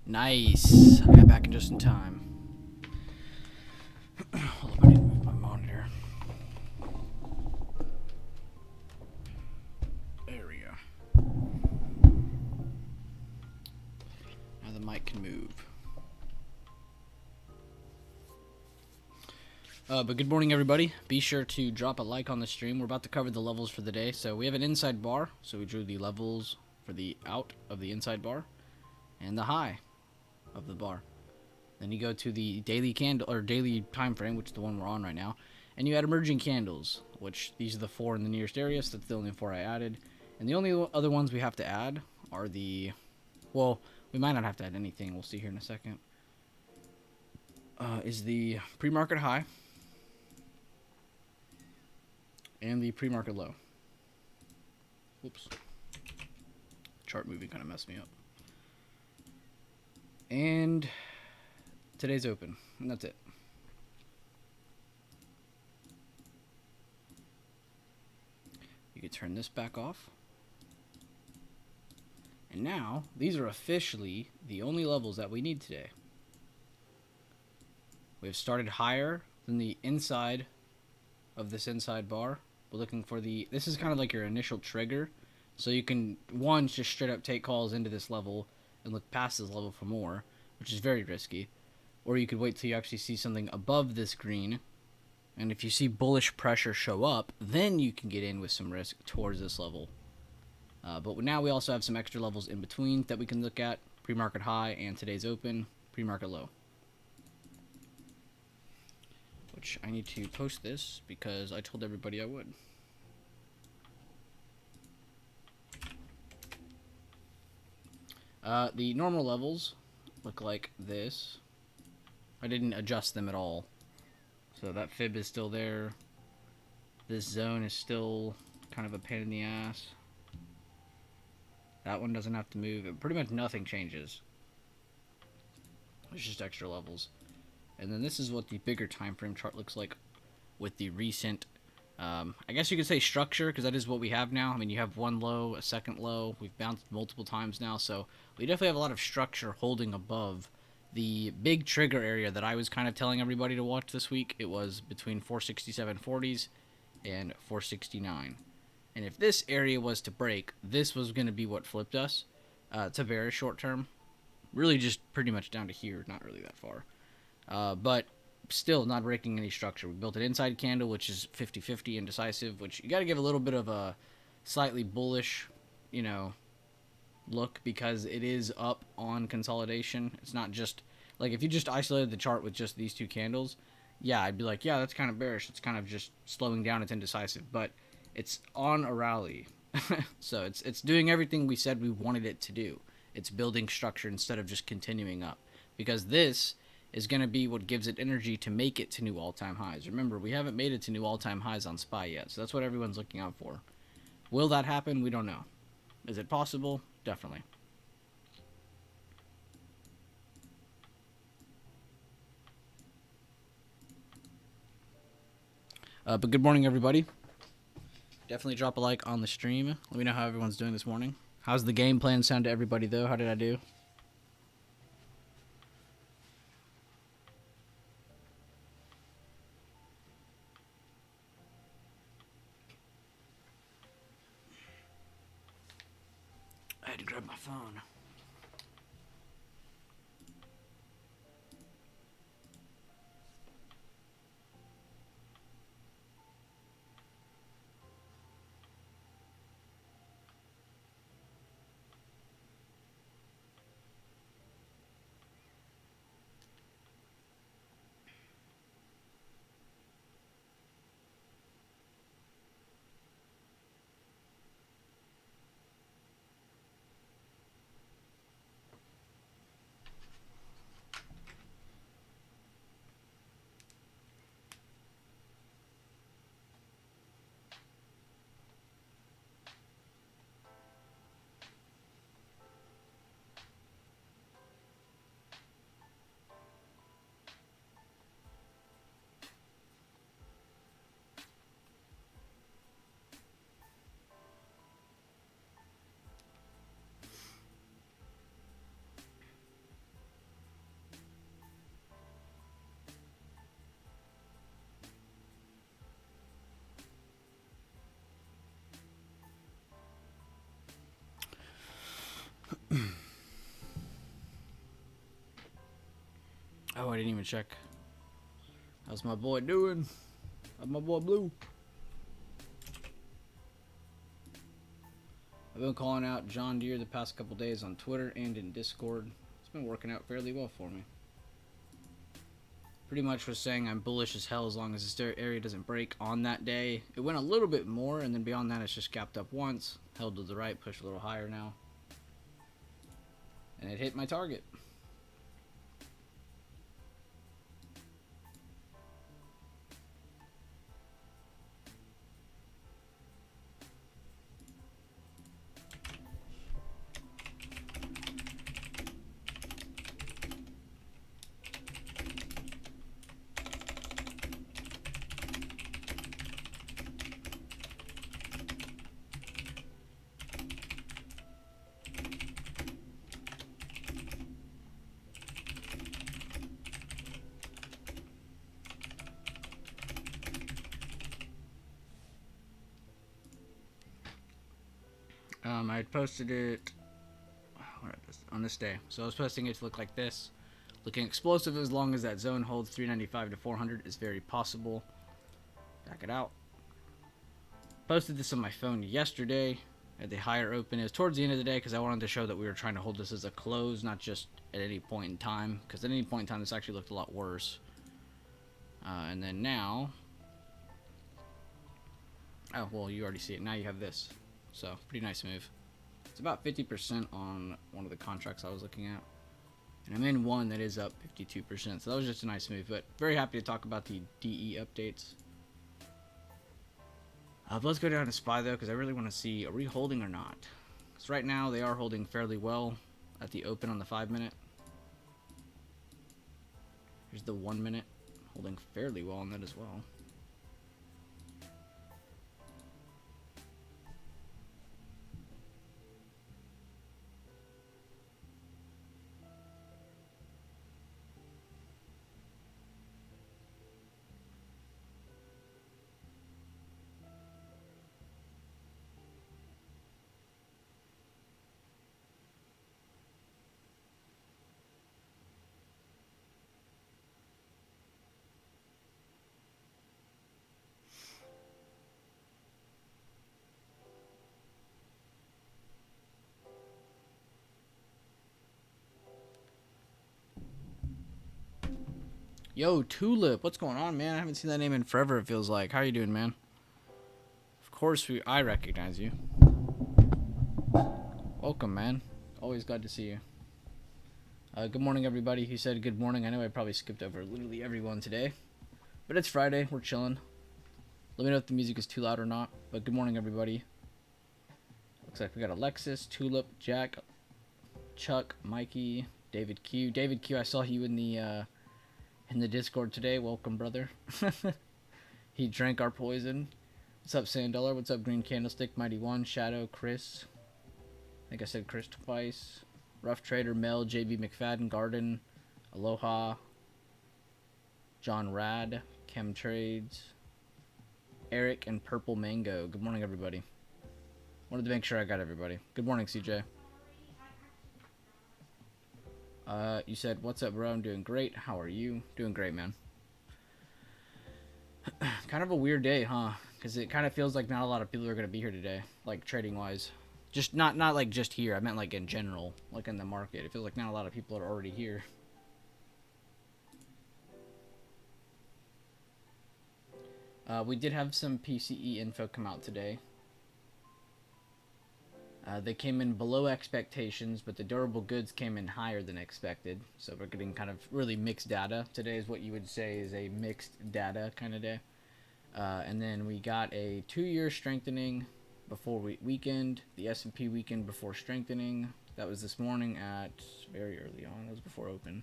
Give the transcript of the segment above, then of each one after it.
Nice. I got back in just in time. Hold up, I need to move my monitor. There we go. Now the mic can move. But good morning, everybody. Be sure to drop a like on the stream. We're about to cover the levels for the day. So we have an inside bar. So we drew the levels for the out of the inside bar and the high of the bar. Then you go to the daily candle or daily time frame, which is the one we're on right now, and you add emerging candles, which these are the 4 in the nearest area. So that's the only 4 I added. And the only other ones we have to add are the, well, we might not have to add anything. We'll see here in a second. Is the pre-market high and the pre-market low. Whoops. Chart moving kind of messed me up. And today's open, and that's it. You can turn this back off. And now, these are officially the only levels that we need today. We've started higher than the inside of this inside bar. We're looking for the, this is kind of like your initial trigger. So you can, one, just straight up take calls into this level and look past this level for more, which is very risky. Or you could wait till you actually see something above this green. And if you see bullish pressure show up, then you can get in with some risk towards this level. But now we also have some extra levels in between that we can look at. Pre-market high and today's open, pre-market low. Which I need to post this because I told everybody I would. The normal levels look like this. I didn't adjust them at all. So that fib is still there. This zone is still kind of a pain in the ass. That one doesn't have to move. Pretty much nothing changes. It's just extra levels. And then this is what the bigger time frame chart looks like with the recent, I guess you could say structure, because that is what we have now. I mean, you have one low, a second low. We've bounced multiple times now, so we definitely have a lot of structure holding above the big trigger area that I was kind of telling everybody to watch this week. It was between 467.40s and 469. And if this area was to break, this was going to be what flipped us to bearish short term. Really just pretty much down to here, not really that far. But still not breaking any structure. We built an inside candle, which is 50-50 indecisive, which you got to give a little bit of a slightly bullish, look, because it is up on consolidation. It's not just, like, if you just isolated the chart with just these two candles, yeah, I'd be like, yeah, that's kind of bearish. It's kind of just slowing down. It's indecisive. But it's on a rally. So it's doing everything we said we wanted it to do. It's building structure instead of just continuing up. Because this is going to be what gives it energy to make it to new all-time highs. Remember, we haven't made it to new all-time highs on SPY yet, so that's what everyone's looking out for. Will that happen? We don't know. Is it possible? Definitely. But good morning, everybody. Definitely drop a like on the stream. Let me know how everyone's doing this morning. How's the game plan sound to everybody, though? How did I do? I had to grab my phone. me check. How's my boy doing? How's my boy Blue? I've been calling out John Deere the past couple days on Twitter and in Discord. It's been working out fairly well for me. Pretty much was saying I'm bullish as hell as long as this area doesn't break on that day. It went a little bit more, and then beyond that it's just gapped up once, held to the right, pushed a little higher now. And it hit my target. I had posted it on this day. So I was posting it to look like this. Looking explosive as long as that zone holds 395 to 400 is very possible. Back it out. Posted this on my phone yesterday at the higher open. It was towards the end of the day because I wanted to show that we were trying to hold this as a close, not just at any point in time. Because at any point in time, this actually looked a lot worse. And then now... Oh, well, you already see it. Now you have this. So, pretty nice move. It's about 50% on one of the contracts I was looking at. And I'm in one that is up 52%. So that was just a nice move. But very happy to talk about the DE updates. But let's go down to SPY though, because I really want to see, are we holding or not? Because right now they are holding fairly well at the open on the 5 minute. Here's the 1 minute, holding fairly well on that as well. Yo, Tulip, what's going on, man? I haven't seen that name in forever, it feels like. How are you doing, man? Of course, I recognize you. Welcome, man. Always glad to see you. Good morning, everybody. He said good morning. I know I probably skipped over literally everyone today. But it's Friday. We're chilling. Let me know if the music is too loud or not. But good morning, everybody. Looks like we got Alexis, Tulip, Jack, Chuck, Mikey, David Q. David Q, I saw you in the Discord today. Welcome, brother. He drank our poison. What's up, Sandollar? What's up, Green Candlestick, Mighty One, Shadow, Chris. I think I said Chris twice. Rough Trader, Mel, JB McFadden, Garden, Aloha, John Rad, Chemtrades, Eric, and Purple Mango. Good morning, everybody. Wanted to make sure I got everybody. Good morning, CJ. You said, what's up, bro? I'm doing great. How are you? Doing great, man. Kind of a weird day, huh? Because it kind of feels like not a lot of people are going to be here today, like trading-wise. Just not like just here. I meant like in general, like in the market. It feels like not a lot of people are already here. We did have some PCE info come out today. They came in below expectations, but the durable goods came in higher than expected. So we're getting kind of really mixed data. Today is what you would say is a mixed data kind of day. And then we got a 2-year strengthening before weekend. The S&P weekend before strengthening. That was this morning at very early on. It was before open.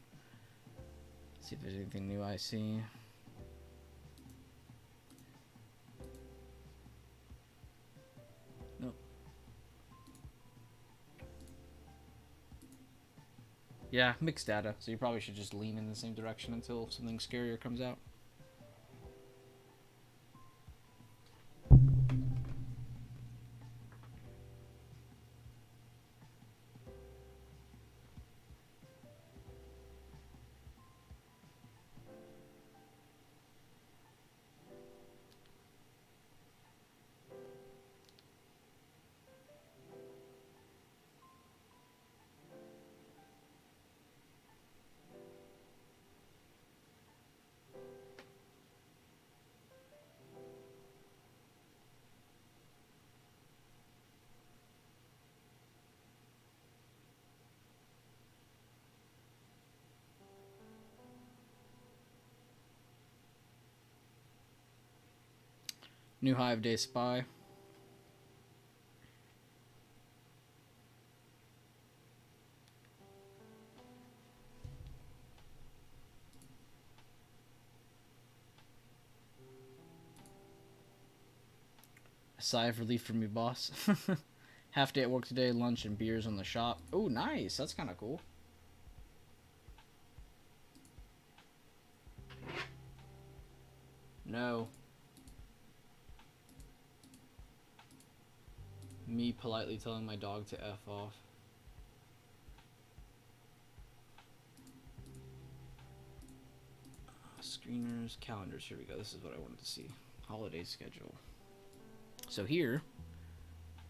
Let's see if there's anything new I see. Nope. Yeah, mixed data. So you probably should just lean in the same direction until something scarier comes out. New high of day SPY. A sigh of relief from me, boss. Half day at work today, lunch and beers on the shop. Oh, nice. That's kind of cool. No. Me politely telling my dog to F off. Screeners, calendars. Here we go. This is what I wanted to see. Holiday schedule. So here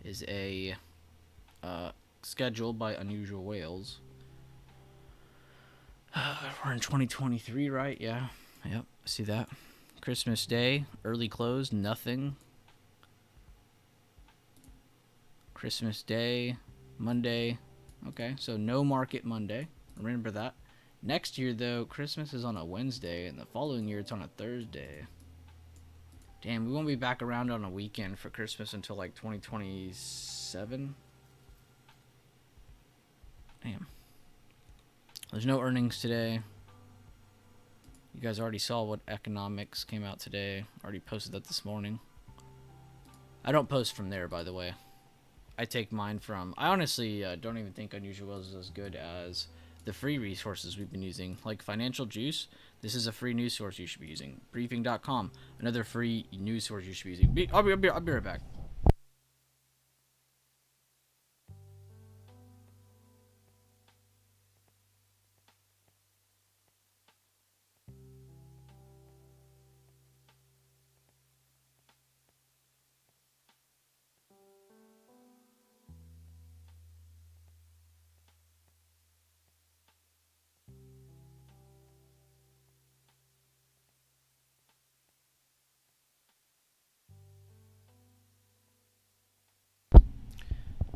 is a schedule by Unusual Whales. We're in 2023, right? Yeah. Yep. See that? Christmas Day, early close, nothing. Christmas Day, Monday. Okay, so no market Monday. Remember that. Next year, though, Christmas is on a Wednesday, and the following year it's on a Thursday. Damn, we won't be back around on a weekend for Christmas until like 2027. Damn. There's no earnings today. You guys already saw what economics came out today. Already posted that this morning. I don't post from there, by the way. I take mine from... I honestly don't even think Unusual Whales is as good as the free resources we've been using. Like Financial Juice, this is a free news source you should be using. Briefing.com, another free news source you should be using. I'll be right back.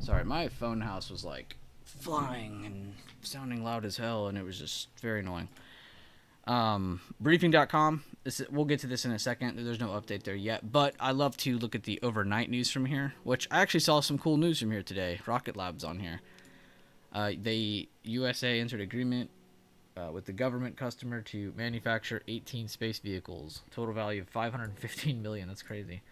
Sorry, my phone house was like flying and sounding loud as hell, and it was just very annoying. Briefing.com. We'll get to this in a second. There's no update there yet, but I love to look at the overnight news from here, which I actually saw some cool news from here today. Rocket Lab's on here. They USA entered agreement with the government customer to manufacture 18 space vehicles. Total value of $515 million. That's crazy.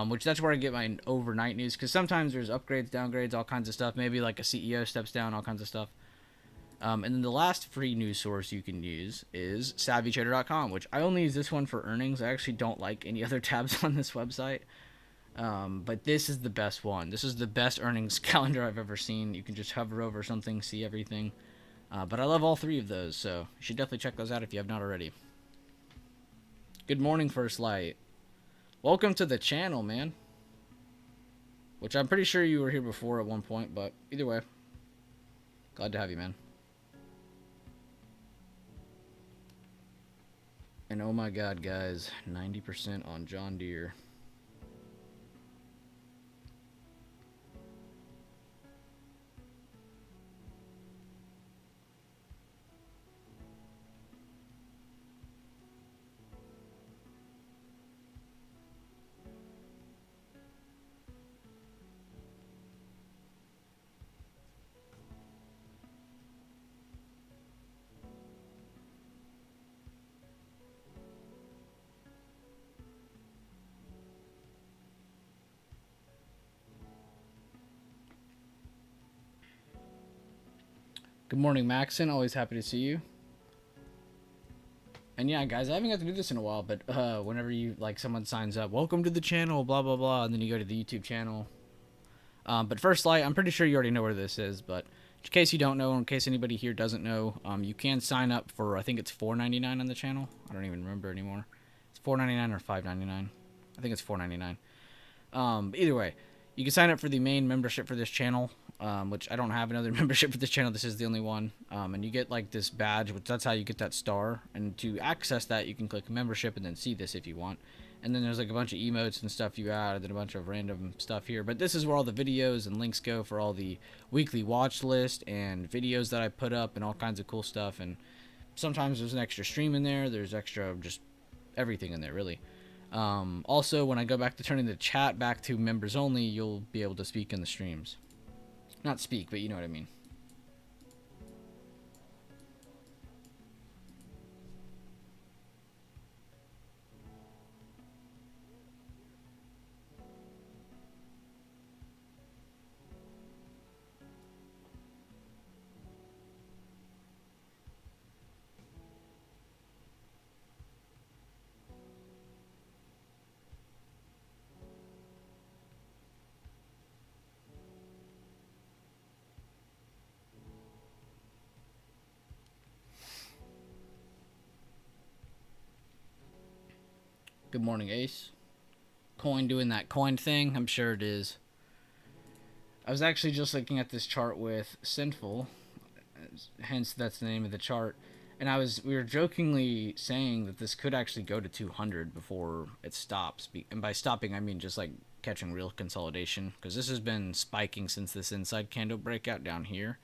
Which that's where I get my overnight news, because sometimes there's upgrades, downgrades, all kinds of stuff. Maybe like a CEO steps down, all kinds of stuff. And then the last free news source you can use is SavvyTrader.com, which I only use this one for earnings. I actually don't like any other tabs on this website. But this is the best one. This is the best earnings calendar I've ever seen. You can just hover over something, see everything. But I love all three of those, so you should definitely check those out if you have not already. Good morning, First Light. Welcome to the channel, man. Which I'm pretty sure you were here before at one point, but either way, glad to have you, man. And oh my god, guys, 90% on John Deere. Good morning, Maxon. Always happy to see you. And yeah, guys, I haven't got to do this in a while, but whenever you, like, someone signs up, welcome to the channel, blah, blah, blah, and then you go to the YouTube channel. But First Light, I'm pretty sure you already know where this is, but in case you don't know, in case anybody here doesn't know, you can sign up for, I think it's $4.99 on the channel. I don't even remember anymore. It's $4.99 or $5.99. I think it's $4.99. Either way, you can sign up for the main membership for this channel, which I don't have another membership for this channel. This is the only one. And you get like this badge, which that's how you get that star. And to access that, you can click membership and then see this if you want. And then there's like a bunch of emotes and stuff you add, and then a bunch of random stuff here. But this is where all the videos and links go for all the weekly watch list and videos that I put up and all kinds of cool stuff. And sometimes there's an extra stream in there. There's extra just everything in there, really. Also, when I go back to turning the chat back to members only, you'll be able to speak in the streams. Not speak, but you know what I mean. Good morning, Ace. Coin doing that coin thing? I'm sure it is. I was actually just looking at this chart with Sinful, hence that's the name of the chart, and we were jokingly saying that this could actually go to 200 before it stops. And by stopping, I mean just like catching real consolidation, because this has been spiking since this inside candle breakout down here.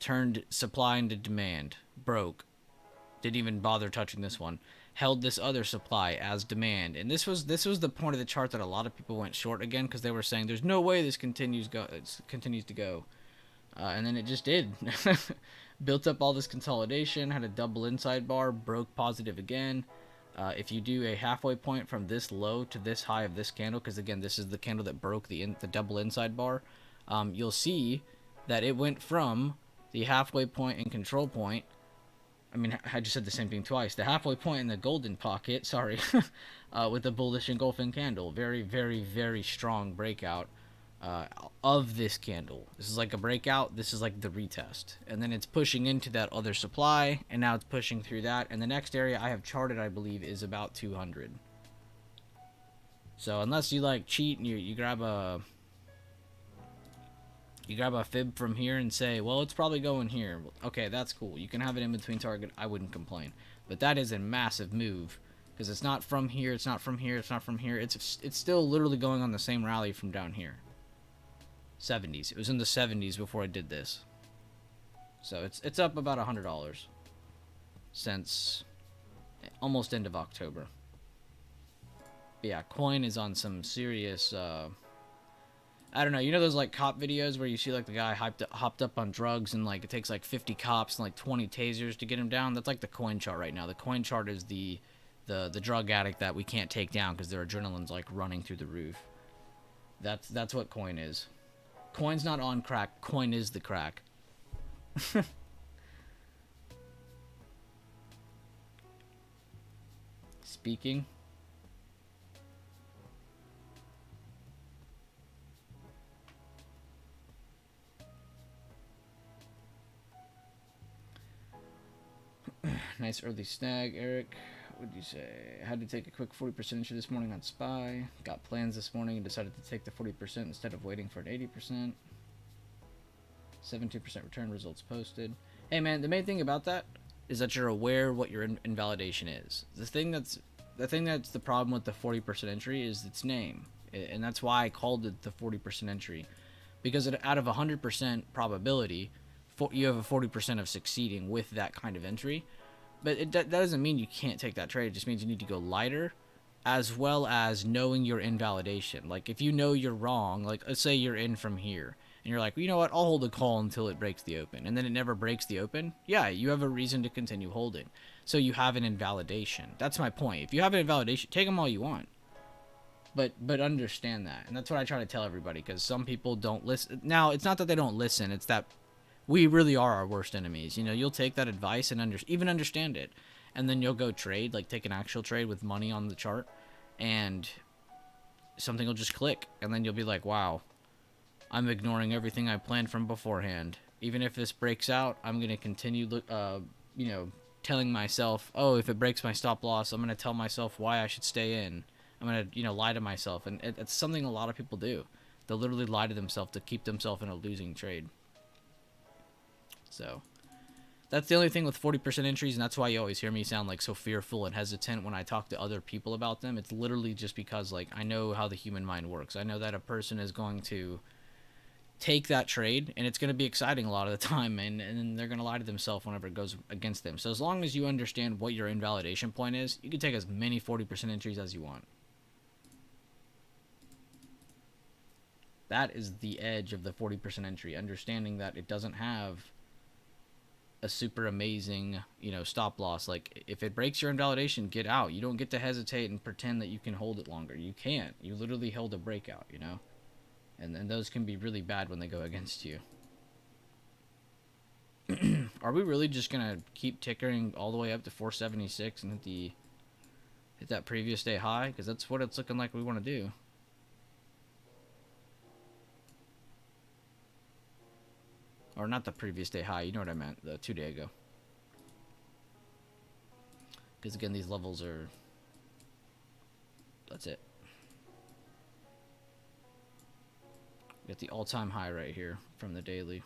Turned supply into demand, broke, didn't even bother touching this one, held this other supply as demand, and this was the point of the chart that a lot of people went short again, because they were saying there's no way this continues to go, and then it just did. Built up all this consolidation, had a double inside bar, broke positive again. If you do a halfway point from this low to this high of this candle, because again this is the candle that broke the double inside bar, you'll see that it went from the halfway point and control point. I mean, I just said the same thing twice. The halfway point in the golden pocket, sorry, with the bullish engulfing candle. Very, very, very strong breakout of this candle. This is like a breakout. This is like the retest. And then it's pushing into that other supply, and now it's pushing through that. And the next area I have charted, I believe, is about 200. So unless you like cheat and you grab a fib from here and say, well, it's probably going here. Okay, that's cool. You can have it in between target. I wouldn't complain. But that is a massive move, because it's not from here, it's not from here, it's not from here. It's still literally going on the same rally from down here. 70s. It was in the 70s before I did this. So it's up about $100 since almost end of October. But yeah, coin is on some serious I don't know, you know those like cop videos where you see like the guy hopped up on drugs, and like it takes like 50 cops and like 20 tasers to get him down? That's like the coin chart right now. The coin chart is the drug addict that we can't take down because their adrenaline's like running through the roof. That's what coin is. Coin's not on crack. Coin is the crack. Speaking. Nice early snag, Eric. What did you say? I had to take a quick 40% entry this morning on SPY. Got plans this morning and decided to take the 40% instead of waiting for an 80%. 17% return, results posted. Hey man, the main thing about that is that you're aware what your invalidation is. The thing that's the problem with the 40% entry is its name. And that's why I called it the 40% entry. Because out of 100% probability, you have a 40% of succeeding with that kind of entry. But that doesn't mean you can't take that trade. It just means you need to go lighter, as well as knowing your invalidation. Like, if you know you're wrong, like, let's say you're in from here, and you're like, well, you know what, I'll hold a call until it breaks the open, and then it never breaks the open, yeah, you have a reason to continue holding. So you have an invalidation. That's my point. If you have an invalidation, take them all you want. But understand that. And that's what I try to tell everybody, because some people don't listen. Now, it's not that they don't listen, it's that we really are our worst enemies. You know, you'll take that advice and even understand it, and then you'll go trade, like take an actual trade with money on the chart, and something will just click, and then you'll be like, wow, I'm ignoring everything I planned from beforehand. Even if this breaks out, I'm going to continue, you know, telling myself, oh, if it breaks my stop loss, I'm going to tell myself why I should stay in. I'm going to, you know, lie to myself, and it's something a lot of people do. They'll literally lie to themselves to keep themselves in a losing trade. So that's the only thing with 40% entries, and that's why you always hear me sound like so fearful and hesitant when I talk to other people about them. It's literally just because, like, I know how the human mind works. I know that a person is going to take that trade, and it's going to be exciting a lot of the time, and they're going to lie to themselves whenever it goes against them. So as long as you understand what your invalidation point is, you can take as many 40% entries as you want. That is the edge of the 40% entry, understanding that it doesn't have a super amazing, stop loss. Like, if it breaks your invalidation, get out. You don't get to hesitate and pretend that you can hold it longer. You can't. You literally held a breakout, And those can be really bad when they go against you. Are we really just going to keep tickering all the way up to 476 and hit that previous day high? Because that's what it's looking like we want to do. Or not the previous day high, you know what I meant, the 2 day ago. Because again, these levels are... That's it. We got the all-time high right here from the daily.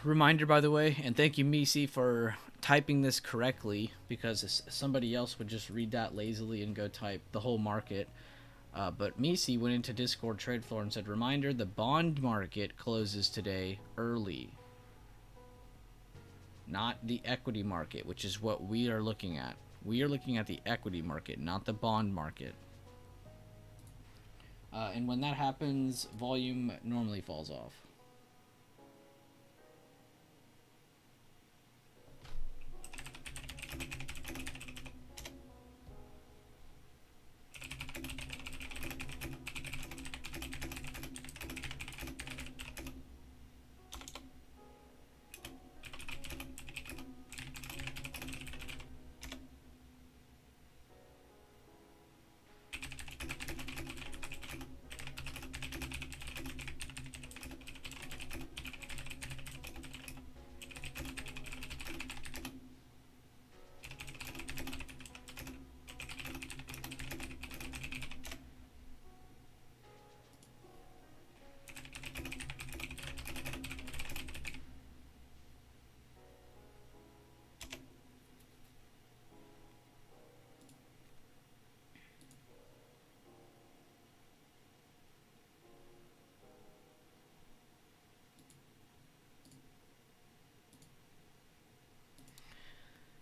Reminder, by the way, and thank you, Misi, for typing this correctly, because somebody else would just read that lazily and go type the whole market. But Misi went into Discord Trade Floor and said, reminder, the bond market closes today early. Not the equity market, which is what we are looking at. We are looking at the equity market, not the bond market. And when that happens, volume normally falls off.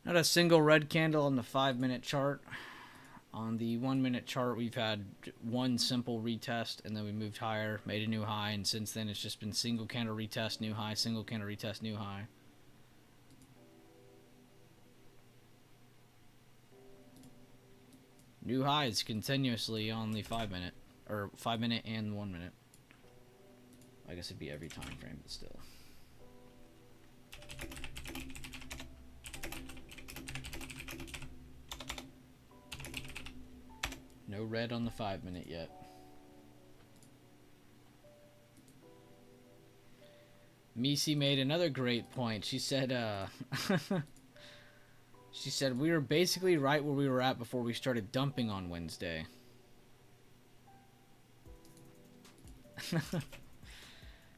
Not a single red candle on the 5-minute chart. On the 1-minute chart, we've had one simple retest, and then we moved higher, made a new high, and since then it's just been single candle retest, new high, single candle retest, new high. New highs continuously on the 5-minute, or 5-minute and 1-minute. I guess it'd be every time frame, but still. No red on the 5-minute yet. Misi made another great point. She said, she said, we were basically right where we were at before we started dumping on Wednesday.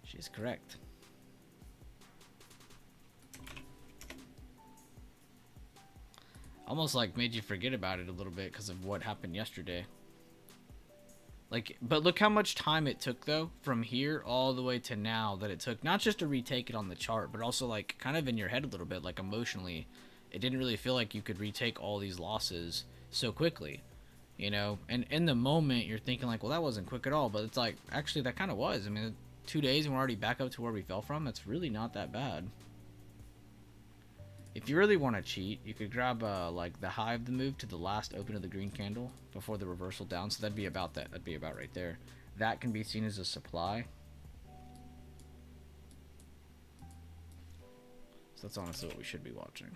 She's correct. Almost like made you forget about it a little bit because of what happened yesterday. Like, but look how much time it took though from here all the way to now, that it took not just to retake it on the chart, but also like kind of in your head a little bit, like emotionally. It didn't really feel like you could retake all these losses so quickly. you know. And in the moment, you're thinking like, well, that wasn't quick at all, but it's like actually that kind of was. I mean, 2 days and we're already back up to where we fell from. It's really not that bad. If you really want to cheat, you could grab like the high of the move to the last open of the green candle before the reversal down. So that'd be about that. That'd be about right there. That can be seen as a supply. So that's honestly what we should be watching.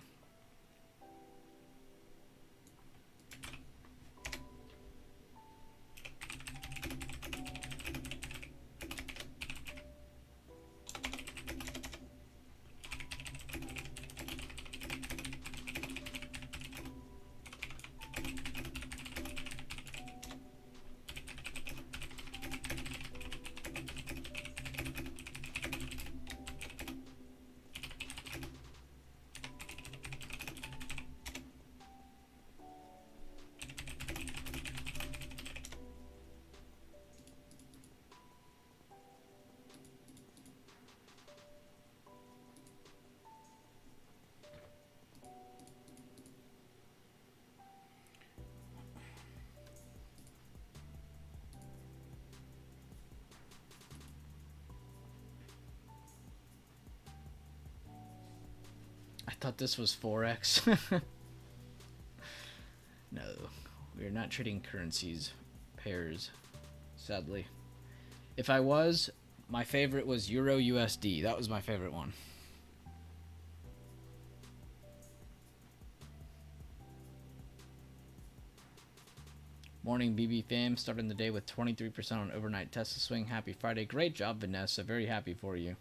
I thought this was Forex. No, we are not trading currencies, pairs, sadly. If I was, my favorite was Euro USD. That was my favorite one. Morning, BB fam. Starting the day with 23% on overnight Tesla swing. Happy Friday. Great job, Vanessa. Very happy for you.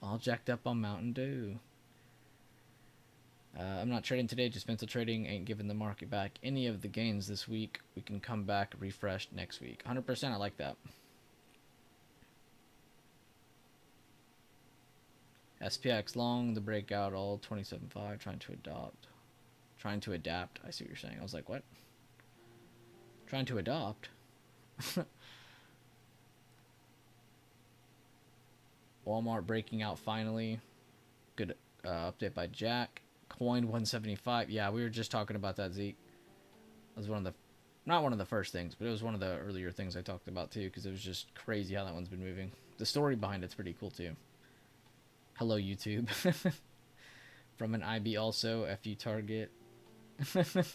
All jacked up on Mountain Dew. I'm not trading today, just mental trading. Ain't giving the market back any of the gains this week. We can come back refreshed next week. 100%, I like that. SPX long, the breakout, all 27.5, trying to adopt. Trying to adapt. I see what you're saying. I was like, what? Trying to adopt? Walmart breaking out finally. Good update by Jack. Coin 175. Yeah, we were just talking about that, Zeke. That was one of the, not one of the first things, but it was one of the earlier things I talked about too, because it was just crazy how that one's been moving. The story behind it's pretty cool too. Hello, YouTube. From an IB also, FU Target. It's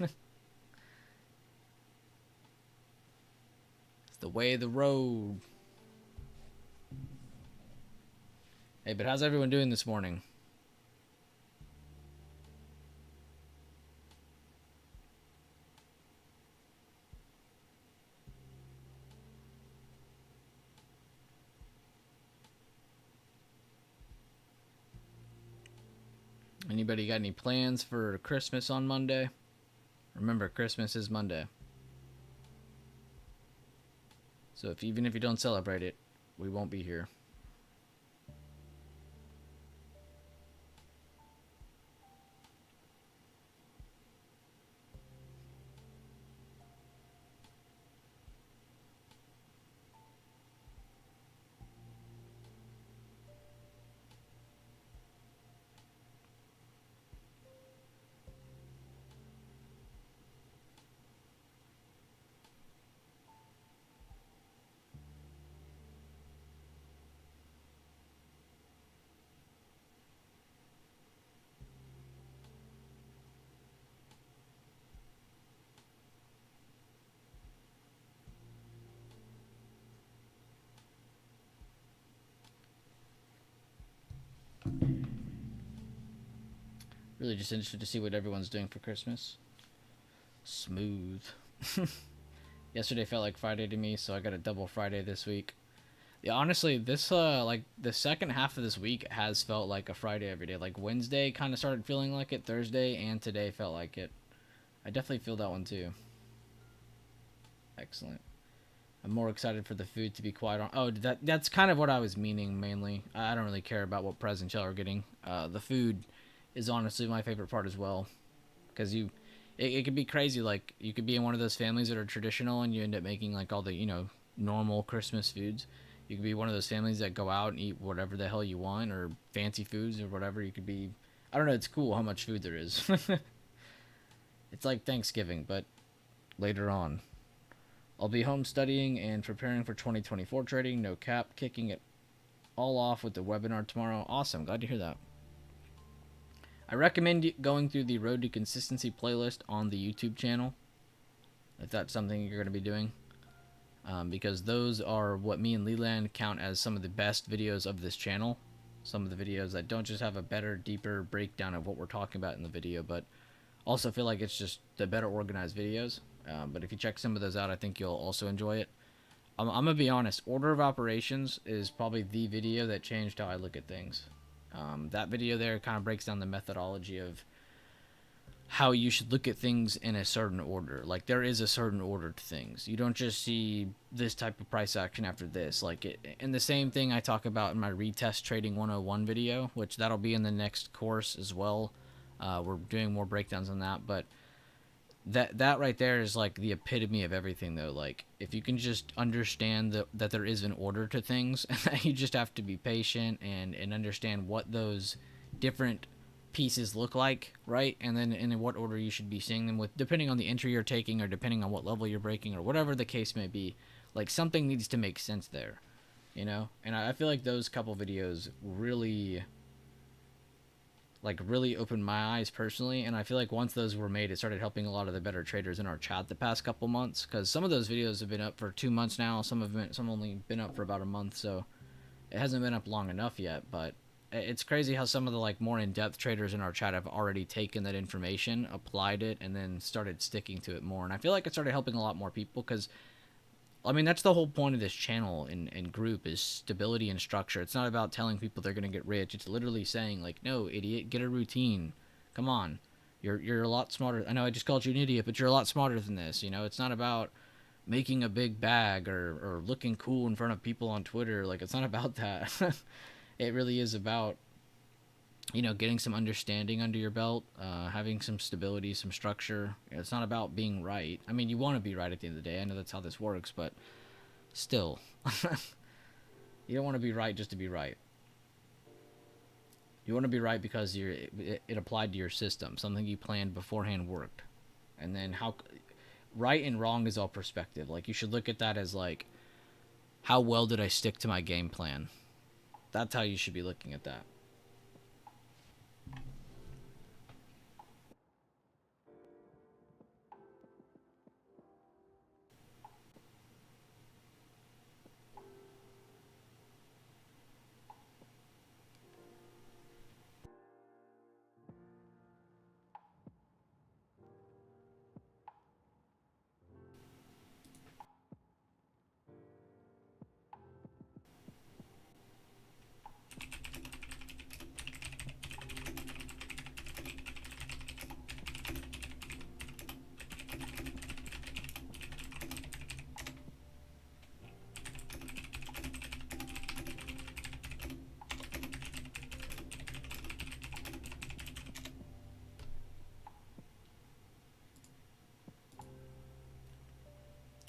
the way of the road. Hey, but how's everyone doing this morning? Anybody got any plans for Christmas on Monday? Remember, Christmas is Monday. So even if you don't celebrate it, we won't be here. Really just interested to see what everyone's doing for Christmas. Smooth. Yesterday felt like Friday to me, so I got a double Friday this week. Yeah, honestly, this like the second half of this week has felt like a Friday every day. Like Wednesday kind of started feeling like it. Thursday and today felt like it. I definitely feel that one too. Excellent. I'm more excited for the food to be quiet on. Oh, that's kind of what I was meaning mainly. I don't really care about what presents y'all are getting. The food is honestly my favorite part as well, because it could be crazy. Like you could be in one of those families that are traditional and you end up making like all the normal Christmas foods. You could be one of those families that go out and eat whatever the hell you want, or fancy foods or whatever. You could be, I don't know. It's cool how much food there is. It's like Thanksgiving, but later on. I'll be home studying and preparing for 2024 trading. No cap, kicking it all off with the webinar tomorrow. Awesome, glad to hear that. I recommend going through the Road to Consistency playlist on the YouTube channel, if that's something you're going to be doing, because those are what me and Leland count as some of the best videos of this channel. Some of the videos that don't just have a better, deeper breakdown of what we're talking about in the video, but also feel like it's just the better organized videos. But if you check some of those out, I think you'll also enjoy it. I'm going to be honest, Order of Operations is probably the video that changed how I look at things. That video there kind of breaks down the methodology of how you should look at things in a certain order. Like, there is a certain order to things. You don't just see this type of price action after this. And the same thing I talk about in my Retest Trading 101 video, which that'll be in the next course as well. We're doing more breakdowns on that, but that right there is like the epitome of everything, though. Like, if you can just understand that there is an order to things, you just have to be patient and understand what those different pieces look like, right? And then in what order you should be seeing them with, depending on the entry you're taking, or depending on what level you're breaking, or whatever the case may be. Like, something needs to make sense there, you know? And I feel like those couple videos really opened my eyes personally, and I feel like once those were made, it started helping a lot of the better traders in our chat the past couple months, because some of those videos have been up for 2 months now, some only been up for about a month, so it hasn't been up long enough yet. But it's crazy how some of the more in-depth traders in our chat have already taken that information, applied it, and then started sticking to it more. And I feel like it started helping a lot more people, because I mean, that's the whole point of this channel and group, is stability and structure. It's not about telling people they're going to get rich. It's literally saying, like, no, idiot, get a routine. Come on. You're a lot smarter. I know I just called you an idiot, but you're a lot smarter than this. You know, it's not about making a big bag or looking cool in front of people on Twitter. Like, it's not about that. It really is about, you know, getting some understanding under your belt, having some stability, some structure. It's not about being right. I mean, you want to be right at the end of the day. I know that's how this works, but still, you don't want to be right just to be right. You want to be right because it applied to your system. Something you planned beforehand worked. And then right and wrong is all perspective. Like, you should look at that as, like, how well did I stick to my game plan? That's how you should be looking at that.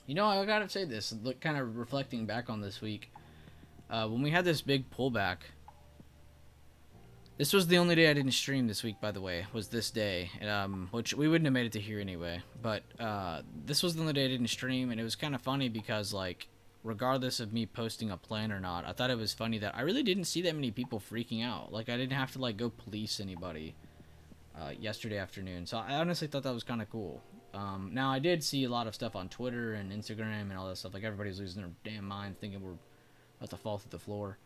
You know, I gotta say this, kind of reflecting back on this week, when we had this big pullback. This was the only day I didn't stream this week, by the way, was this day, which we wouldn't have made it to here anyway. But this was the only day I didn't stream, and it was kind of funny because, like, regardless of me posting a plan or not, I thought it was funny that I really didn't see that many people freaking out. Like, I didn't have to, like, go police anybody yesterday afternoon. So I honestly thought that was kind of cool. Now, I did see a lot of stuff on Twitter and Instagram and all that stuff. Like, everybody's losing their damn mind thinking we're about to fall through the floor.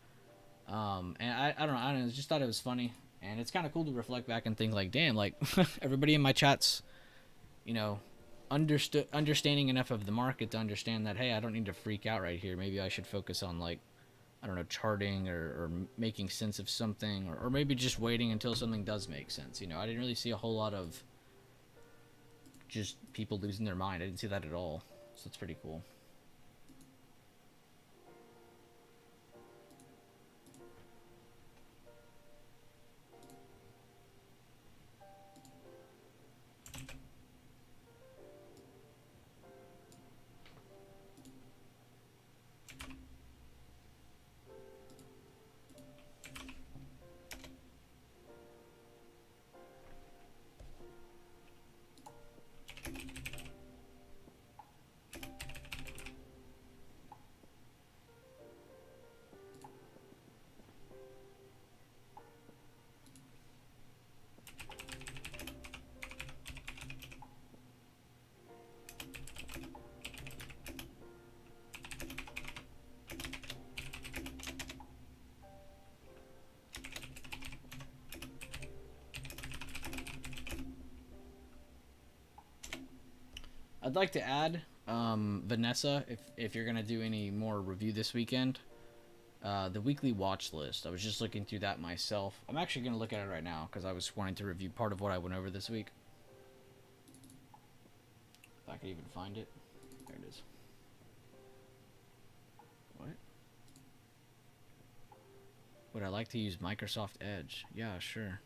And I don't know. I just thought it was funny. And it's kind of cool to reflect back and think, like, damn, like, everybody in my chat's, you know, understanding enough of the market to understand that, hey, I don't need to freak out right here. Maybe I should focus on, like, I don't know, charting or making sense of something, or maybe just waiting until something does make sense. You know, I didn't really see a whole lot of just people losing their mind. I didn't see that at all. So it's pretty cool. I'd like to add Vanessa, if you're gonna do any more review this weekend, the weekly watch list. I was just looking through that myself. I'm actually gonna look at it right now because I was wanting to review part of what I went over this week. If I could even find it. There it is. What? Would I like to use Microsoft Edge? Yeah, sure.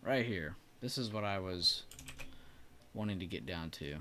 Right here. This is what I was wanting to get down to.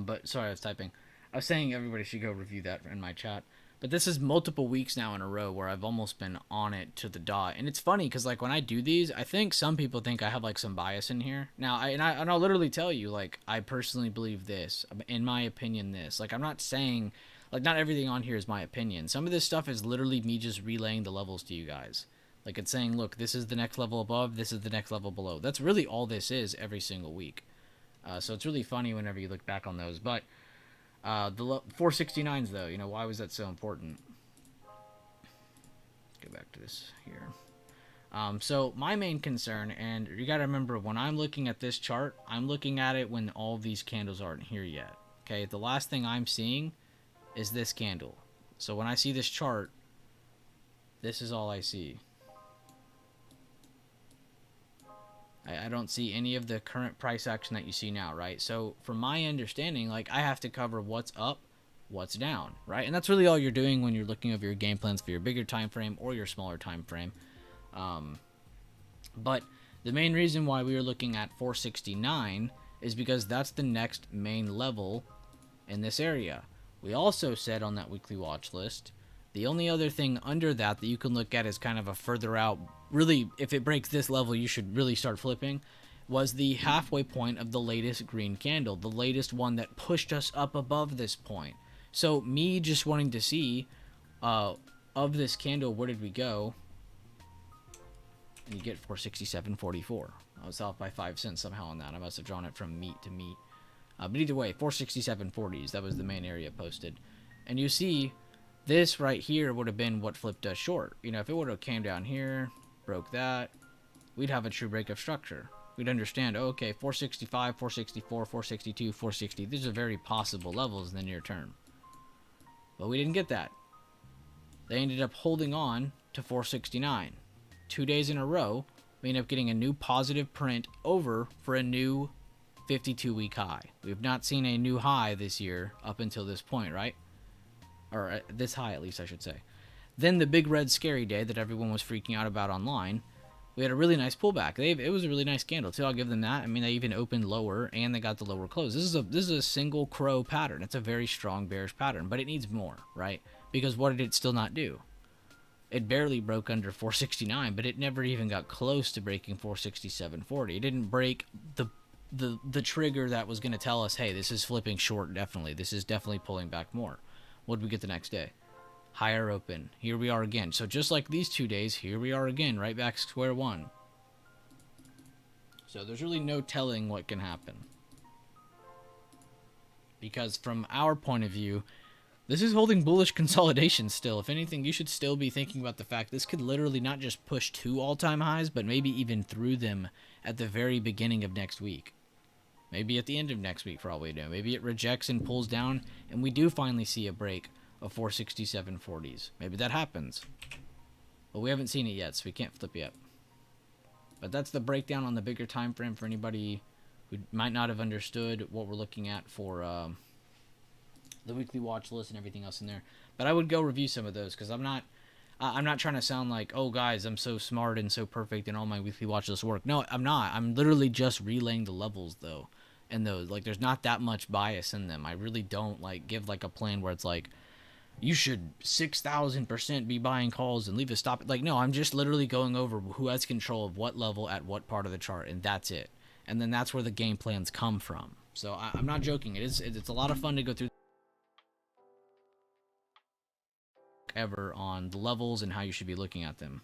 But sorry, I was typing. I was saying everybody should go review that in my chat. But this is multiple weeks now in a row where I've almost been on it to the dot. And it's funny because like when I do these, I think some people think I have like some bias in here. Now, I'll literally tell you, like, I personally believe this. In my opinion, this. Like, I'm not saying, like, not everything on here is my opinion. Some of this stuff is literally me just relaying the levels to you guys. Like, it's saying, look, this is the next level above, this is the next level below. That's really all this is every single week. So it's really funny whenever you look back on those. But the 469s, though, you know, why was that so important? Let's go back to this here. So my main concern, and you got to remember, when I'm looking at this chart, I'm looking at it when all these candles aren't here yet. Okay, the last thing I'm seeing is this candle. So when I see this chart, this is all I see. I don't see any of the current price action that you see now, right? So from my understanding, like, I have to cover what's up, what's down, right? And that's really all you're doing when you're looking over your game plans for your bigger time frame or your smaller time frame. But the main reason why we are looking at 469 is because that's the next main level in this area. We also said on that weekly watch list, the only other thing under that you can look at is kind of a further out, really, if it breaks this level, you should really start flipping, was the halfway point of the latest green candle, the latest one that pushed us up above this point. So me just wanting to see, of this candle, where did we go? And you get 467.44. I was off by 5 cents somehow on that. I must have drawn it from meat to meat. But either way, 467.40s, that was the main area posted. And you see, this right here would have been what flipped us short. You know, if it would have came down here, broke that, we'd have a true break of structure. We'd understand, oh, okay, 465, 464, 462, 460. These are very possible levels in the near term. But we didn't get that. They ended up holding on to 469. 2 days in a row, we ended up getting a new positive print over for a new 52-week high. We have not seen a new high this year up until this point, right? Or this high, at least, I should say. Then the big red scary day that everyone was freaking out about online, we had a really nice pullback. It was a really nice candle, too. I'll give them that. I mean, they even opened lower, and they got the lower close. This is a single crow pattern. It's a very strong bearish pattern, but it needs more, right? Because what did it still not do? It barely broke under 469, but it never even got close to breaking 467.40. It didn't break the trigger that was going to tell us, hey, this is flipping short, definitely. This is definitely pulling back more. What did we get the next day? Higher open. Here we are again. So just like these 2 days, here we are again, right back to square one. So there's really no telling what can happen. Because from our point of view, this is holding bullish consolidation still. If anything, you should still be thinking about the fact this could literally not just push to all-time highs, but maybe even through them at the very beginning of next week. Maybe at the end of next week, for all we know. Maybe it rejects and pulls down, and we do finally see a break of 467.40s. Maybe that happens. But we haven't seen it yet, so we can't flip yet. But that's the breakdown on the bigger time frame for anybody who might not have understood what we're looking at for the weekly watch list and everything else in there. But I would go review some of those, because I'm not I'm not trying to sound like, oh guys, I'm so smart and so perfect and all my weekly watch lists work. No, I'm not. I'm literally just relaying the levels though. And those, like, there's not that much bias in them. I really don't like give like a plan where it's like you should 6,000% be buying calls and leave a stop. Like, no, I'm just literally going over who has control of what level at what part of the chart, and that's it. And then that's where the game plans come from. So I'm not joking. It's a lot of fun to go through ever on the levels and how you should be looking at them.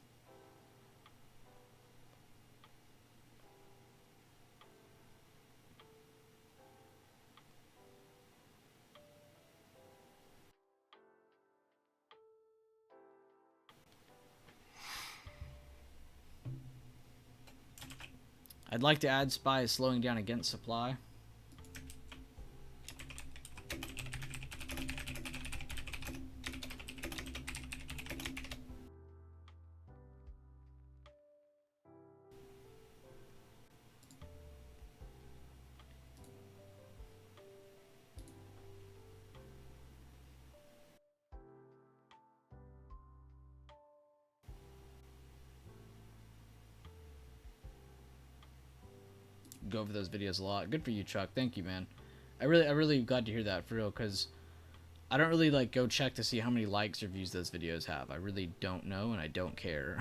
I'd like to add SPY is slowing down against supply. Go over those videos a lot. Good for you, Chuck. Thank you, man. I really glad to hear that, for real, because I don't really like go check to see how many likes or views those videos have. I really don't know, and I don't care.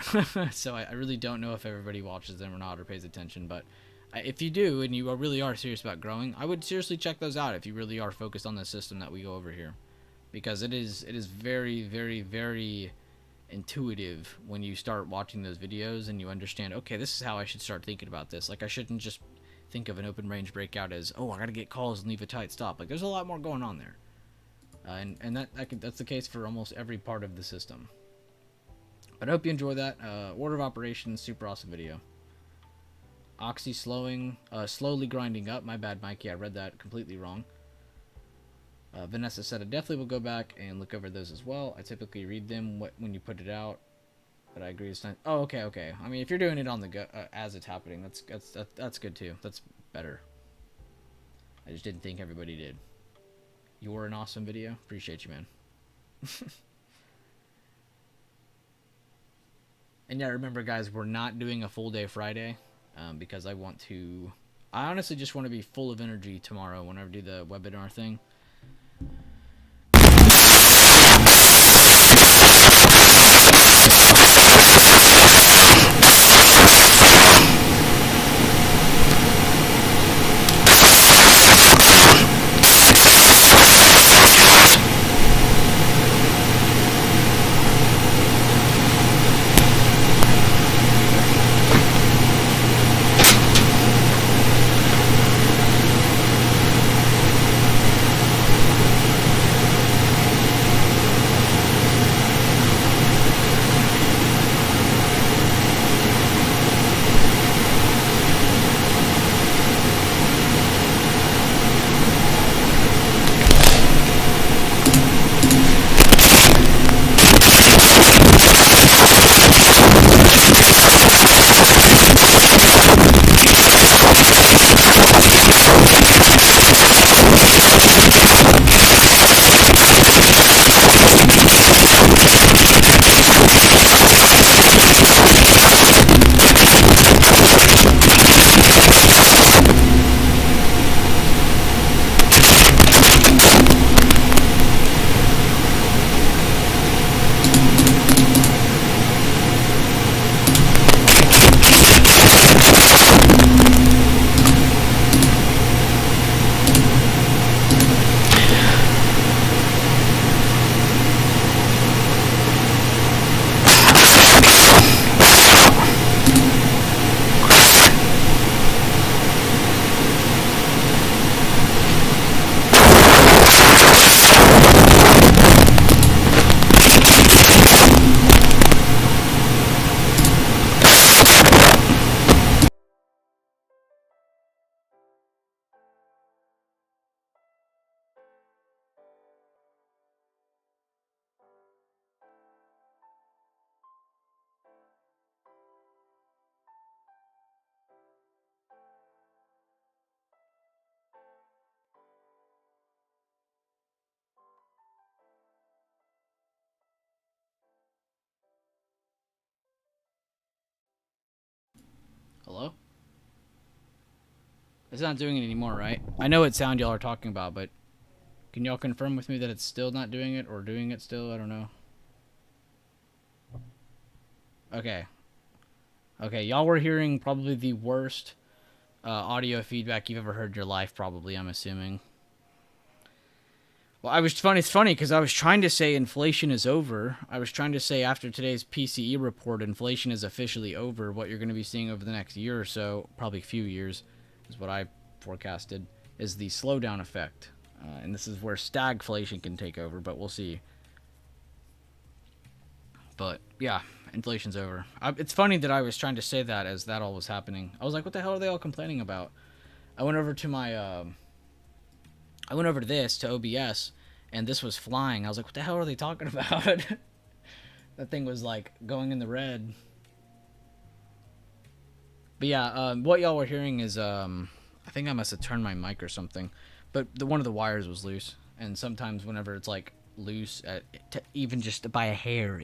So I really don't know if everybody watches them or not or pays attention. But if you do and you really are serious about growing, I would seriously check those out if you really are focused on the system that we go over here, because it is very, very, very intuitive when you start watching those videos and you understand, okay, this is how I should start thinking about this. Like, I shouldn't just think of an open range breakout as, oh, I gotta get calls and leave a tight stop. Like, there's a lot more going on there, and that's the case for almost every part of the system. But I hope you enjoy that. Order of operations, super awesome video. Oxy slowly grinding up. My bad, Mikey, I read that completely wrong. Vanessa said I definitely will go back and look over those as well. I typically read them when you put it out, but I agree it's time. Oh, okay. I mean, if you're doing it on the go as it's happening, that's good too. That's better. I just didn't think everybody did. You were an awesome video. Appreciate you, man. And yeah, remember, guys, we're not doing a full day Friday because I honestly just want to be full of energy tomorrow whenever I do the webinar thing. It's not doing it anymore, right? I know what sound y'all are talking about, but can y'all confirm with me that it's still not doing it or doing it still? I don't know. Okay. Okay, y'all were hearing probably the worst audio feedback you've ever heard in your life, probably, I'm assuming. Well, it's funny because I was trying to say inflation is over. I was trying to say after today's PCE report, inflation is officially over. What you're going to be seeing over the next year or so, probably a few years, is what I forecasted, is the slowdown effect. And this is where stagflation can take over, but we'll see. But yeah, inflation's over. It's funny that I was trying to say that as that all was happening. I was like, what the hell are they all complaining about? I went over to this to OBS, and this was flying. I was like, what the hell are they talking about? That thing was like going in the red. But yeah, what y'all were hearing is I think I must have turned my mic or something, but one of the wires was loose, and sometimes whenever it's like loose, even just by a hair,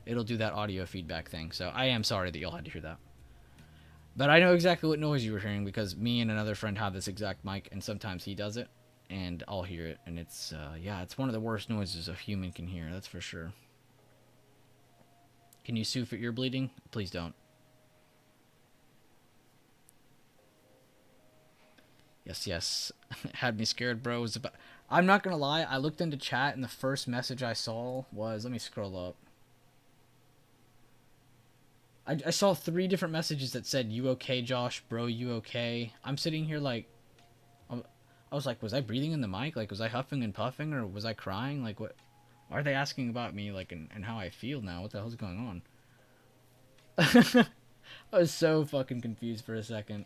it'll do that audio feedback thing. So I am sorry that y'all had to hear that. But I know exactly what noise you were hearing because me and another friend have this exact mic, and sometimes he does it, and I'll hear it, and it's yeah, it's one of the worst noises a human can hear. That's for sure. Can you sue for ear bleeding? Please don't. Yes, yes. Had me scared, bro. I'm not gonna lie. I looked into chat, and the first message I saw was. Let me scroll up. I saw 3 different messages that said, "You okay, Josh? Bro, you okay?" I'm sitting here like, I was like, was I breathing in the mic? Like, was I huffing and puffing, or was I crying? Like, what? Why are they asking about me? Like, and how I feel now? What the hell's going on? I was so fucking confused for a second.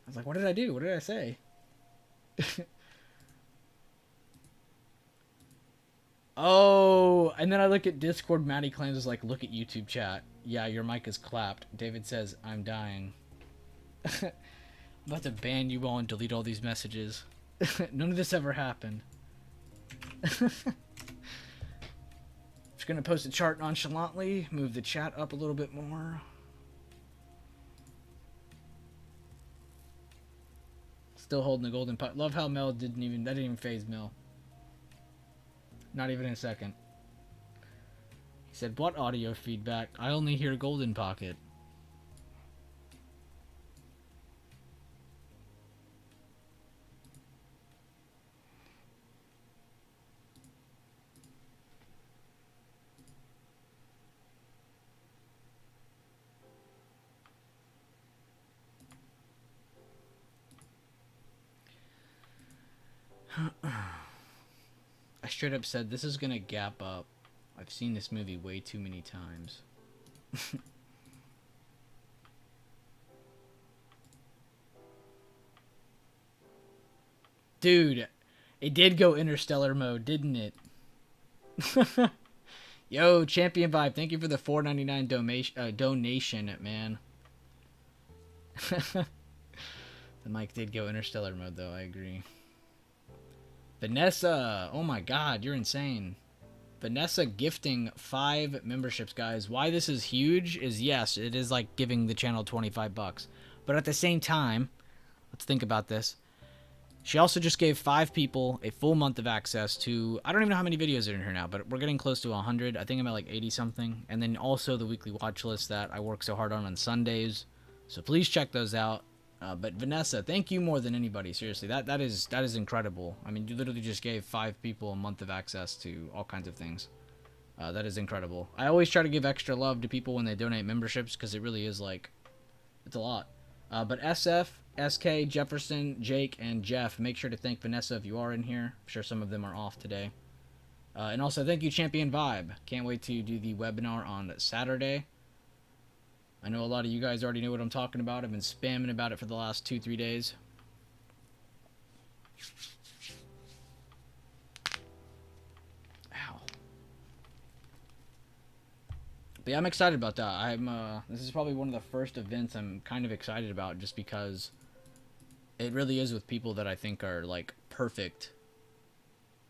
I was like, what did I do? What did I say? Oh, and then I look at Discord. Maddie claims is like, look at YouTube chat. Yeah, your mic is clapped. David says, I'm dying. I'm about to ban you all and delete all these messages. None of this ever happened. Just gonna post a chart nonchalantly. Move the chat up a little bit more. Still holding the golden pot. Love how Mel that didn't even phase Mel. Not even a second. He said, what audio feedback? I only hear golden pocket. I straight up said, this is gonna gap up. I've seen this movie way too many times. Dude, it did go interstellar mode, didn't it? Yo, Champion Vibe, thank you for the $4.99 donation, man. The mic did go interstellar mode, though, I agree. Vanessa, oh my god, you're insane. Vanessa gifting 5 memberships, guys. Why this is huge is, yes, it is like giving the channel 25 bucks. But at the same time, let's think about this. She also just gave 5 people a full month of access to, I don't even know how many videos are in here now, but we're getting close to 100. I think I'm at like 80 something. And then also the weekly watch list that I work so hard on Sundays. So please check those out. But Vanessa, thank you more than anybody. Seriously, that is incredible. I mean, you literally just gave 5 people a month of access to all kinds of things. That is incredible. I always try to give extra love to people when they donate memberships because it really is like, it's a lot. But SF, SK, Jefferson, Jake, and Jeff, make sure to thank Vanessa if you are in here. I'm sure some of them are off today. And also, thank you, Champion Vibe. Can't wait to do the webinar on Saturday. I know a lot of you guys already know what I'm talking about. I've been spamming about it for the last 2-3 days. Ow. But yeah, I'm excited about that. This is probably one of the first events I'm kind of excited about just because it really is with people that I think are like perfect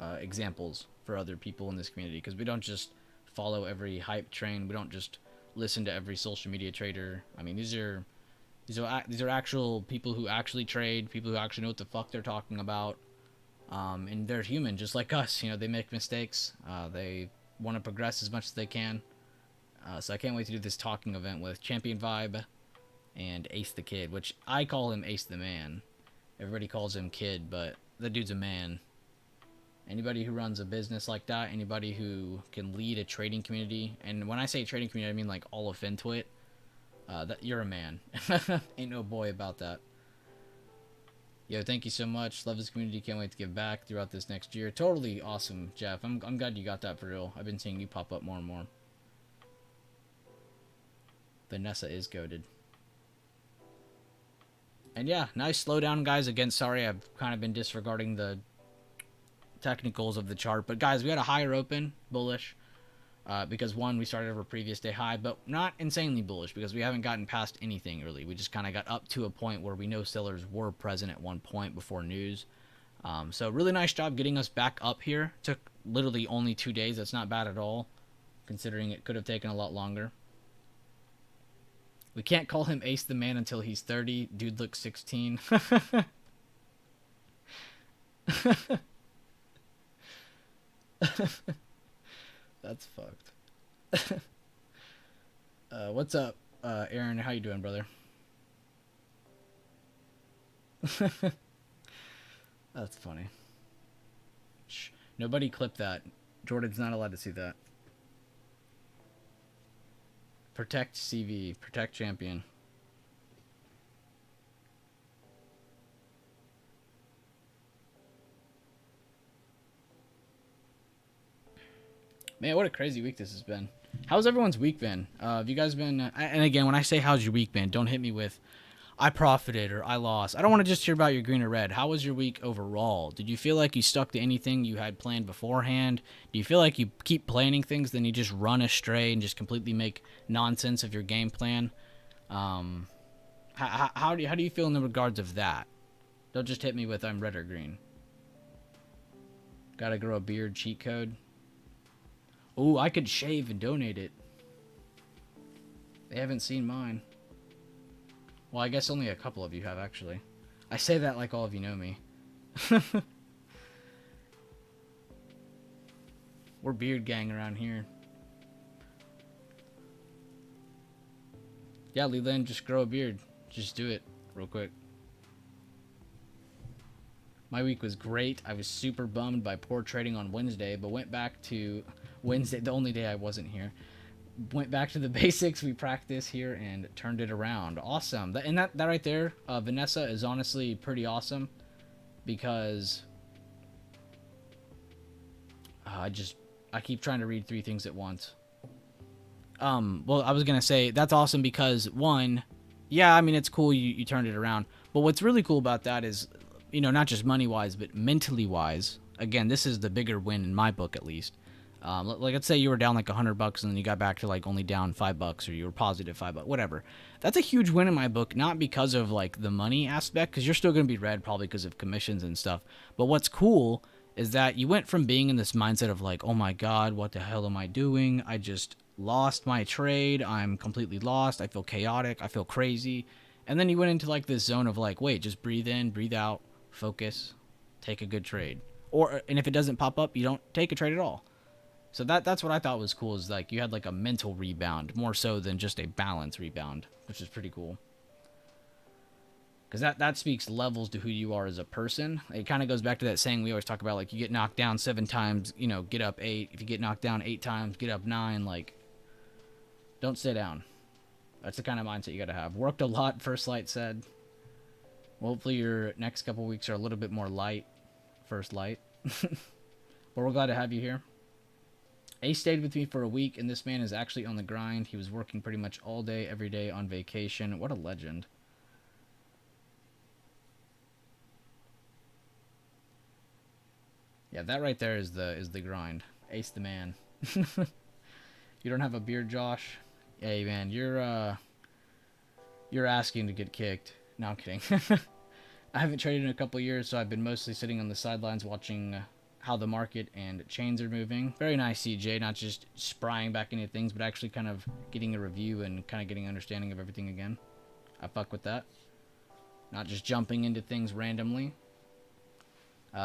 examples for other people in this community, because we don't just follow every hype train. We don't just listen to every social media trader. I mean, these are These are actual people who actually trade, people who actually know what the fuck they're talking about. And they're human, just like us. You know, they make mistakes. They want to progress as much as they can. So I can't wait to do this talking event with Champion Vibe and Ace the Kid, which I call him Ace the Man. Everybody calls him Kid, but the dude's a man. Anybody who runs a business like that, anybody who can lead a trading community, and when I say trading community, I mean like all of Fintwit, that you're a man. Ain't no boy about that. Yo, thank you so much. Love this community. Can't wait to give back throughout this next year. Totally awesome, Jeff. I'm glad you got that for real. I've been seeing you pop up more and more. Vanessa is goated. And yeah, nice slowdown, guys. Again, sorry I've kind of been disregarding the technicals of the chart. But guys, we had a higher open, bullish. Because one, we started over previous day high, but not insanely bullish because we haven't gotten past anything really. We just kind of got up to a point where we know sellers were present at one point before news. So really nice job getting us back up here. Took literally only 2 days. That's not bad at all, considering it could have taken a lot longer. We can't call him Ace the Man until he's 30. Dude looks 16. That's fucked. What's up, Aaron? How you doing, brother? That's funny. Shh. Nobody clip that. Jordan's not allowed to see that. Protect CV. Protect champion. Man, what a crazy week this has been. How's everyone's week been? Have you guys been... and again, when I say how's your week been, don't hit me with, I profited or I lost. I don't want to just hear about your green or red. How was your week overall? Did you feel like you stuck to anything you had planned beforehand? Do you feel like you keep planning things, then you just run astray and just completely make nonsense of your game plan? How do you feel in the regards of that? Don't just hit me with I'm red or green. Gotta grow a beard cheat code. Oh, I could shave and donate it. They haven't seen mine. Well, I guess only a couple of you have, actually. I say that like all of you know me. We're beard gang around here. Yeah, Leland, just grow a beard. Just do it real quick. My week was great. I was super bummed by poor trading on Wednesday, but went back to Wednesday, the only day I wasn't here. Went back to the basics we practice here and turned it around. Awesome. That right there, Vanessa, is honestly pretty awesome because I keep trying to read 3 things at once. Well, I was going to say that's awesome because one, yeah, I mean, it's cool you turned it around, but what's really cool about that is, you know, not just money-wise, but mentally-wise. Again, this is the bigger win in my book, at least. Like, let's say you were down like $100 and then you got back to like only down $5, or you were positive $5, whatever. That's a huge win in my book, not because of like the money aspect, because you're still going to be red probably because of commissions and stuff. But what's cool is that you went from being in this mindset of like, oh my God, what the hell am I doing? I just lost my trade. I'm completely lost. I feel chaotic. I feel crazy. And then you went into like this zone of like, wait, just breathe in, breathe out, focus, take a good trade. And if it doesn't pop up, you don't take a trade at all. So that's what I thought was cool, is like you had like a mental rebound more so than just a balance rebound, which is pretty cool. Because that speaks levels to who you are as a person. It kind of goes back to that saying we always talk about, like, you get knocked down 7 times, you know, get up 8. If you get knocked down 8 times, get up 9. Like, don't stay down. That's the kind of mindset you got to have. Worked a lot, First Light said. Well, hopefully your next couple weeks are a little bit more light, First Light. But we're glad to have you here. Ace stayed with me for a week, and this man is actually on the grind. He was working pretty much all day, every day on vacation. What a legend. Yeah, that right there is the grind. Ace the man. You don't have a beard, Josh? Hey, man, you're asking to get kicked. No, I'm kidding. I haven't traded in a couple years, so I've been mostly sitting on the sidelines watching how the market and chains are moving. Very nice, CJ. Not just sprying back into things, but actually kind of getting a review and kind of getting an understanding of everything again. I fuck with that. Not just jumping into things randomly.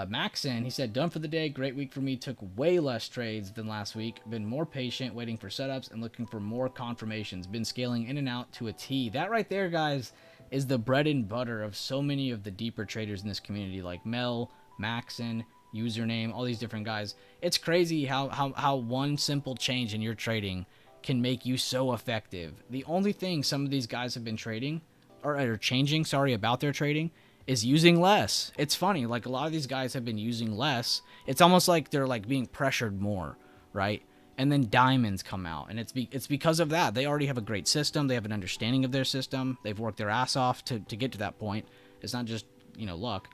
Maxon, he said, done for the day. Great week for me. Took way less trades than last week. Been more patient, waiting for setups and looking for more confirmations. Been scaling in and out to a T. That right there, guys, is the bread and butter of so many of the deeper traders in this community, like Mel, Maxon, Username, all these different guys. It's crazy how one simple change in your trading can make you so effective. The only thing some of these guys have been trading, or changing, sorry, about their trading, is using less. It's funny, like a lot of these guys have been using less. It's almost like they're like being pressured more, right? And then diamonds come out, and it's because of that. They already have a great system. They have an understanding of their system. They've worked their ass off to get to that point. It's not just, luck.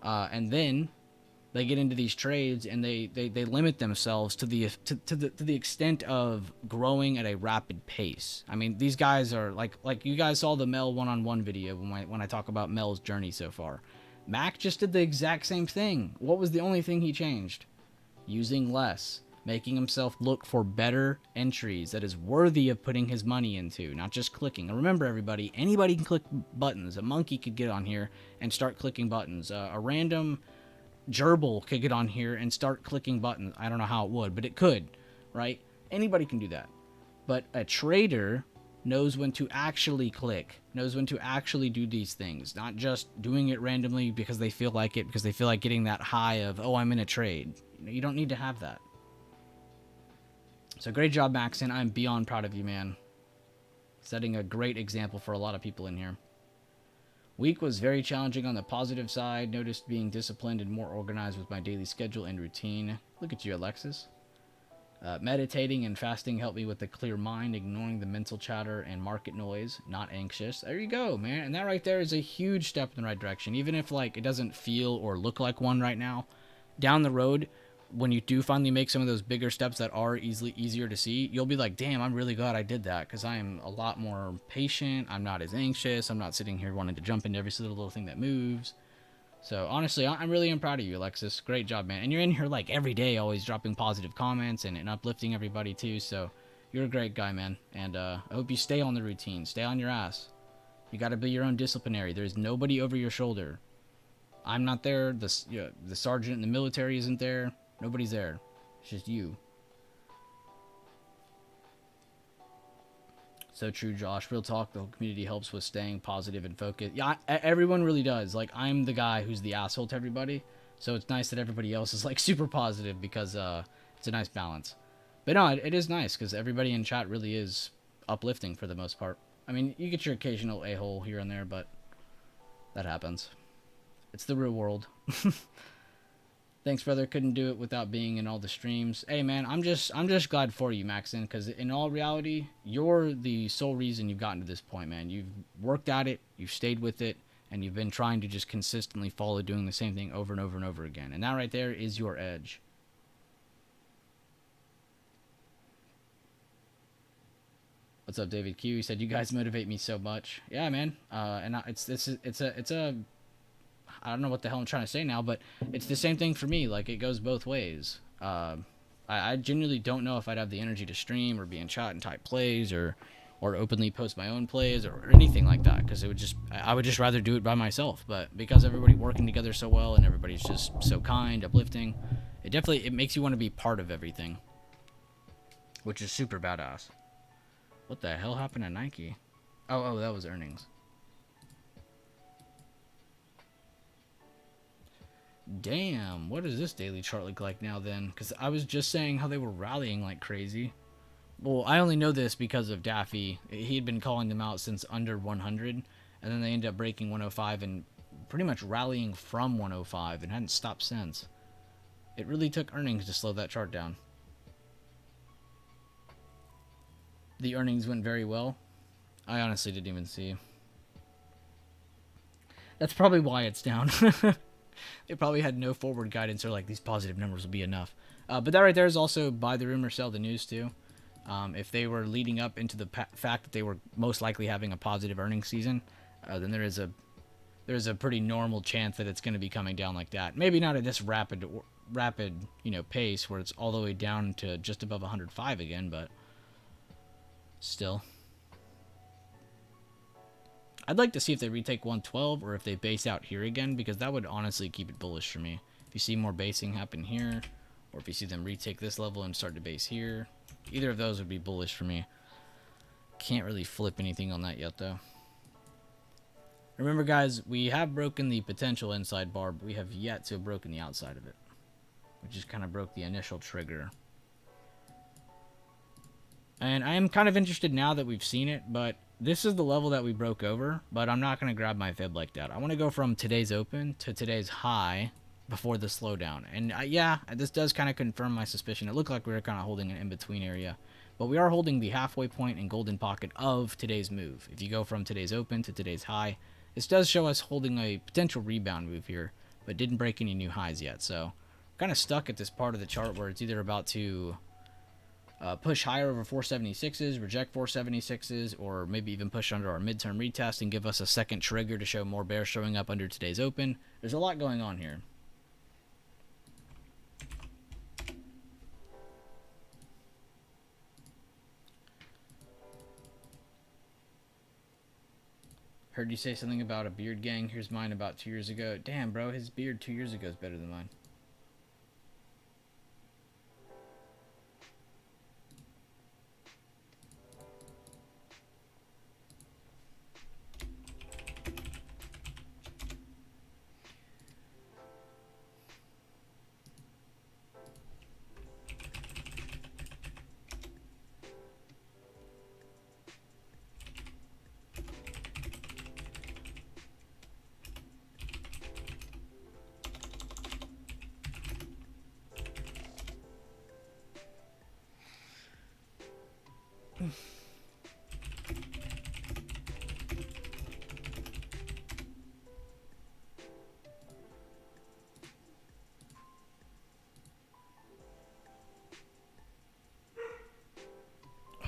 And then they get into these trades, and they limit themselves to the extent of growing at a rapid pace. I mean, these guys are like you guys saw the Mel one-on-one video when I talk about Mel's journey so far. Mac just did the exact same thing. What was the only thing he changed? Using less, making himself look for better entries that is worthy of putting his money into, not just clicking. And remember, everybody, anybody can click buttons. A monkey could get on here and start clicking buttons. A random gerbil could get on here and start clicking buttons. I don't know how it would, but it could, right? Anybody can do that. But a trader knows when to actually click, knows when to actually do these things, not just doing it randomly because they feel like it, because they feel like getting that high of, oh, I'm in a trade. You don't need to have that. So great job, Maxon. I'm beyond proud of you, man. Setting a great example for a lot of people in here. Week was very challenging on the positive side. Noticed being disciplined and more organized with my daily schedule and routine. Look at you, Alexis. Meditating and fasting helped me with a clear mind, ignoring the mental chatter and market noise. Not anxious. There you go, man. And that right there is a huge step in the right direction. Even if it doesn't feel or look like one right now, down the road, when you do finally make some of those bigger steps that are easier to see, you'll be like, damn, I'm really glad I did that, because I am a lot more patient. I'm not as anxious. I'm not sitting here wanting to jump into every single little thing that moves. So honestly, I'm really proud of you, Alexis. Great job, man. And you're in here like every day, always dropping positive comments and uplifting everybody too. So you're a great guy, man. And I hope you stay on the routine. Stay on your ass. You got to be your own disciplinary. There's nobody over your shoulder. I'm not there. The sergeant in the military isn't there. Nobody's there. It's just you. So true, Josh. Real talk, the whole community helps with staying positive and focused. Yeah, everyone really does. Like, I'm the guy who's the asshole to everybody. So it's nice that everybody else is, like, super positive because it's a nice balance. But no, it is nice because everybody in chat really is uplifting for the most part. I mean, you get your occasional a-hole here and there, but that happens. It's the real world. Thanks, brother. Couldn't do it without being in all the streams. Hey, man, I'm just glad for you, Maxon, because in all reality, you're the sole reason you've gotten to this point, man. You've worked at it, you've stayed with it, and you've been trying to just consistently follow doing the same thing over and over and over again. And that right there is your edge. What's up, David Q? He said, you guys motivate me so much. Yeah, man. And it's a I don't know what the hell I'm trying to say now, but it's the same thing for me. Like, it goes both ways. I genuinely don't know if I'd have the energy to stream or be in chat and type plays or openly post my own plays or anything like that, because I would just rather do it by myself. But because everybody's working together so well and everybody's just so kind, uplifting, it makes you want to be part of everything, which is super badass. What the hell happened to Nike? Oh, that was earnings. Damn, what does this daily chart look like now then? Because I was just saying how they were rallying like crazy. Well, I only know this because of Daffy. He had been calling them out since under 100, and then they ended up breaking 105 and pretty much rallying from 105 and hadn't stopped since. It really took earnings to slow that chart down. The earnings went very well. I honestly didn't even see. That's probably why it's down. They probably had no forward guidance or like these positive numbers will be enough. But that right there is also buy the rumor, sell the news too. If they were leading up into the fact that they were most likely having a positive earnings season, then there's a pretty normal chance that it's going to be coming down like that. Maybe not at this rapid pace where it's all the way down to just above 105 again, but still. I'd like to see if they retake 112 or if they base out here again, because that would honestly keep it bullish for me. If you see more basing happen here, or if you see them retake this level and start to base here, either of those would be bullish for me. Can't really flip anything on that yet, though. Remember, guys, we have broken the potential inside bar, but we have yet to have broken the outside of it, which just kind of broke the initial trigger. And I am kind of interested now that we've seen it, but this is the level that we broke over, but I'm not going to grab my fib like that. I want to go from today's open to today's high before the slowdown. And yeah, this does kind of confirm my suspicion. It looked like we were kind of holding an in-between area, but we are holding the halfway point and golden pocket of today's move. If you go from today's open to today's high, this does show us holding a potential rebound move here, but didn't break any new highs yet. So kind of stuck at this part of the chart where it's either about to push higher over 476s, reject 476s, or maybe even push under our midterm retest and give us a second trigger to show more bears showing up under today's open. There's a lot going on here. Heard you say something about a beard gang. Here's mine about 2 years ago. Damn, bro, his beard 2 years ago is better than mine.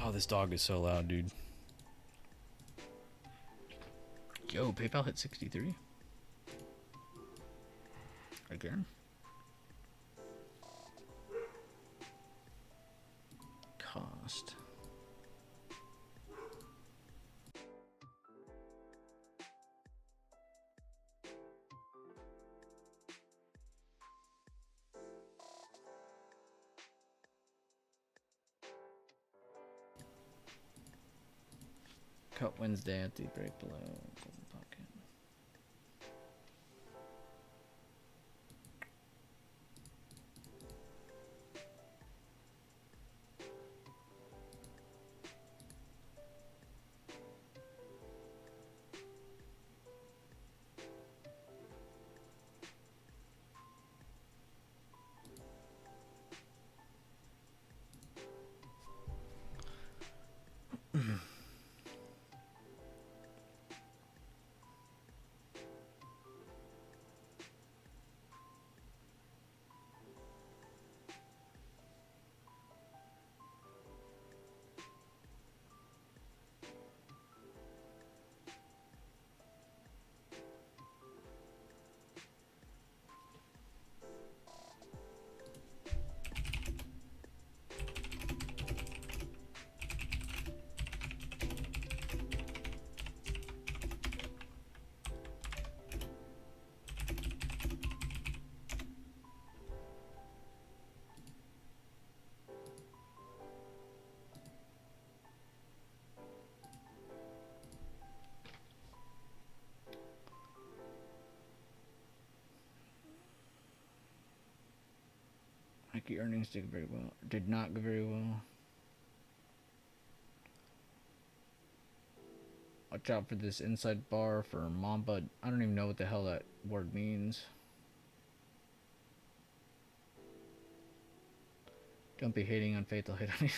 Oh, this dog is so loud, dude. Yo, PayPal hit 63. Again. Cost. Cut Wednesday at the break below golden pocket. Nike earnings did very well. Did not go very well. Watch out for this inside bar for Mamba. I don't even know what the hell that word means. Don't be hating on Fatal Hit on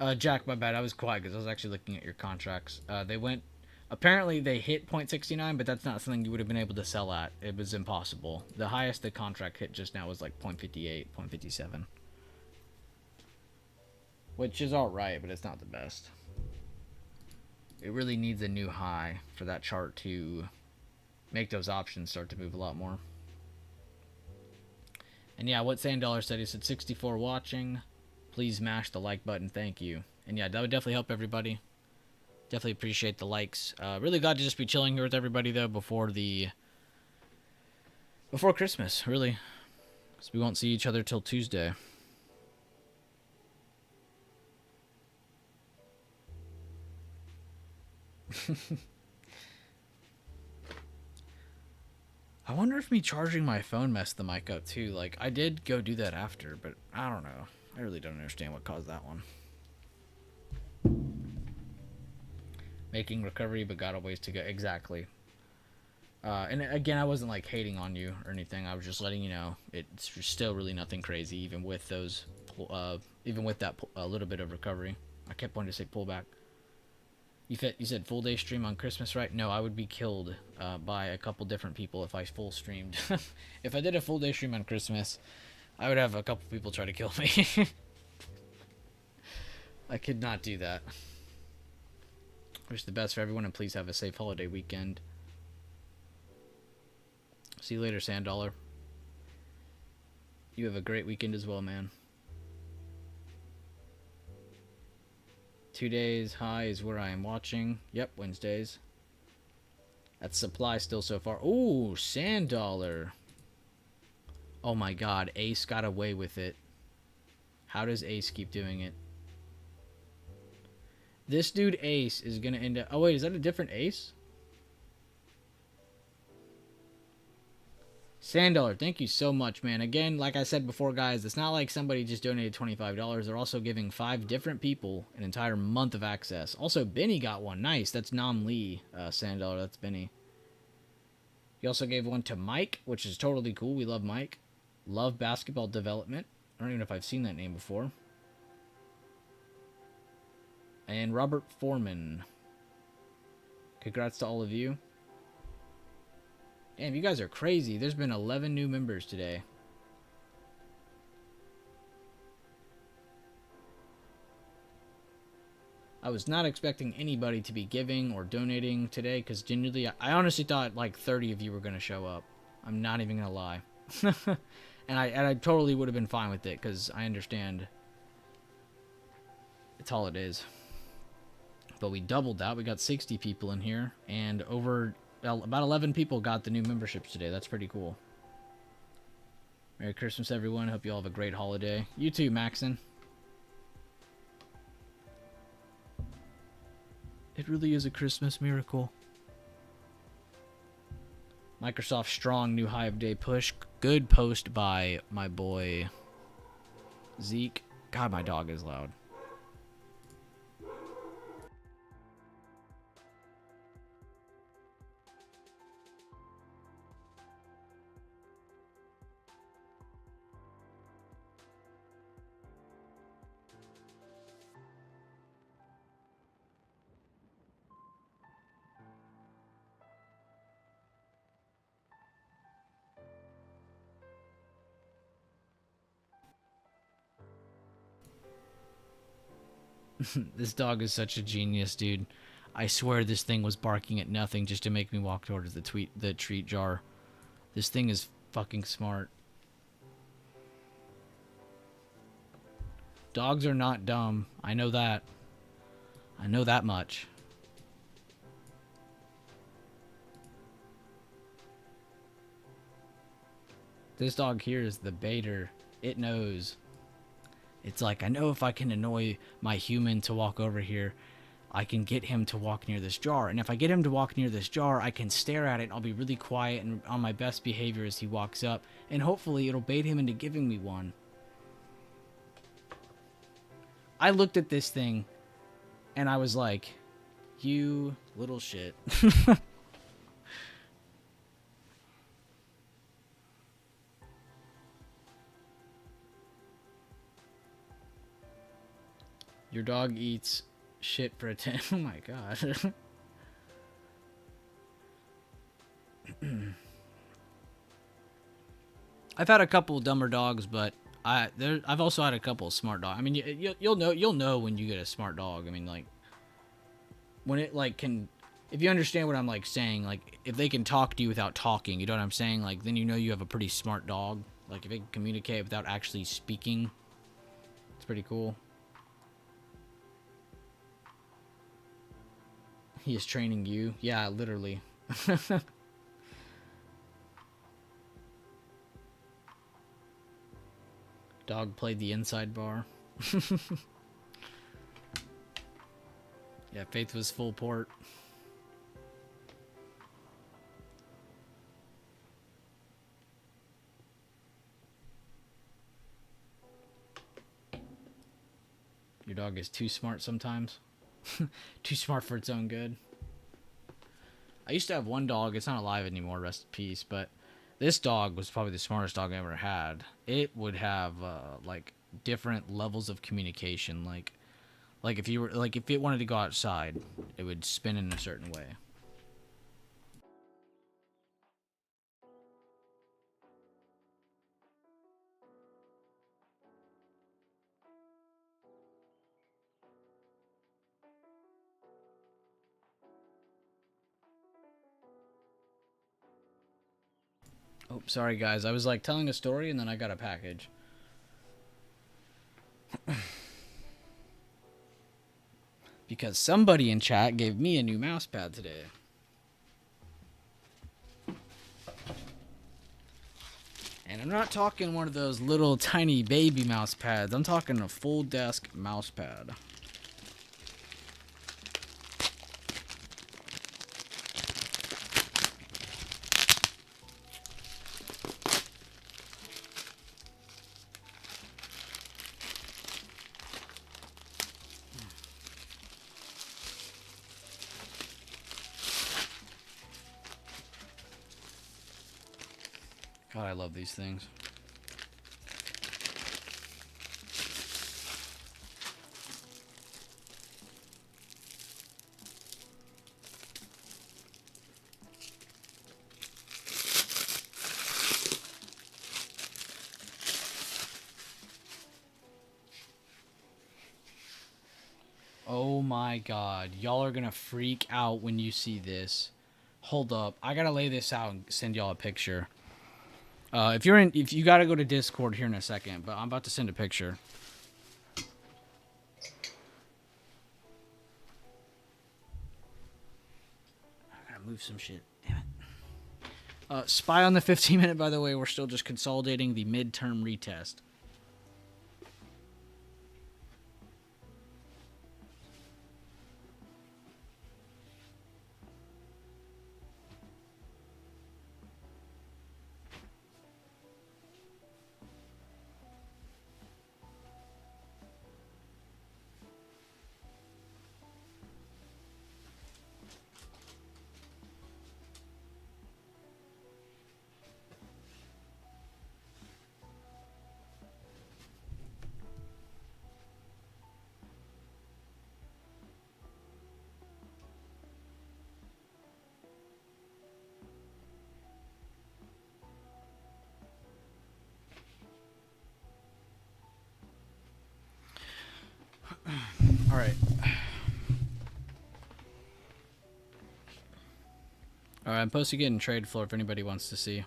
you. Jack, my bad. I was quiet because I was actually looking at your contracts. They went... Apparently, they hit 0.69, but that's not something you would have been able to sell at. It was impossible. The highest the contract hit just now was like 0.58, 0.57. Which is alright, but it's not the best. It really needs a new high for that chart to make those options start to move a lot more. And yeah, what Sand Dollar said, he said 64 watching. please smash the like button. Thank you. And yeah, that would definitely help everybody. Definitely appreciate the likes. Really glad to just be chilling here with everybody though before Christmas. Really, because we won't see each other till Tuesday. I wonder if me charging my phone messed the mic up too. Like, I did go do that after, but I don't know. I really don't understand what caused that one. Making recovery, but got a ways to go. Exactly. And again, I wasn't like hating on you or anything. I was just letting you know it's still really nothing crazy, even with those, even with that little bit of recovery. I kept wanting to say pullback. You said full day stream on Christmas, right? No, I would be killed by a couple different people if I full streamed. If I did a full day stream on Christmas, I would have a couple people try to kill me. I could not do that. Wish the best for everyone, and please have a safe holiday weekend. See you later, $Sand. You have a great weekend as well, man. 2 days high is where I am watching. Yep, Wednesdays. That's supply still so far. Ooh, $Sand. Oh my god, Ace got away with it. How does Ace keep doing it? This dude Ace is gonna end up... Oh wait, is that a different Ace? $Sand, thank you so much, man. Again, like I said before, guys, it's not like somebody just donated $25. They're also giving 5 different people an entire month of access. Also, Benny got one. Nice. That's Nam Lee, $Sand. That's Benny. He also gave one to Mike, which is totally cool. We love Mike. Love Basketball Development. I don't even know if I've seen that name before. And Robert Foreman. Congrats to all of you. Damn, you guys are crazy. There's been 11 new members today. I was not expecting anybody to be giving or donating today, because genuinely, I honestly thought like 30 of you were going to show up. I'm not even going to lie. and I totally would have been fine with it, because I understand it's all it is. But we doubled that. We got 60 people in here, and about 11 people got the new memberships today. That's pretty cool. Merry Christmas, everyone. Hope you all have a great holiday. You too, Maxon. It really is a Christmas miracle. Microsoft strong new high of day push. Good post by my boy Zeke. God, my dog is loud. This dog is such a genius, dude. I swear this thing was barking at nothing just to make me walk towards the treat jar. This thing is fucking smart. Dogs are not dumb. I know that. I know that much. This dog here is the baiter. It knows. It's like, I know if I can annoy my human to walk over here, I can get him to walk near this jar. And if I get him to walk near this jar, I can stare at it and I'll be really quiet and on my best behavior as he walks up. And hopefully it'll bait him into giving me one. I looked at this thing and I was like, you little shit. Your dog eats shit for a 10. Oh my god. I've had a couple dumber dogs, but I've also had a couple of smart dogs. I mean, you'll know when you get a smart dog. I mean, like when it like can, if you understand what I'm like saying, like if they can talk to you without talking, you know what I'm saying? Like then you know you have a pretty smart dog. Like if it can communicate without actually speaking. pretty cool. He is training you. Yeah, literally. Dog played the inside bar. Yeah, Faith was full port. Your dog is too smart sometimes. Too smart for its own good. I used to have one dog. It's not alive anymore, rest in peace. But this dog was probably the smartest dog I ever had. It would have like different levels of communication. Like if you were like if it wanted to go outside, it would spin in a certain way. Oh, sorry guys. I was like telling a story and then I got a package. Because somebody in chat gave me a new mouse pad today. And I'm not talking one of those little tiny baby mouse pads. I'm talking a full desk mouse pad. God, I love these things. Oh my god, y'all are gonna freak out when you see this. Hold up, I gotta lay this out and send y'all a picture. If you gotta go to Discord here in a second, but I'm about to send a picture. I gotta move some shit. Damn it. Spy on the 15-minute. By the way, we're still just consolidating the midterm retest. All right. All right, I'm posting it in trade floor if anybody wants to see.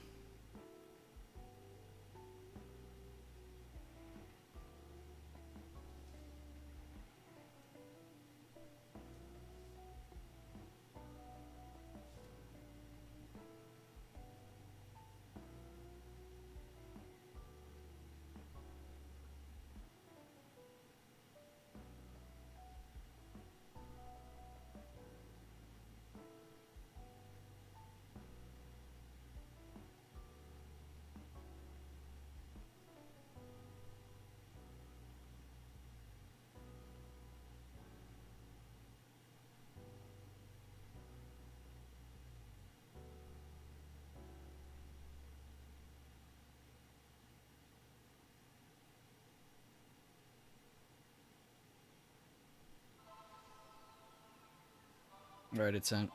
All right, it's sent.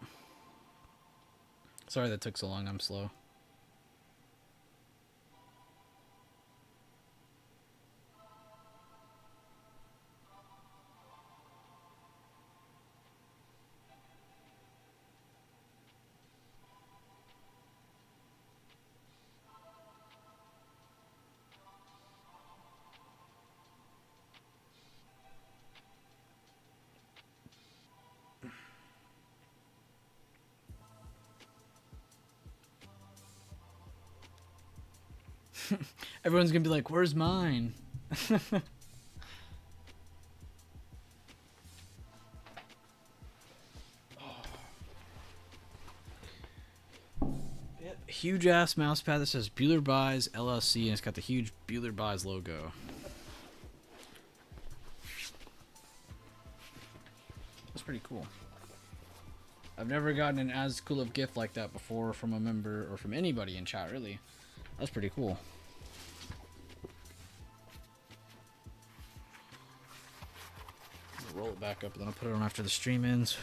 Sorry that took so long. I'm slow. Everyone's gonna be like, "Where's mine?" Huge ass mouse pad that says Bueller Buys LLC, and it's got the huge Bueller Buys logo. That's pretty cool. I've never gotten an as cool of gift like that before from a member or from anybody in chat, really. That's pretty cool. I'll roll it back up and then I'll put it on after the stream ends.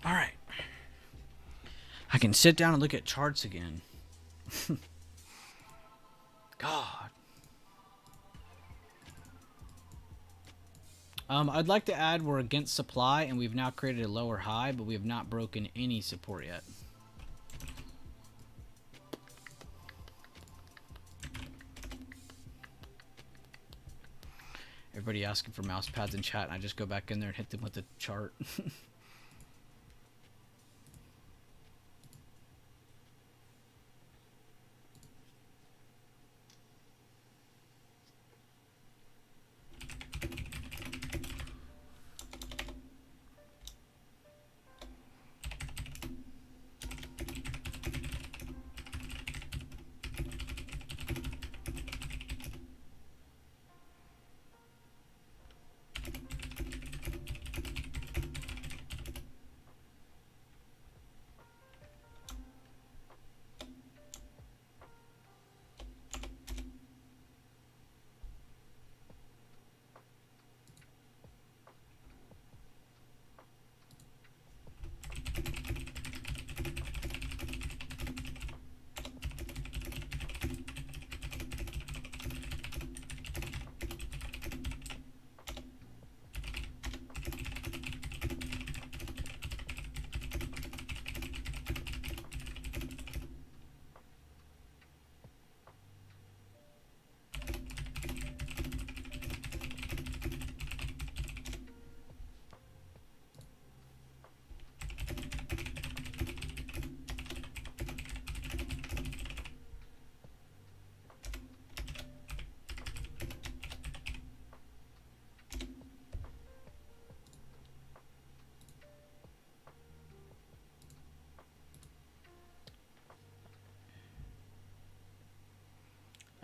Alright. I can sit down and look at charts again. God. I'd like to add we're against supply and we've now created a lower high, but we have not broken any support yet. Everybody asking for mouse pads in chat, and I just go back in there and hit them with the chart.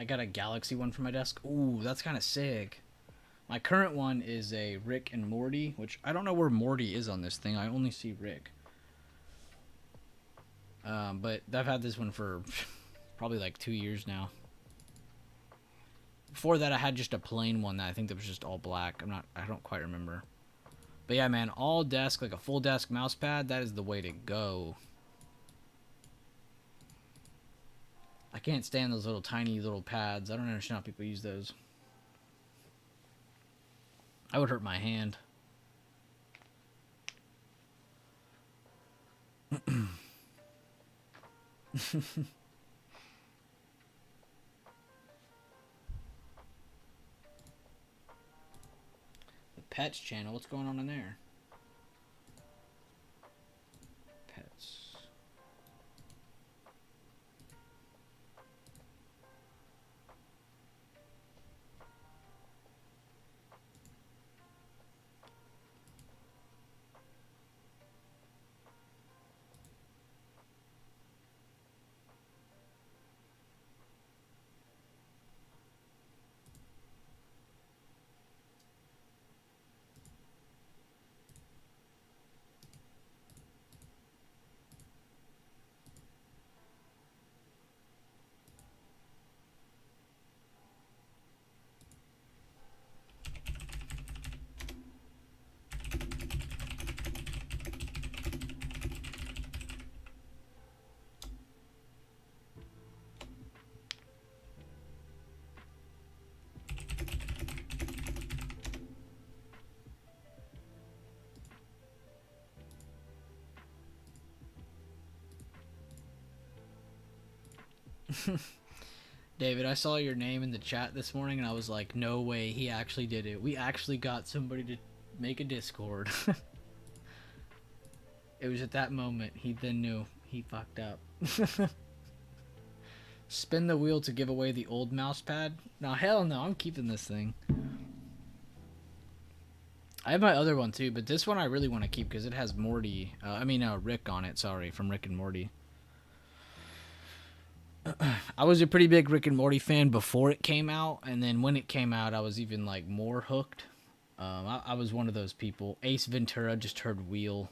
I got a Galaxy one for my desk. Ooh, that's kind of sick. My current one is a Rick and Morty, which I don't know where Morty is on this thing. I only see Rick. But I've had this one for probably like 2 years now. Before that, I had just a plain one that I think that was just all black. I don't quite remember. But yeah, man, all desk, like a full desk mouse pad, that is the way to go. I can't stand those little tiny little pads. I don't understand how people use those. I would hurt my hand. The pets channel, what's going on in there? Pets. David, I saw your name in the chat this morning and I was like, no way, he actually did it. We actually got somebody to make a Discord. It was at that moment he then knew he fucked up. Spin the wheel to give away the old mouse pad? No, hell no, I'm keeping this thing. I have my other one too, but this one I really want to keep because it has Morty. Rick on it, sorry, from Rick and Morty. I was a pretty big Rick and Morty fan before it came out, and then when it came out, I was even like more hooked. I was one of those people. Ace Ventura, just heard wheel.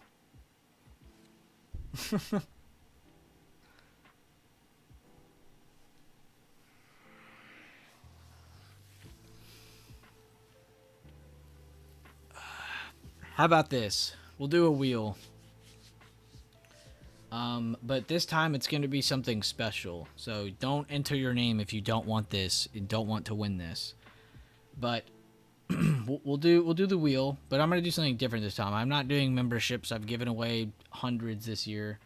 How about this? We'll do a wheel. But this time it's going to be something special. So don't enter your name if you don't want this and don't want to win this. But we'll do the wheel, but I'm going to do something different this time. I'm not doing memberships. I've given away hundreds this year.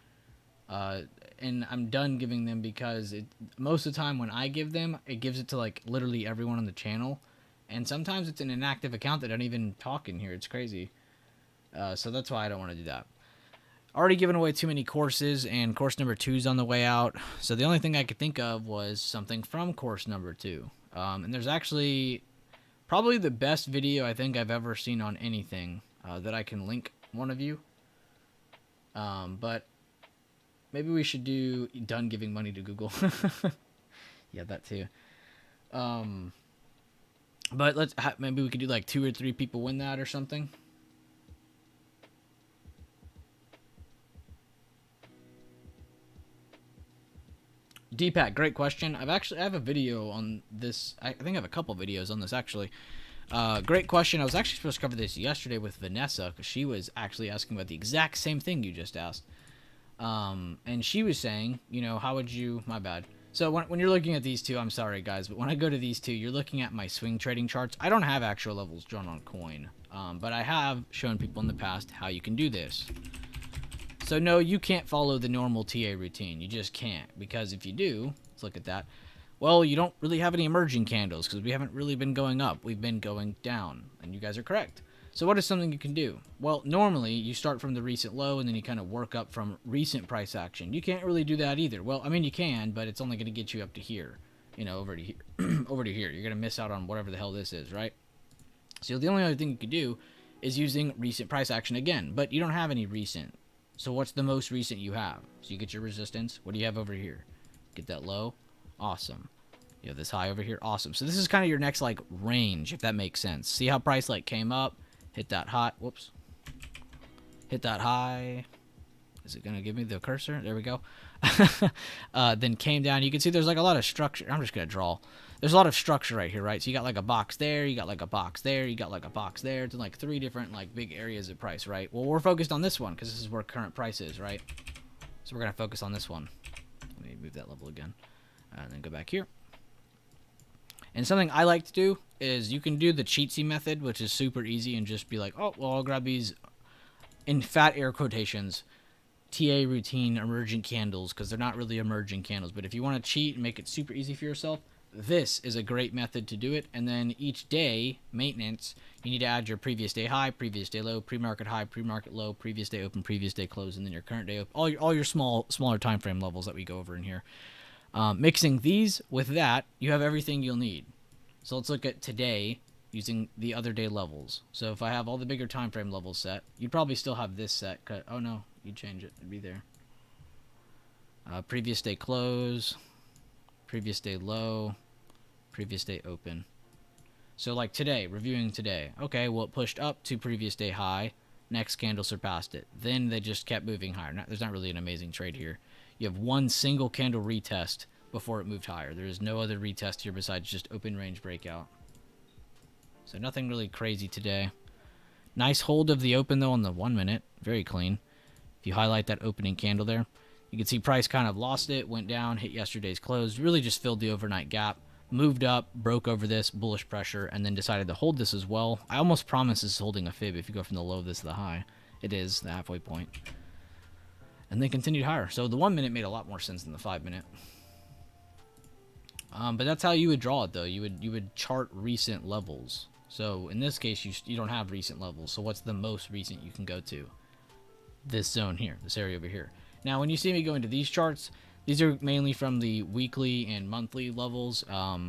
And I'm done giving them because most of the time when I give them, it gives it to like literally everyone on the channel. And sometimes it's an inactive account that don't even talk in here. It's crazy. So that's why I don't want to do that. Already given away too many courses, and course number 2 is on the way out. So the only thing I could think of was something from course number 2. And there's actually probably the best video I think I've ever seen on anything that I can link one of you. But maybe we should do done giving money to Google. Yeah, that too. But maybe we could do like 2 or 3 people win that or something. Deepak, great question. I have a video on this. I think I have a couple videos on this actually. Great question. I was actually supposed to cover this yesterday with Vanessa because she was actually asking about the exact same thing you just asked. And she was saying, how would you? My bad. So when you're looking at these two, I'm sorry guys, but when I go to these two, you're looking at my swing trading charts. I don't have actual levels drawn on coin, but I have shown people in the past how you can do this. So no, you can't follow the normal TA routine. You just can't, because if you do, let's look at that. Well, you don't really have any emerging candles because we haven't really been going up. We've been going down, and you guys are correct. So what is something you can do? Well, normally you start from the recent low and then you kind of work up from recent price action. You can't really do that either. Well, I mean you can, but it's only going to get you up to here, over to here. Over to here. You're going to miss out on whatever the hell this is, right? So the only other thing you could do is using recent price action again, but you don't have any recent. So what's the most recent you have? So you get your resistance. What do you have over here? Get that low. Awesome. You have this high over here. Awesome. So this is kind of your next like range, if that makes sense. See how price like came up, hit that high. Whoops. Hit that high. Is it going to give me the cursor? There we go. Then came down. You can see there's like a lot of structure. I'm just going to draw. There's a lot of structure right here, right? So you got like a box there, you got like a box there, you got like a box there. It's in like 3 different like big areas of price, right? Well, we're focused on this one because this is where current price is, right? So we're going to focus on this one. Let me move that level again. And then go back here. And something I like to do is you can do the cheatsy method, which is super easy, and just be like, oh, well, I'll grab these in fat air quotations, TA routine emergent candles, because they're not really emerging candles. But if you want to cheat and make it super easy for yourself, this is a great method to do it. And then each day, maintenance, you need to add your previous day high, previous day low, pre-market high, pre-market low, previous day open, previous day close, and then your current day open. All your smaller time frame levels that we go over in here. Mixing these with that, you have everything you'll need. So let's look at today using the other day levels. So if I have all the bigger time frame levels set, you'd probably still have this set. Oh no, you'd change it. It'd be there. Previous day close, previous day low, previous day open. So like today, reviewing today. Okay, well it pushed up to previous day high. Next candle surpassed it. Then they just kept moving higher. There's not really an amazing trade here. You have one single candle retest before it moved higher. There is no other retest here besides just open range breakout. So nothing really crazy today. Nice hold of the open though on the 1 minute. Very clean. If you highlight that opening candle there, you can see price kind of lost it, went down, hit yesterday's close, really just filled the overnight gap, moved up, broke over this bullish pressure, and then decided to hold this as well. I almost promise this is holding a fib if you go from the low of this to the high. It is the halfway point. And they continued higher. So the 1 minute made a lot more sense than the 5 minute. But that's how you would draw it, though. You would chart recent levels. So in this case, you don't have recent levels. So what's the most recent you can go to? This zone here, this area over here. Now, when you see me go into these charts, these are mainly from the weekly and monthly levels.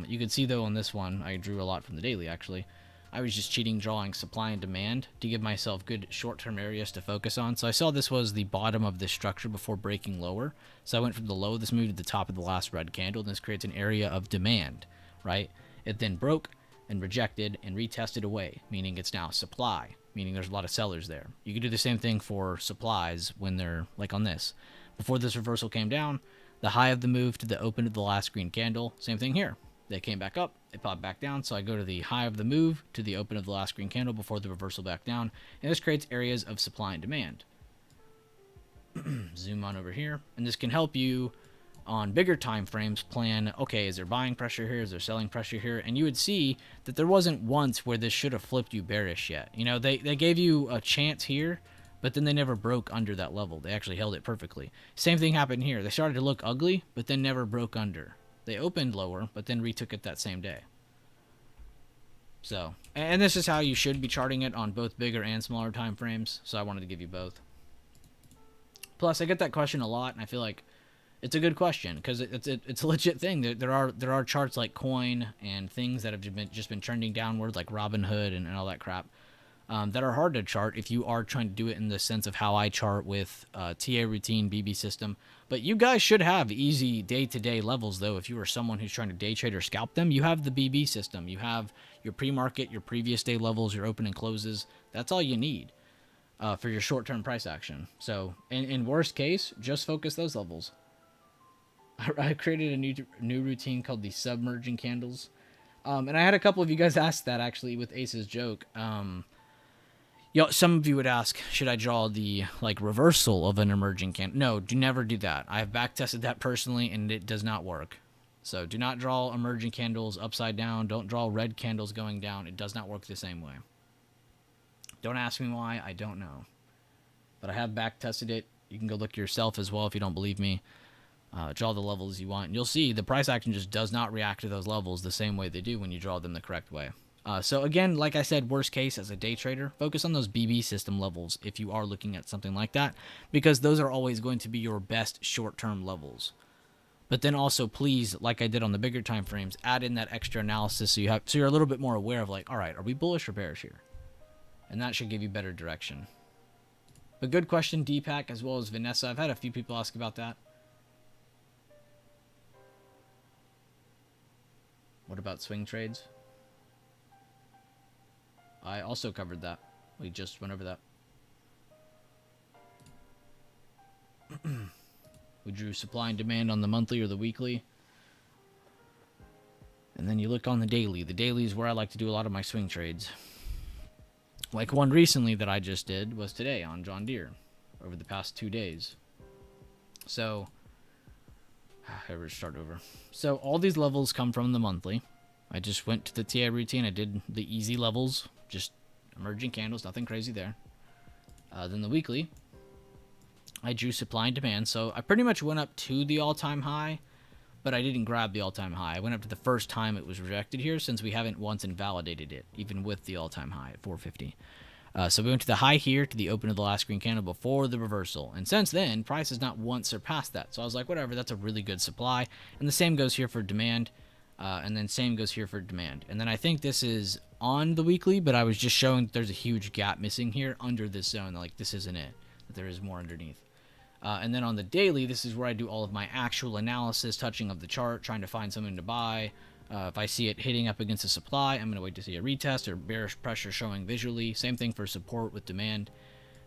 You can see, though, on this one, I drew a lot from the daily, actually. I was just cheating drawing supply and demand to give myself good short-term areas to focus on. So I saw this was the bottom of this structure before breaking lower. So I went from the low of this move to the top of the last red candle, and this creates an area of demand, right? It then broke and rejected and retested away, meaning it's now supply, meaning there's a lot of sellers there. You can do the same thing for supplies when they're like on this. Before this reversal came down, the high of the move to the open of the last green candle, same thing here. They came back up, it popped back down, so I go to the high of the move to the open of the last green candle before the reversal back down, and this creates areas of supply and demand. Zoom on over here, and this can help you on bigger time frames plan, okay, is there buying pressure here, is there selling pressure here, and you would see that there wasn't once where this should have flipped you bearish yet. You know, they gave you a chance here, but then they never broke under that level. They actually held it perfectly. Same thing happened here. They started to look ugly, but then never broke under. They opened lower, but then retook it that same day. So, and this is how you should be charting it on both bigger and smaller time frames, so I wanted to give you both. Plus, I get that question a lot, and I feel like it's a good question because it's a legit thing. There are charts like coin and things that have just been trending downward, like Robinhood and all that crap, that are hard to chart if you are trying to do it in the sense of how I chart with TA routine, BB system. But you guys should have easy day-to-day levels, though. If you are someone who's trying to day trade or scalp them, you have the BB system. You have your pre-market, your previous day levels, your open and closes. That's all you need for your short-term price action. So in worst case, just focus those levels. I created a new routine called the submerging candles. And I had a couple of you guys ask that, actually, with Ace's joke. Some of you would ask, should I draw the reversal of an emerging candle? No, do never do that. I have back tested that personally, and it does not work. So do not draw emerging candles upside down. Don't draw red candles going down. It does not work the same way. Don't ask me why. I don't know. But I have back tested it. You can go look yourself as well if you don't believe me. Draw the levels you want, and you'll see the price action just does not react to those levels the same way they do when you draw them the correct way. So again, like I said, worst case as a day trader, focus on those BB system levels if you are looking at something like that, because those are always going to be your best short-term levels. But then also, please, like I did on the bigger time frames, add in that extra analysis so you're a little bit more aware of all right, are we bullish or bearish here? And that should give you better direction. But good question, Deepak, as well as Vanessa. I've had a few people ask about that. What about swing trades? I also covered that. We just went over that. We drew supply and demand on the monthly or the weekly. And then you look on the daily. The daily is where I like to do a lot of my swing trades. Like one recently that I just did was today on John Deere over the past 2 days. So, I will start over. So all these levels come from the monthly. I just went to the TI routine. I did the easy levels, just emerging candles, nothing crazy there. Then the weekly, I drew supply and demand. So I pretty much went up to the all-time high, but I didn't grab the all-time high. I went up to the first time it was rejected here, since we haven't once invalidated it, even with the all-time high at 450. So we went to the high here to the open of the last green candle before the reversal. And since then, price has not once surpassed that. So I was like, whatever, that's a really good supply. And the same goes here for demand. And then same goes here for demand. And then I think this is on the weekly, but I was just showing that there's a huge gap missing here under this zone. Like, this isn't it. That there is more underneath. And then on the daily, this is where I do all of my actual analysis, touching of the chart, trying to find something to buy. If I see it hitting up against a supply, I'm going to wait to see a retest or bearish pressure showing visually. Same thing for support with demand.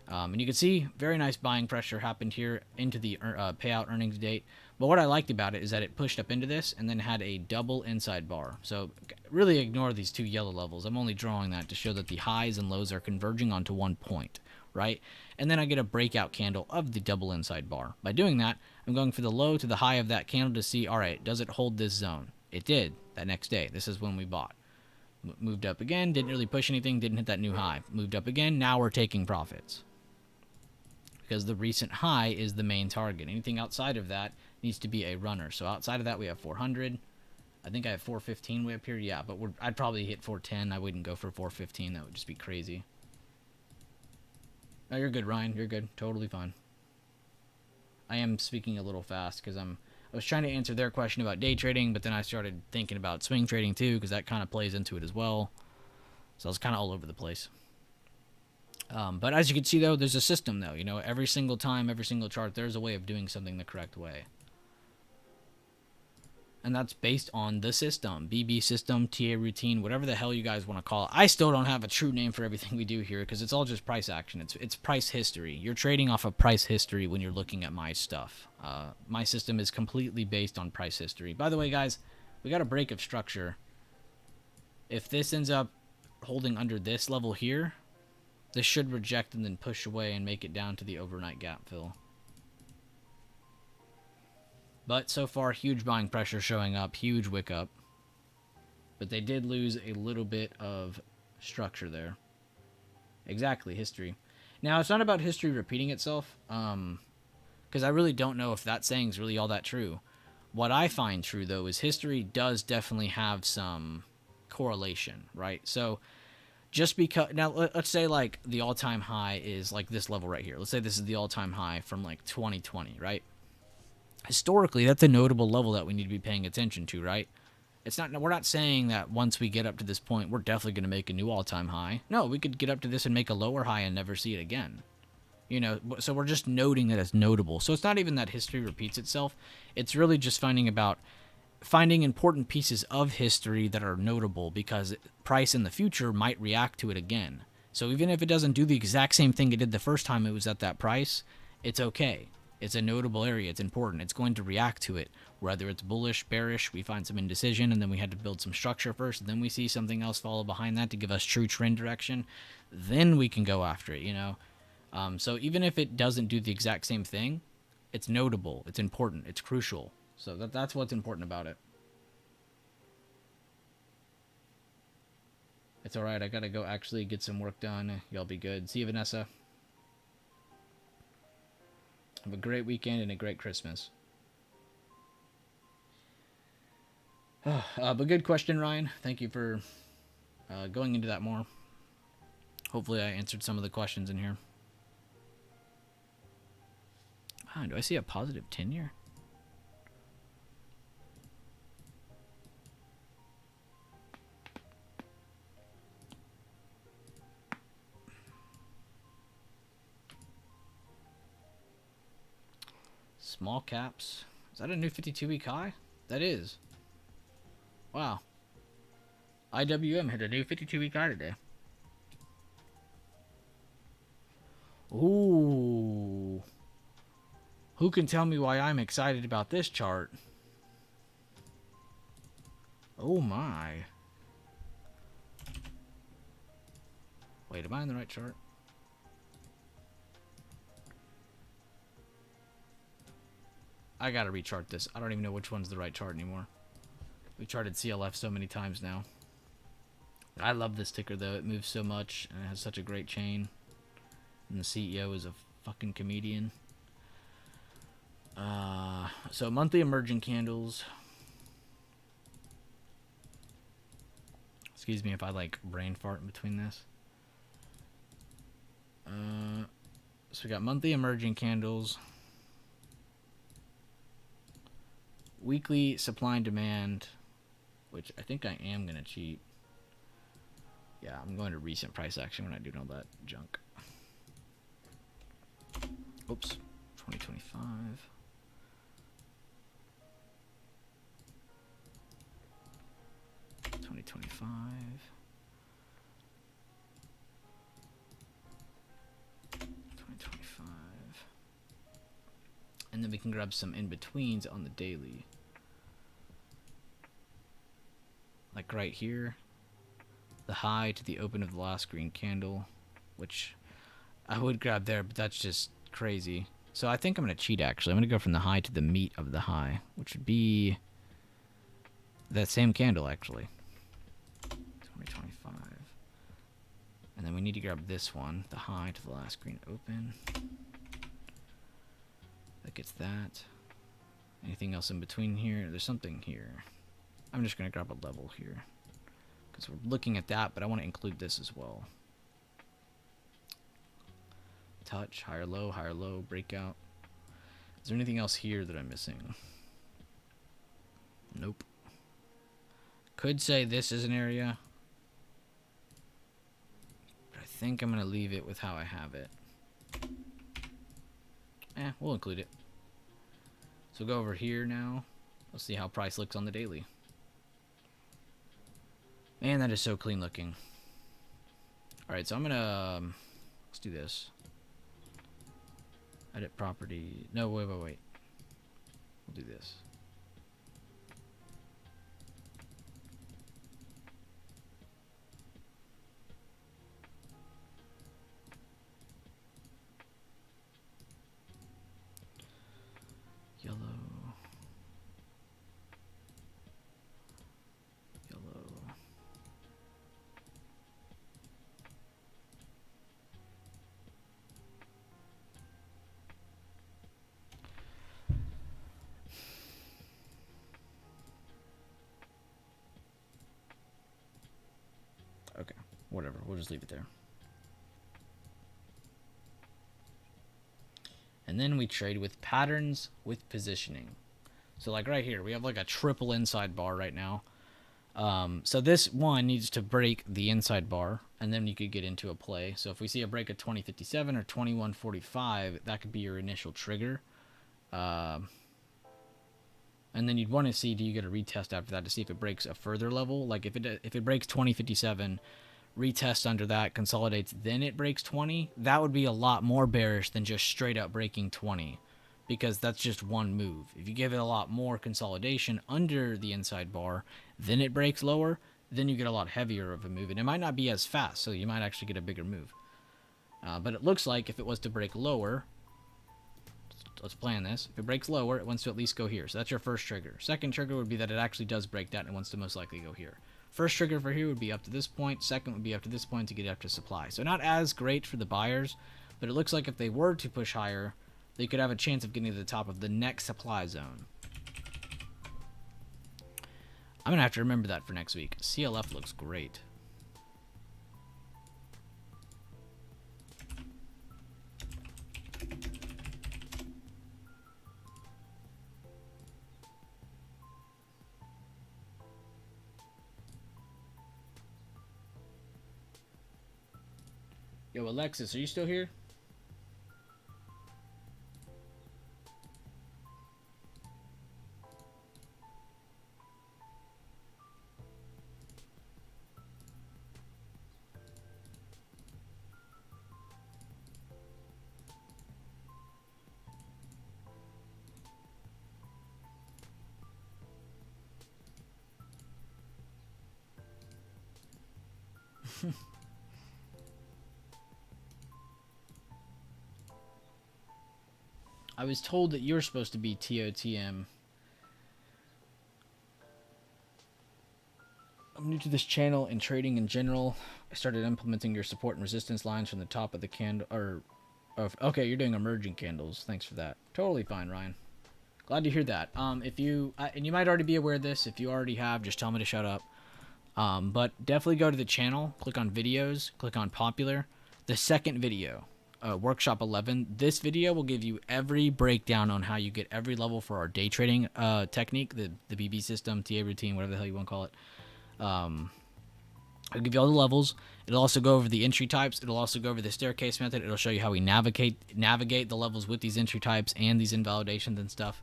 And you can see very nice buying pressure happened here into the payout earnings date. But what I liked about it is that it pushed up into this and then had a double inside bar. So really ignore these two yellow levels. I'm only drawing that to show that the highs and lows are converging onto one point, right? And then I get a breakout candle of the double inside bar. By doing that, I'm going for the low to the high of that candle to see, all right, does it hold this zone? It did that next day. This is when we bought. Moved up again, didn't really push anything, didn't hit that new high. Moved up again, now we're taking profits. Because the recent high is the main target. Anything outside of that needs to be a runner. So outside of that, we have 400. I think I have 415 way up here. Yeah, but I'd probably hit 410. I wouldn't go for 415. That would just be crazy. No, you're good, Ryan. You're good. Totally fine. I am speaking a little fast because I was trying to answer their question about day trading, but then I started thinking about swing trading too, because that kind of plays into it as well. So I was kind of all over the place. But as you can see, though, there's a system, though. You know, every single time, every single chart, there's a way of doing something the correct way. And that's based on the system. BB system, TA routine, whatever the hell you guys want to call it. I still don't have a true name for everything we do here because it's all just price action. It's price history. You're trading off of price history when you're looking at my stuff. My system is completely based on price history. By the way, guys, we got a break of structure. If this ends up holding under this level here, this should reject and then push away and make it down to the overnight gap fill. But so far, huge buying pressure showing up, huge wick up. But they did lose a little bit of structure there. Exactly, history. Now, it's not about history repeating itself, because I really don't know if that saying is really all that true. What I find true, though, is history does definitely have some correlation, right? So, just because... Now, let's say, like, the all-time high is, like, this level right here. Let's say this is the all-time high from, like, 2020, right? Historically, that's a notable level that we need to be paying attention to, right? It's not. We're not saying that once we get up to this point, we're definitely going to make a new all-time high. No, we could get up to this and make a lower high and never see it again. You know, so we're just noting that it's notable. So it's not even that history repeats itself. It's really just finding important pieces of history that are notable because price in the future might react to it again. So even if it doesn't do the exact same thing it did the first time it was at that price, it's okay. It's a notable area. It's important. It's going to react to it. Whether it's bullish, bearish, we find some indecision, and then we had to build some structure first, and then we see something else follow behind that to give us true trend direction. Then we can go after it, you know? So even if it doesn't do the exact same thing, it's notable. It's important. It's crucial. So that's what's important about it. It's alright. I gotta go actually get some work done. Y'all be good. See you, Vanessa. Have a great weekend and a great Christmas. But good question, Ryan. Thank you for going into that more. Hopefully I answered some of the questions in here. Do I see a positive 10-year? Small caps. Is that a new 52-week high? That is. Wow. IWM hit a new 52-week high today. Ooh. Who can tell me why I'm excited about this chart? Oh my. Wait, am I in the right chart? I gotta rechart this. I don't even know which one's the right chart anymore. We charted CLF so many times now. I love this ticker though. It moves so much and it has such a great chain. And the CEO is a fucking comedian. So monthly emerging candles. Excuse me if I like brain fart in between this. So we got monthly emerging candles. Weekly supply and demand, which I think I am going to cheat. Yeah, I'm going to recent price action when I do all that junk. Oops, 2025. And then we can grab some in-betweens on the daily. Like right here. The high to the open of the last green candle. Which I would grab there, but that's just crazy. So I think I'm going to cheat actually. I'm going to go from the high to the meat of the high. Which would be that same candle actually. 2025. And then we need to grab this one. The high to the last green open. That gets that. Anything else in between here? There's something here. I'm just going to grab a level here because we're looking at that, but I want to include this as well. Touch, higher, low, breakout. Is there anything else here that I'm missing? Nope. Could say this is an area, but I think I'm going to leave it with how I have it. We'll include it. So go over here now. Let's see how price looks on the daily. Man, that is so clean looking. Alright, so I'm gonna let's do this. Edit property. No, wait. We'll do this. Yellow. Okay, whatever. We'll just leave it there. And then we trade with patterns with positioning. So like right here, we have like a triple inside bar right now. So this one needs to break the inside bar, and then you could get into a play. So if we see a break at 2057 or 2145, that could be your initial trigger. And then you'd want to see, do you get a retest after that to see if it breaks a further level? Like if it breaks 2057, retest under that, consolidates, then it breaks 20, that would be a lot more bearish than just straight up breaking 20, because that's just one move. If you give it a lot more consolidation under the inside bar, then it breaks lower, then you get a lot heavier of a move, and it might not be as fast, so you might actually get a bigger move. But it looks like if it was to break lower, let's plan this. If it breaks lower, it wants to at least go here. So that's your first trigger. Second trigger would be that it actually does break that and it wants to most likely go here. First trigger for here would be up to this point. Second would be up to this point to get up to supply. So not as great for the buyers, but it looks like if they were to push higher, they could have a chance of getting to the top of the next supply zone. I'm going to have to remember that for next week. CLF looks great. Yo, Alexis, are you still here? I was told that you're supposed to be TOTM. I'm new to this channel and trading in general. I started implementing your support and resistance lines from the top of the candle. Okay, you're doing emerging candles. Thanks for that. Totally fine, Ryan. Glad to hear that. If you and you might already be aware of this. If you already have, just tell me to shut up. But definitely go to the channel. Click on videos. Click on popular. The second video. Workshop 11. This video will give you every breakdown on how you get every level for our day trading technique, the BB system, TA routine, whatever the hell you want to call it. I'll give you all the levels. It'll also go over the entry types. It'll also go over the staircase method. It'll show you how we navigate the levels with these entry types and these invalidations and stuff.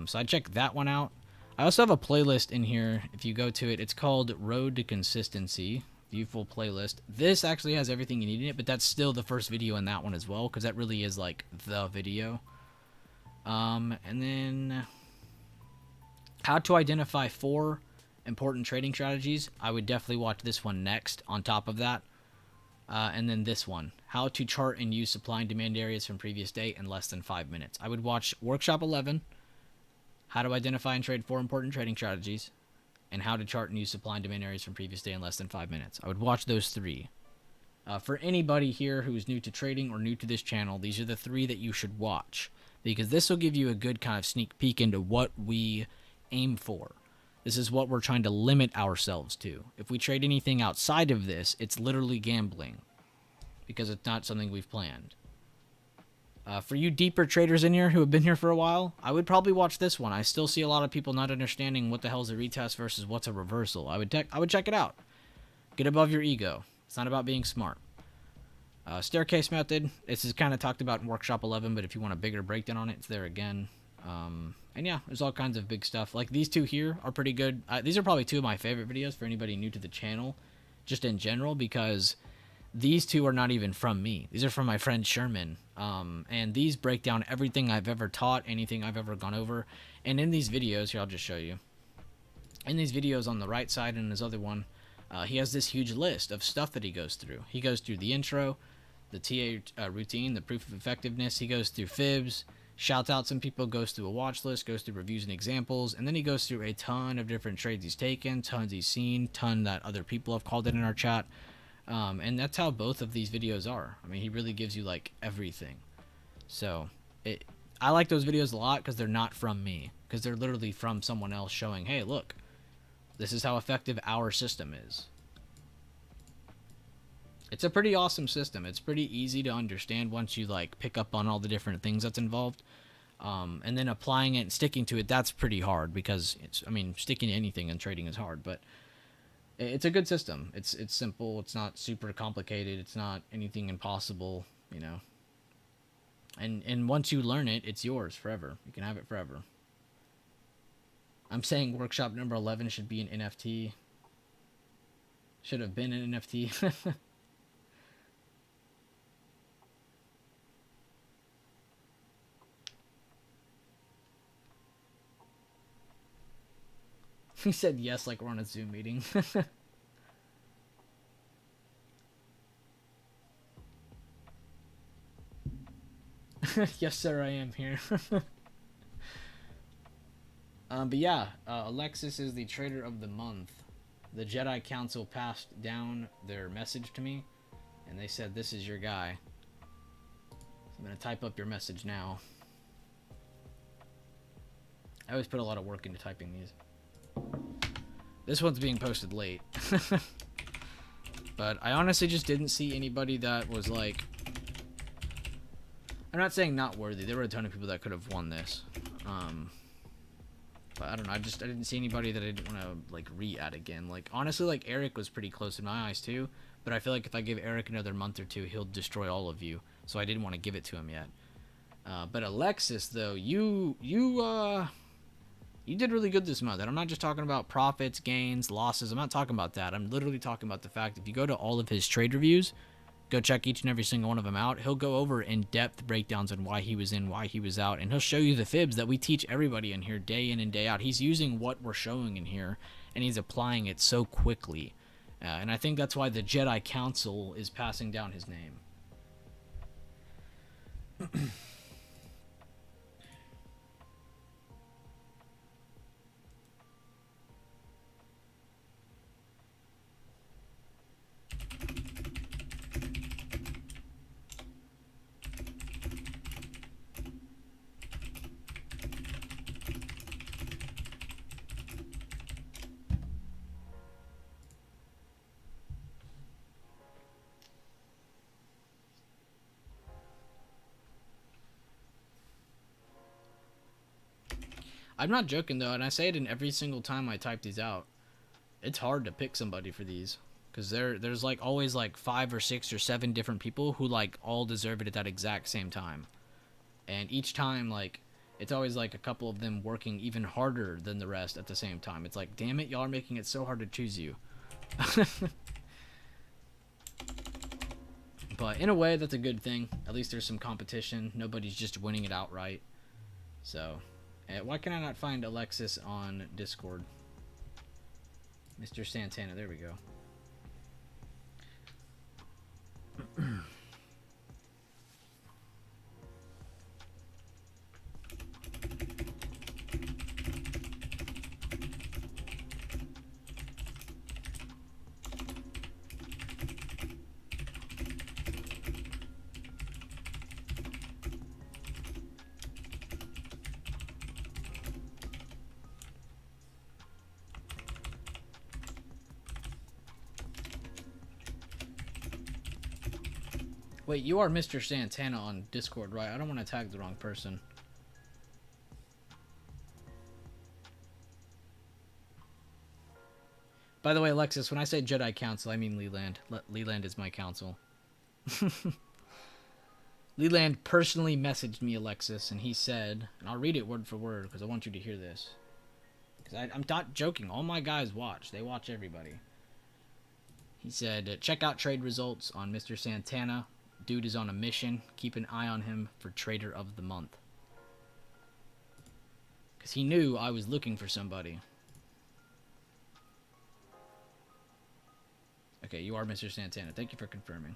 So I'd check that one out. I also have a playlist in here. If you go to it, it's called Road to Consistency. View full playlist. This actually has everything you need in it, but that's still the first video in that one as well, because that really is like the video. And then how to identify 4 important trading strategies. I would definitely watch this one next on top of that. And then this one, how to chart and use supply and demand areas from previous day in less than 5 minutes. I would watch Workshop 11, how to identify and trade 4 important trading strategies, and how to chart and use supply and demand areas from previous day in less than 5 minutes. I would watch those 3. For anybody here who is new to trading or new to this channel, these are the 3 that you should watch, because this will give you a good kind of sneak peek into what we aim for. This is what we're trying to limit ourselves to. If we trade anything outside of this, it's literally gambling because it's not something we've planned. For you deeper traders in here who have been here for a while, I would probably watch this one. I still see a lot of people not understanding what the hell is a retest versus what's a reversal. I would check it out. Get above your ego. It's not about being smart. Staircase method. This is kind of talked about in Workshop 11, but if you want a bigger breakdown on it, it's there again. And yeah, there's all kinds of big stuff. Like these two here are pretty good. These are probably two of my favorite videos for anybody new to the channel, just in general, because these two are not even from me. These are from my friend Sherman. And these break down everything I've ever taught, anything I've ever gone over. And in these videos, here, I'll just show you. In these videos on the right side and his other one, he has this huge list of stuff that he goes through. He goes through the intro, the TA routine, the proof of effectiveness. He goes through fibs, shouts out some people, goes through a watch list, goes through reviews and examples, and then he goes through a ton of different trades he's taken, tons he's seen, ton that other people have called in our chat. And that's how both of these videos are. I mean, he really gives you like everything. So I like those videos a lot because they're not from me, because they're literally from someone else showing, hey, look, this is how effective our system is. It's a pretty awesome system. It's pretty easy to understand once you like pick up on all the different things that's involved. And then applying it and sticking to it, that's pretty hard because sticking to anything in trading is hard, but it's a good system. It's simple. It's not super complicated. It's not anything impossible, you know. And once you learn it, it's yours forever. You can have it forever. I'm saying workshop number 11 should be an NFT. Should have been an NFT. He said yes like we're on a Zoom meeting. Yes, sir, I am here. But yeah, Alexis is the trader of the month. The Jedi Council passed down their message to me, and they said, this is your guy. So I'm going to type up your message now. I always put a lot of work into typing these. This one's being posted late. But I honestly just didn't see anybody that was like... I'm not saying not worthy. There were a ton of people that could have won this. But I don't know. I didn't see anybody that I didn't want to like re-add again. Like honestly, like Eric was pretty close in my eyes too. But I feel like if I give Eric another month or two, he'll destroy all of you. So I didn't want to give it to him yet. But Alexis, though, you did really good this month. And I'm not just talking about profits, gains, losses. I'm not talking about that. I'm literally talking about the fact if you go to all of his trade reviews, go check each and every single one of them out. He'll go over in-depth breakdowns on why he was in, why he was out, and he'll show you the fibs that we teach everybody in here day in and day out. He's using what we're showing in here, and he's applying it so quickly. And I think that's why the Jedi Council is passing down his name. I'm not joking though, and I say it in every single time I type these out. It's hard to pick somebody for these, because there's like always like 5 or 6 or 7 different people who like all deserve it at that exact same time. And each time, like, it's always like a couple of them working even harder than the rest at the same time. It's like, damn it, y'all are making it so hard to choose you. But in a way, that's a good thing. At least there's some competition. Nobody's just winning it outright. So... why can I not find Alexis on Discord? Mr. Santana, there we go. Wait, you are Mr. Santana on Discord, right? I don't want to tag the wrong person. By the way, Alexis, when I say Jedi Council, I mean Leland. Leland is my council. Leland personally messaged me, Alexis, and he said, and I'll read it word for word because I want you to hear this. Because I'm not joking. All my guys watch. They watch everybody. He said, check out trade results on Mr. Santana. Dude is on a mission. Keep an eye on him for Trader of the Month. Because he knew I was looking for somebody. Okay, you are Mr. Santana. Thank you for confirming.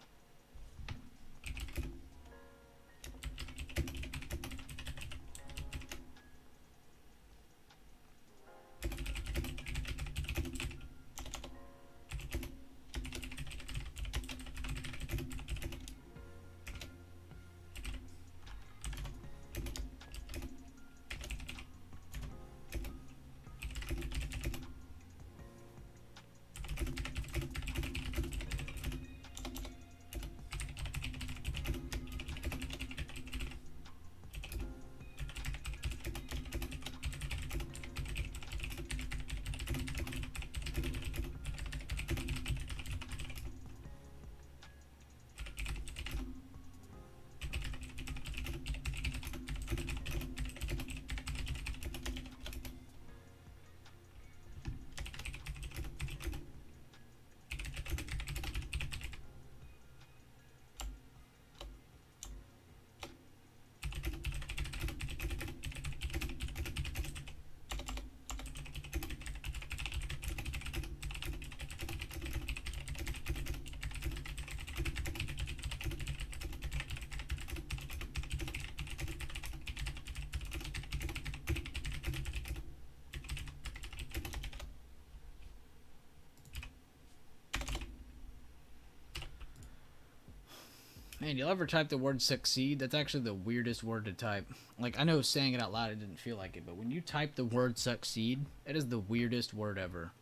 Man, you'll ever type the word succeed? That's actually the weirdest word to type. Like, I know saying it out loud, it didn't feel like it, but when you type the word succeed, it is the weirdest word ever.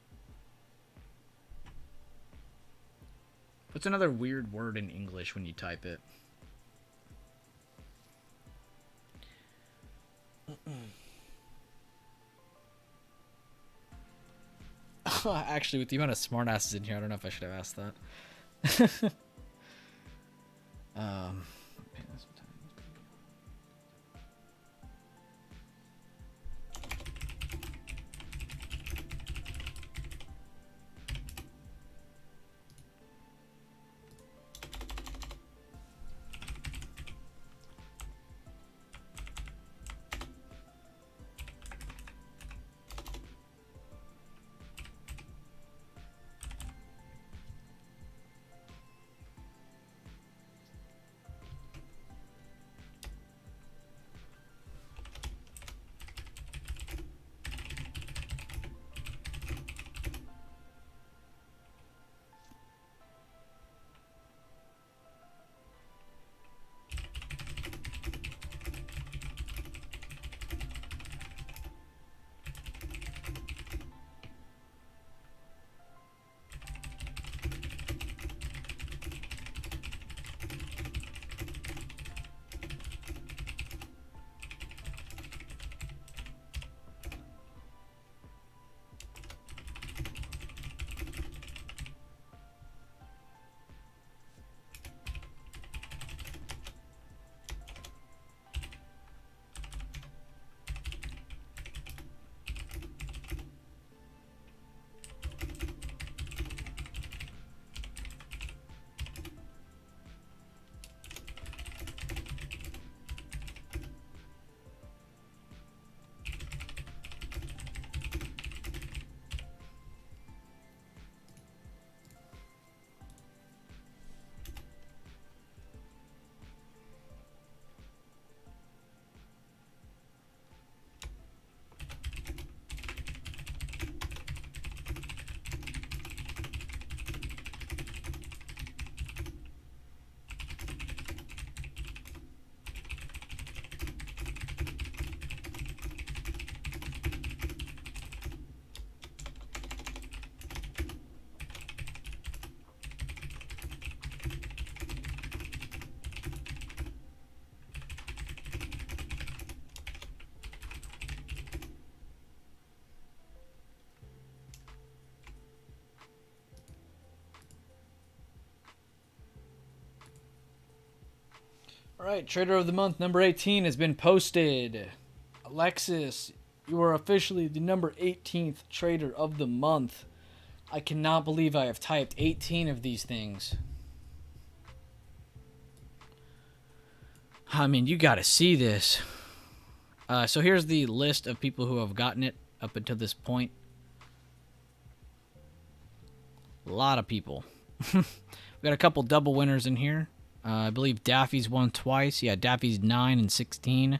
What's another weird word in English when you type it? Actually, with the amount of smartasses in here, I don't know if I should have asked that. Alright, Trader of the Month number 18 has been posted. Alexis, you are officially the number 18th Trader of the Month. I cannot believe I have typed 18 of these things. I mean, you gotta see this. So here's the list of people who have gotten it up until this point. A lot of people. We got a couple double winners in here. I believe Daffy's won twice. Yeah, Daffy's 9 and 16.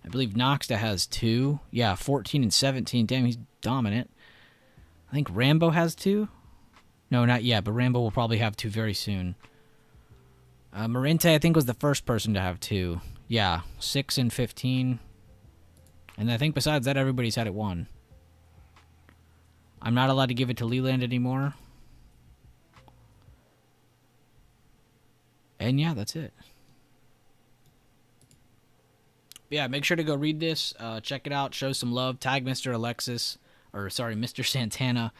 I believe Noxta has 2. Yeah, 14 and 17. Damn, he's dominant. I think Rambo has 2. No, not yet, but Rambo will probably have 2 very soon. Marinte, I think, was the first person to have 2. Yeah, 6 and 15. And I think besides that, everybody's had it 1. I'm not allowed to give it to Leland anymore. And yeah, that's it. Yeah, make sure to go read this. Check it out. Show some love. Tag Mr. Alexis. Or, sorry, Mr. Santana.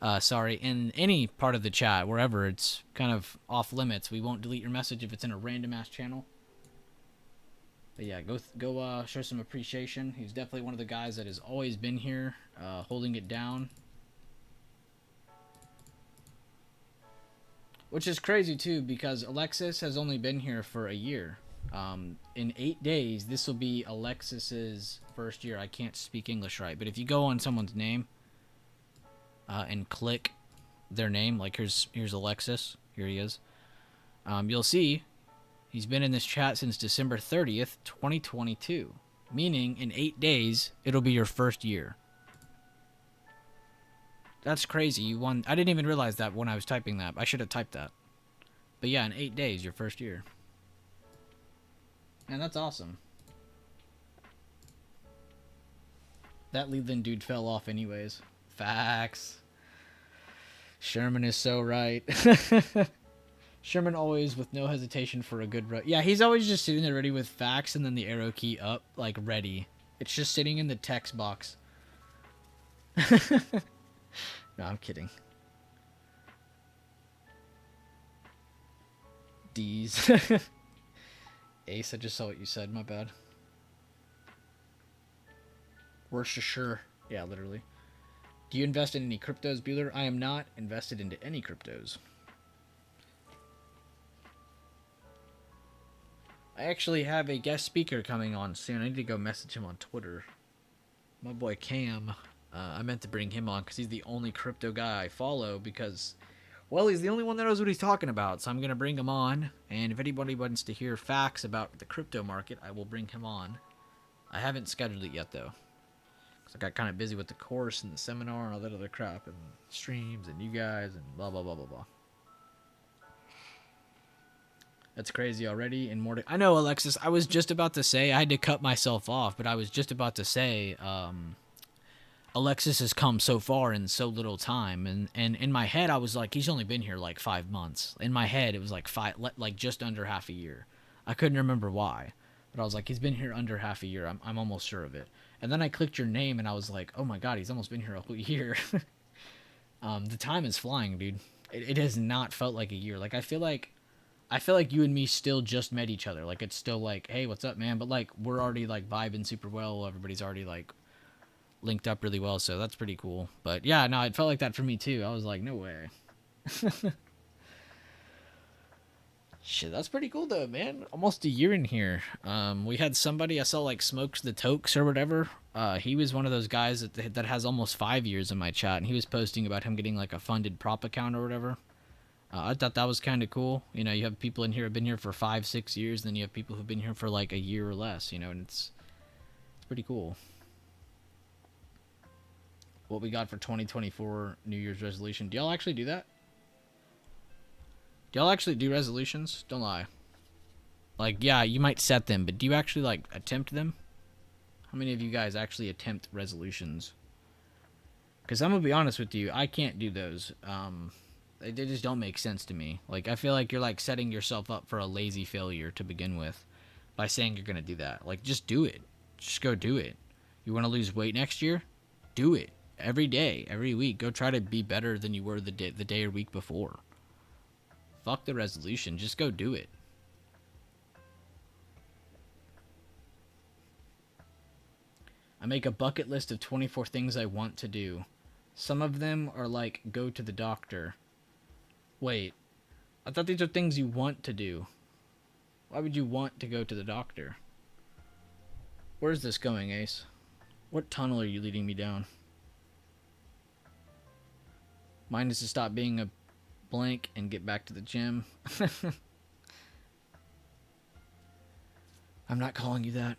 In any part of the chat, wherever it's kind of off limits. We won't delete your message if it's in a random-ass channel. But yeah, go show some appreciation. He's definitely one of the guys that has always been here, holding it down. Which is crazy, too, because Alexis has only been here for a year. In 8 days, this will be Alexis's first year. I can't speak English right, but if you go on someone's name and click their name, like here's Alexis. Here he is. You'll see he's been in this chat since December 30th, 2022. Meaning, in 8 days, it'll be your first year. That's crazy. You won. I didn't even realize that when I was typing that. I should have typed that. But yeah, in 8 days, your first year. And that's awesome. That Leland dude fell off anyways. Facts. Sherman is so right. Sherman always with no hesitation for a good run. Yeah, he's always just sitting there ready with facts and then the arrow key up, like ready. It's just sitting in the text box. No, I'm kidding. D's. Ace, I just saw what you said. My bad. Worcestershire. Yeah, literally. Do you invest in any cryptos, Bueller? I am not invested into any cryptos. I actually have a guest speaker coming on soon. I need to go message him on Twitter. My boy Cam. I meant to bring him on because he's the only crypto guy I follow because, well, he's the only one that knows what he's talking about. So I'm going to bring him on. And if anybody wants to hear facts about the crypto market, I will bring him on. I haven't scheduled it yet, though. Because I got kind of busy with the course and the seminar and all that other crap. And streams and you guys and blah, blah, blah, blah, blah. That's crazy already. And more I know, Alexis, I was just about to say, I had to cut myself off, but I was just about to say, Alexis has come so far in so little time, and in my head I was like, he's only been here like 5 months. In my head it was like just under half a year. I couldn't remember why, but I was like, he's been here under half a year. I'm almost sure of it. And then I clicked your name and I was like, oh my god, he's almost been here a whole year. The time is flying, dude. It has not felt like a year. Like I feel like you and me still just met each other. Like it's still like, hey, what's up, man? But like we're already like vibing super well. Everybody's already like linked up really well, so that's pretty cool. But yeah, no, it felt like that for me too. I was like, no way. Shit, that's pretty cool though, man. Almost a year in here. We had somebody I saw like Smokes the Tokes or whatever. He was one of those guys that has almost 5 years in my chat, and he was posting about him getting like a funded prop account or whatever. I thought that was kind of cool. You know, you have people in here who've been here for 5-6 years, and then you have people who've been here for like a year or less. You know, and it's pretty cool. What we got for 2024 New Year's resolution. Do y'all actually do that? Do y'all actually do resolutions? Don't lie. Like, yeah, you might set them, but do you actually, like, attempt them? How many of you guys actually attempt resolutions? Because I'm going to be honest with you, I can't do those. They just don't make sense to me. Like, I feel like you're, like, setting yourself up for a lazy failure to begin with by saying you're going to do that. Like, just do it. Just go do it. You want to lose weight next year? Do it. Every day, every week, go try to be better than you were the day or week before. Fuck the resolution. Just go do it. I make a bucket list of 24 things I want to do. Some of them are like go to the doctor. Wait, I thought these are things you want to do. Why would you want to go to the doctor? Where's this going, Ace? What tunnel are you leading me down? Mine is to stop being a blank and get back to the gym. I'm not calling you that.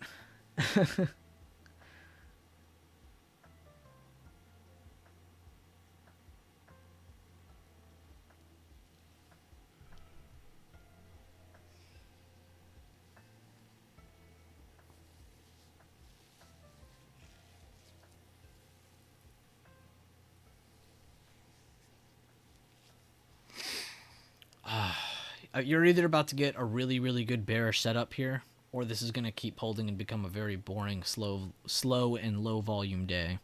You're either about to get a really, really good bearish setup here, or this is going to keep holding and become a very boring, slow and low volume day.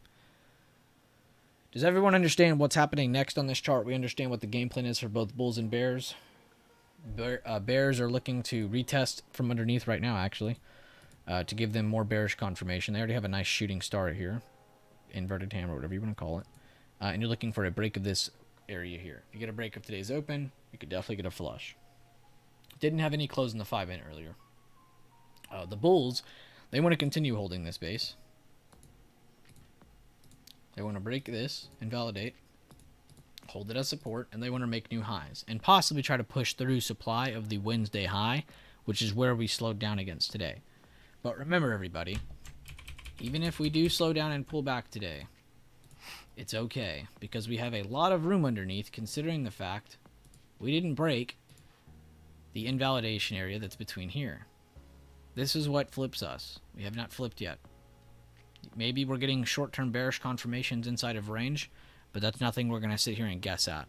Does everyone understand what's happening next on this chart? We understand what the game plan is for both bulls and bears. Bears are looking to retest from underneath right now, actually, to give them more bearish confirmation. They already have a nice shooting star here, inverted hammer, whatever you want to call it. And you're looking for a break of this area here. If you get a break of today's open, you could definitely get a flush. Didn't have any close in the 5-minute earlier. The bulls, they want to continue holding this base. They want to break this, invalidate, hold it as support, and they want to make new highs. And possibly try to push through supply of the Wednesday high, which is where we slowed down against today. But remember, everybody, even if we do slow down and pull back today, it's okay, because we have a lot of room underneath, considering the fact we didn't break the invalidation area that's between here. This is what flips us. We have not flipped yet. Maybe we're getting short-term bearish confirmations inside of range, but that's nothing we're going to sit here and guess at.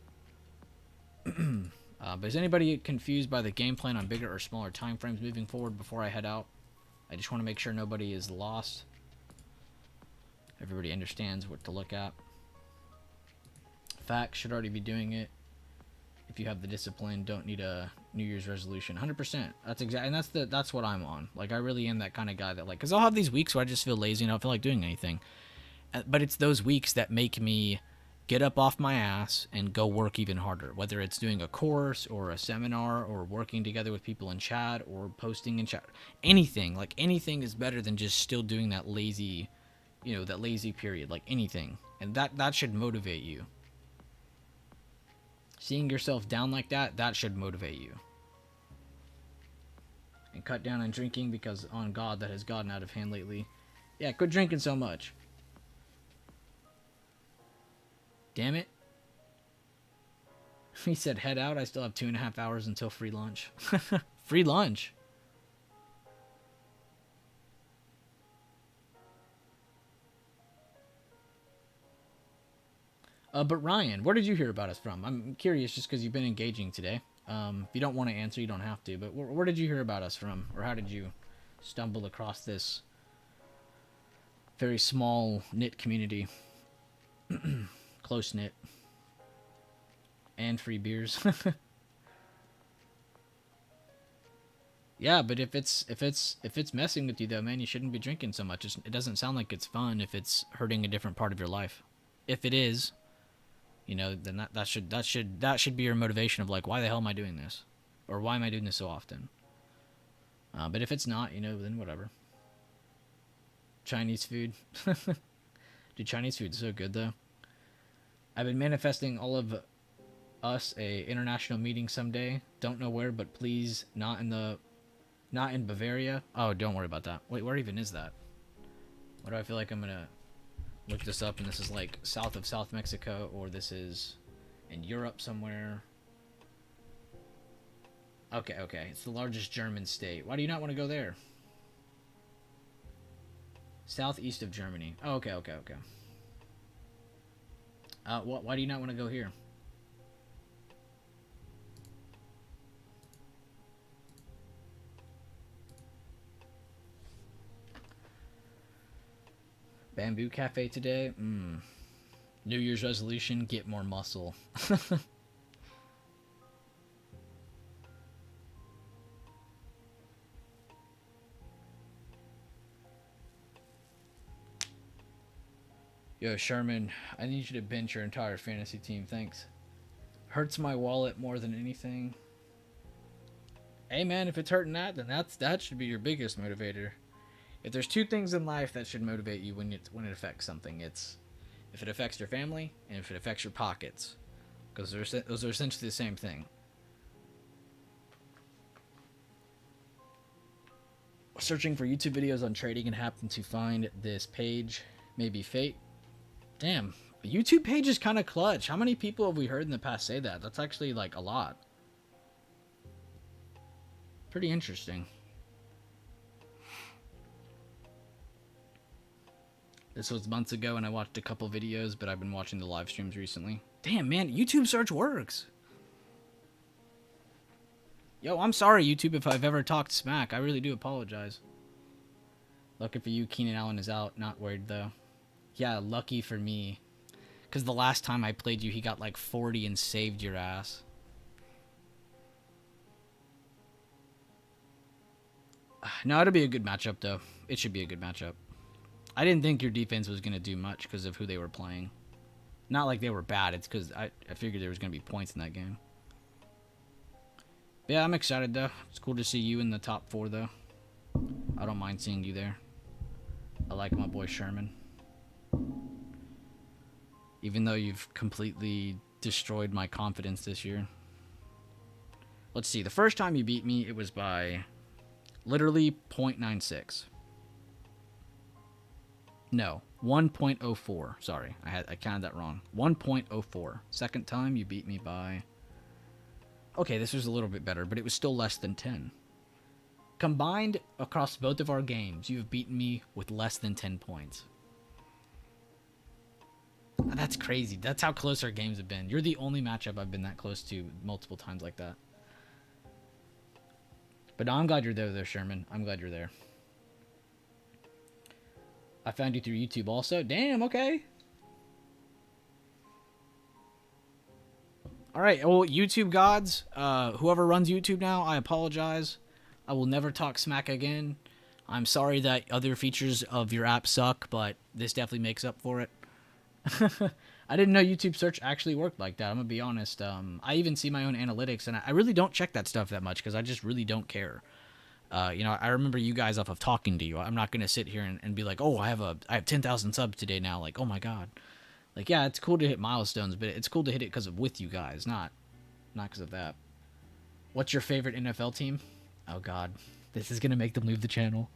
But is anybody confused by the game plan on bigger or smaller time frames moving forward before I head out? I just want to make sure nobody is lost. Everybody understands what to look at. Facts should already be doing it. If you have the discipline, don't need a New Year's resolution. 100%. That's exactly, and that's what I'm on. Like, I really am that kind of guy that, like, because I'll have these weeks where I just feel lazy and I don't feel like doing anything. But it's those weeks that make me get up off my ass and go work even harder. Whether it's doing a course or a seminar or working together with people in chat or posting in chat. Anything. Like, anything is better than just still doing that lazy, you know, that lazy period. Like, anything. And that should motivate you. Seeing yourself down like that, that should motivate you. And cut down on drinking because, on God, that has gotten out of hand lately. Yeah, quit drinking so much. Damn it. He said head out. I still have 2.5 hours until free lunch. Free lunch. But Ryan, where did you hear about us from? I'm curious just because you've been engaging today. If you don't want to answer, you don't have to. But where did you hear about us from? Or how did you stumble across this very small knit community? Close knit. And free beers. Yeah, but if it's messing with you though, man, you shouldn't be drinking so much. It doesn't sound like it's fun if it's hurting a different part of your life. If it is, you know, then that should be your motivation of like, why the hell am I doing this? Or why am I doing this so often? But if it's not, you know, then whatever. Chinese food. Dude, Chinese food's so good though. I've been manifesting all of us a international meeting someday. Don't know where, but please not in Bavaria. Oh, don't worry about that. Wait, where even is that? Why do I feel like I'm gonna look this up and this is like south of South Mexico, or this is in Europe somewhere? Okay. It's the largest German state. Why do you not want to go there? Southeast of Germany. Oh, okay. Why do you not want to go here? Bamboo Cafe today? New Year's resolution, get more muscle. Yo, Sherman, I need you to bench your entire fantasy team. Thanks. Hurts my wallet more than anything. Hey, man, if it's hurting that should be your biggest motivator. If there's two things in life that should motivate you when it affects something, it's if it affects your family and if it affects your pockets, because those are essentially the same thing. Searching for YouTube videos on trading and happened to find this page. Maybe fate. Damn, a YouTube page is kind of clutch. How many people have we heard in the past say that? That's actually like a lot. Pretty interesting. This was months ago and I watched a couple videos, but I've been watching the live streams recently. Damn, man, YouTube search works. Yo, I'm sorry, YouTube, if I've ever talked smack. I really do apologize. Lucky for you, Keenan Allen is out. Not worried, though. Yeah, lucky for me. Because the last time I played you, he got like 40 and saved your ass. No, it'll be a good matchup, though. It should be a good matchup. I didn't think your defense was going to do much because of who they were playing. Not like they were bad. It's because I figured there was going to be points in that game. But yeah, I'm excited, though. It's cool to see you in the top 4, though. I don't mind seeing you there. I like my boy Sherman. Even though you've completely destroyed my confidence this year. Let's see. The first time you beat me, it was by literally 0.96. No, 1.04. Sorry, I counted that wrong. 1.04. Second time you beat me by... Okay, this was a little bit better, but it was still less than 10. Combined across both of our games, you have beaten me with less than 10 points. That's crazy. That's how close our games have been. You're the only matchup I've been that close to multiple times like that. But no, I'm glad you're there, Sherman. I'm glad you're there. I found you through YouTube also. Damn, okay. Alright, well, YouTube gods, whoever runs YouTube now, I apologize. I will never talk smack again. I'm sorry that other features of your app suck, but this definitely makes up for it. I didn't know YouTube search actually worked like that, I'm gonna be honest. I even see my own analytics, and I really don't check that stuff that much, because I just really don't care. You know, I remember you guys off of talking to you. I'm not gonna sit here and be like, oh, I have 10,000 subs today now. Like, oh my god. Like, yeah, it's cool to hit milestones, but it's cool to hit it because of with you guys, not because of that. What's your favorite NFL team? Oh god, this is gonna make them leave the channel.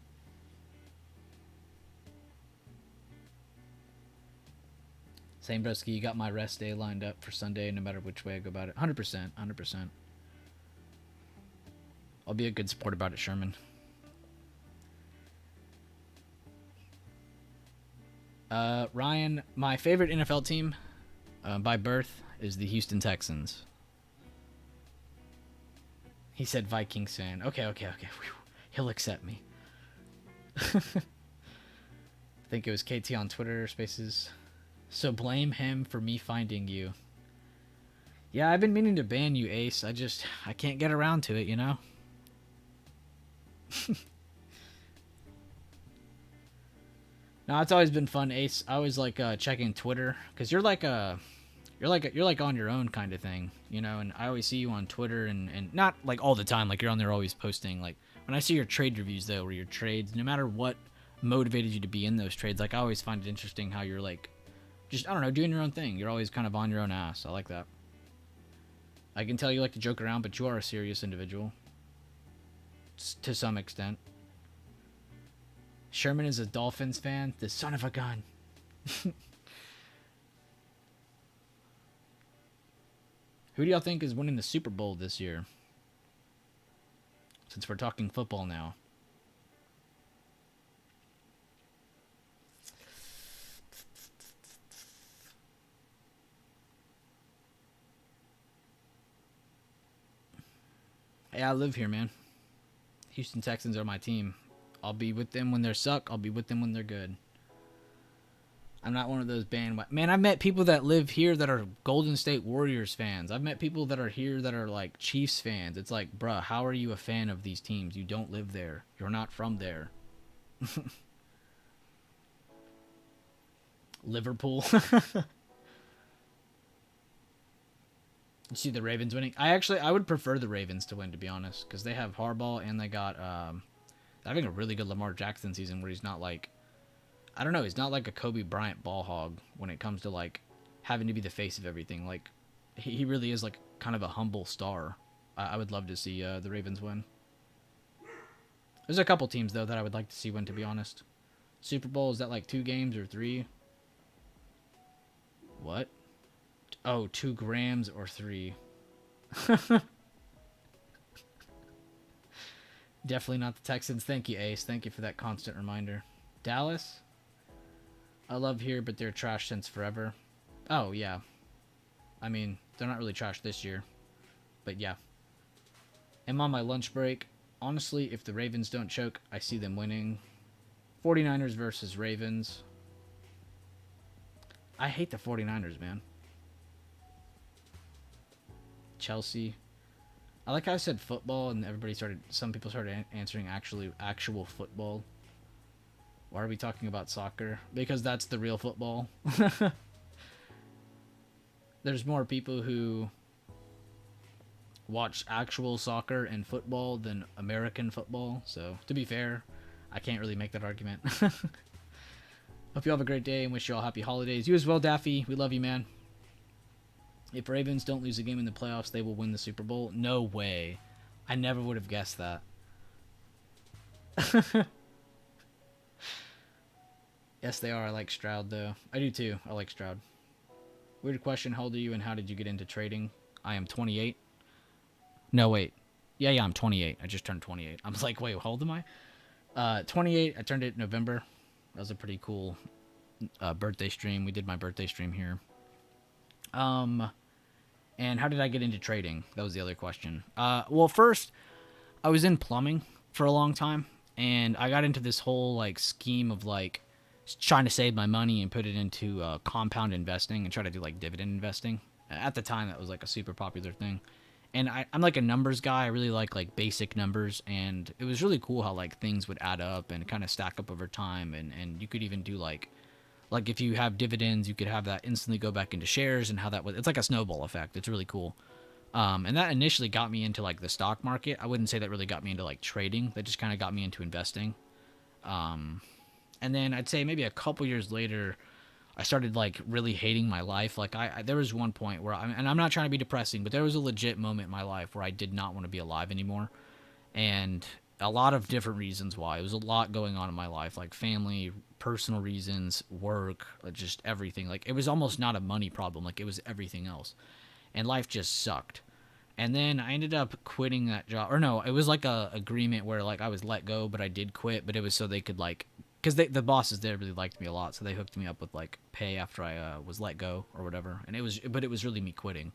Same broski, you got my rest day lined up for Sunday, no matter which way I go about it. 100%, 100%. I'll be a good sport about it, Sherman. Ryan, my favorite NFL team by birth is the Houston Texans. He said Vikings fan. Okay. Whew. He'll accept me. I think it was KT on Twitter Spaces. So blame him for me finding you. Yeah, I've been meaning to ban you, Ace. I can't get around to it, you know? No, it's always been fun, Ace. I always like checking Twitter because you're like on your own kind of thing, you know. And I always see you on Twitter and not like all the time, like you're on there always posting. Like when I see your trade reviews though, or your trades, no matter what motivated you to be in those trades, like I always find it interesting how you're like, just I don't know, doing your own thing. You're always kind of on your own ass. I like that. I can tell you like to joke around, but you are a serious individual to some extent. Sherman is a Dolphins fan. The son of a gun. Who do y'all think is winning the Super Bowl this year? Since we're talking football now. Hey, I live here, man. Houston Texans are my team. I'll be with them when they're suck. I'll be with them when they're good. I'm not one of those man, I've met people that live here that are Golden State Warriors fans. I've met people that are here that are like Chiefs fans. It's like, bruh, how are you a fan of these teams? You don't live there. You're not from there. Liverpool. You see the Ravens winning? I would prefer the Ravens to win, to be honest, because they have Harbaugh and they got having a really good Lamar Jackson season where he's not like, I don't know, he's not like a Kobe Bryant ball hog when it comes to like having to be the face of everything. Like he really is like kind of a humble star. I would love to see the Ravens win. There's a couple teams though that I would like to see win, to be honest. Super Bowl, is that like 2 games or 3? What? Oh, 2 grams or 3. Definitely not the Texans. Thank you, Ace. Thank you for that constant reminder. Dallas? I love here, but they're trash since forever. Oh, yeah. I mean, they're not really trash this year. But yeah. I'm on my lunch break. Honestly, if the Ravens don't choke, I see them winning. 49ers versus Ravens. I hate the 49ers, man. Chelsea. I like how I said football and some people started answering actual football. Why are we talking about soccer? Because that's the real football. There's more people who watch actual soccer and football than American football. So, to be fair, I can't really make that argument. Hope you all have a great day and wish you all happy holidays. You as well, Daffy. We love you, man. If Ravens don't lose a game in the playoffs, they will win the Super Bowl. No way. I never would have guessed that. Yes, they are. I like Stroud, though. I do, too. I like Stroud. Weird question. How old are you, and how did you get into trading? I am 28. No, wait. Yeah, I'm 28. I just turned 28. I was like, wait, how old am I? 28. I turned it in November. That was a pretty cool birthday stream. We did my birthday stream here. And how did I get into trading? That was the other question. Well, first, I was in plumbing for a long time, and I got into this whole, like, scheme of, like, trying to save my money and put it into compound investing and try to do, like, dividend investing. At the time, that was, like, a super popular thing. And I'm, like, a numbers guy. I really like, basic numbers, and it was really cool how, like, things would add up and kind of stack up over time, and you could even do, like, if you have dividends, you could have that instantly go back into shares, and how that was. It's like a snowball effect. It's really cool. And that initially got me into, like, the stock market. I wouldn't say that really got me into, like, trading. That just kind of got me into investing. And then I'd say maybe a couple years later, I started, like, really hating my life. Like, there was one point where, and I'm not trying to be depressing, but there was a legit moment in my life where I did not want to be alive anymore. And a lot of different reasons why. It was a lot going on in my life, like family, personal reasons, work, just everything. Like, it was almost not a money problem. Like, it was everything else. And life just sucked. And then I ended up quitting that job. Or no, it was like a agreement where, like, I was let go, but I did quit. But it was so they could, like, because the bosses there really liked me a lot. So they hooked me up with, like, pay after I was let go or whatever. And it was really me quitting.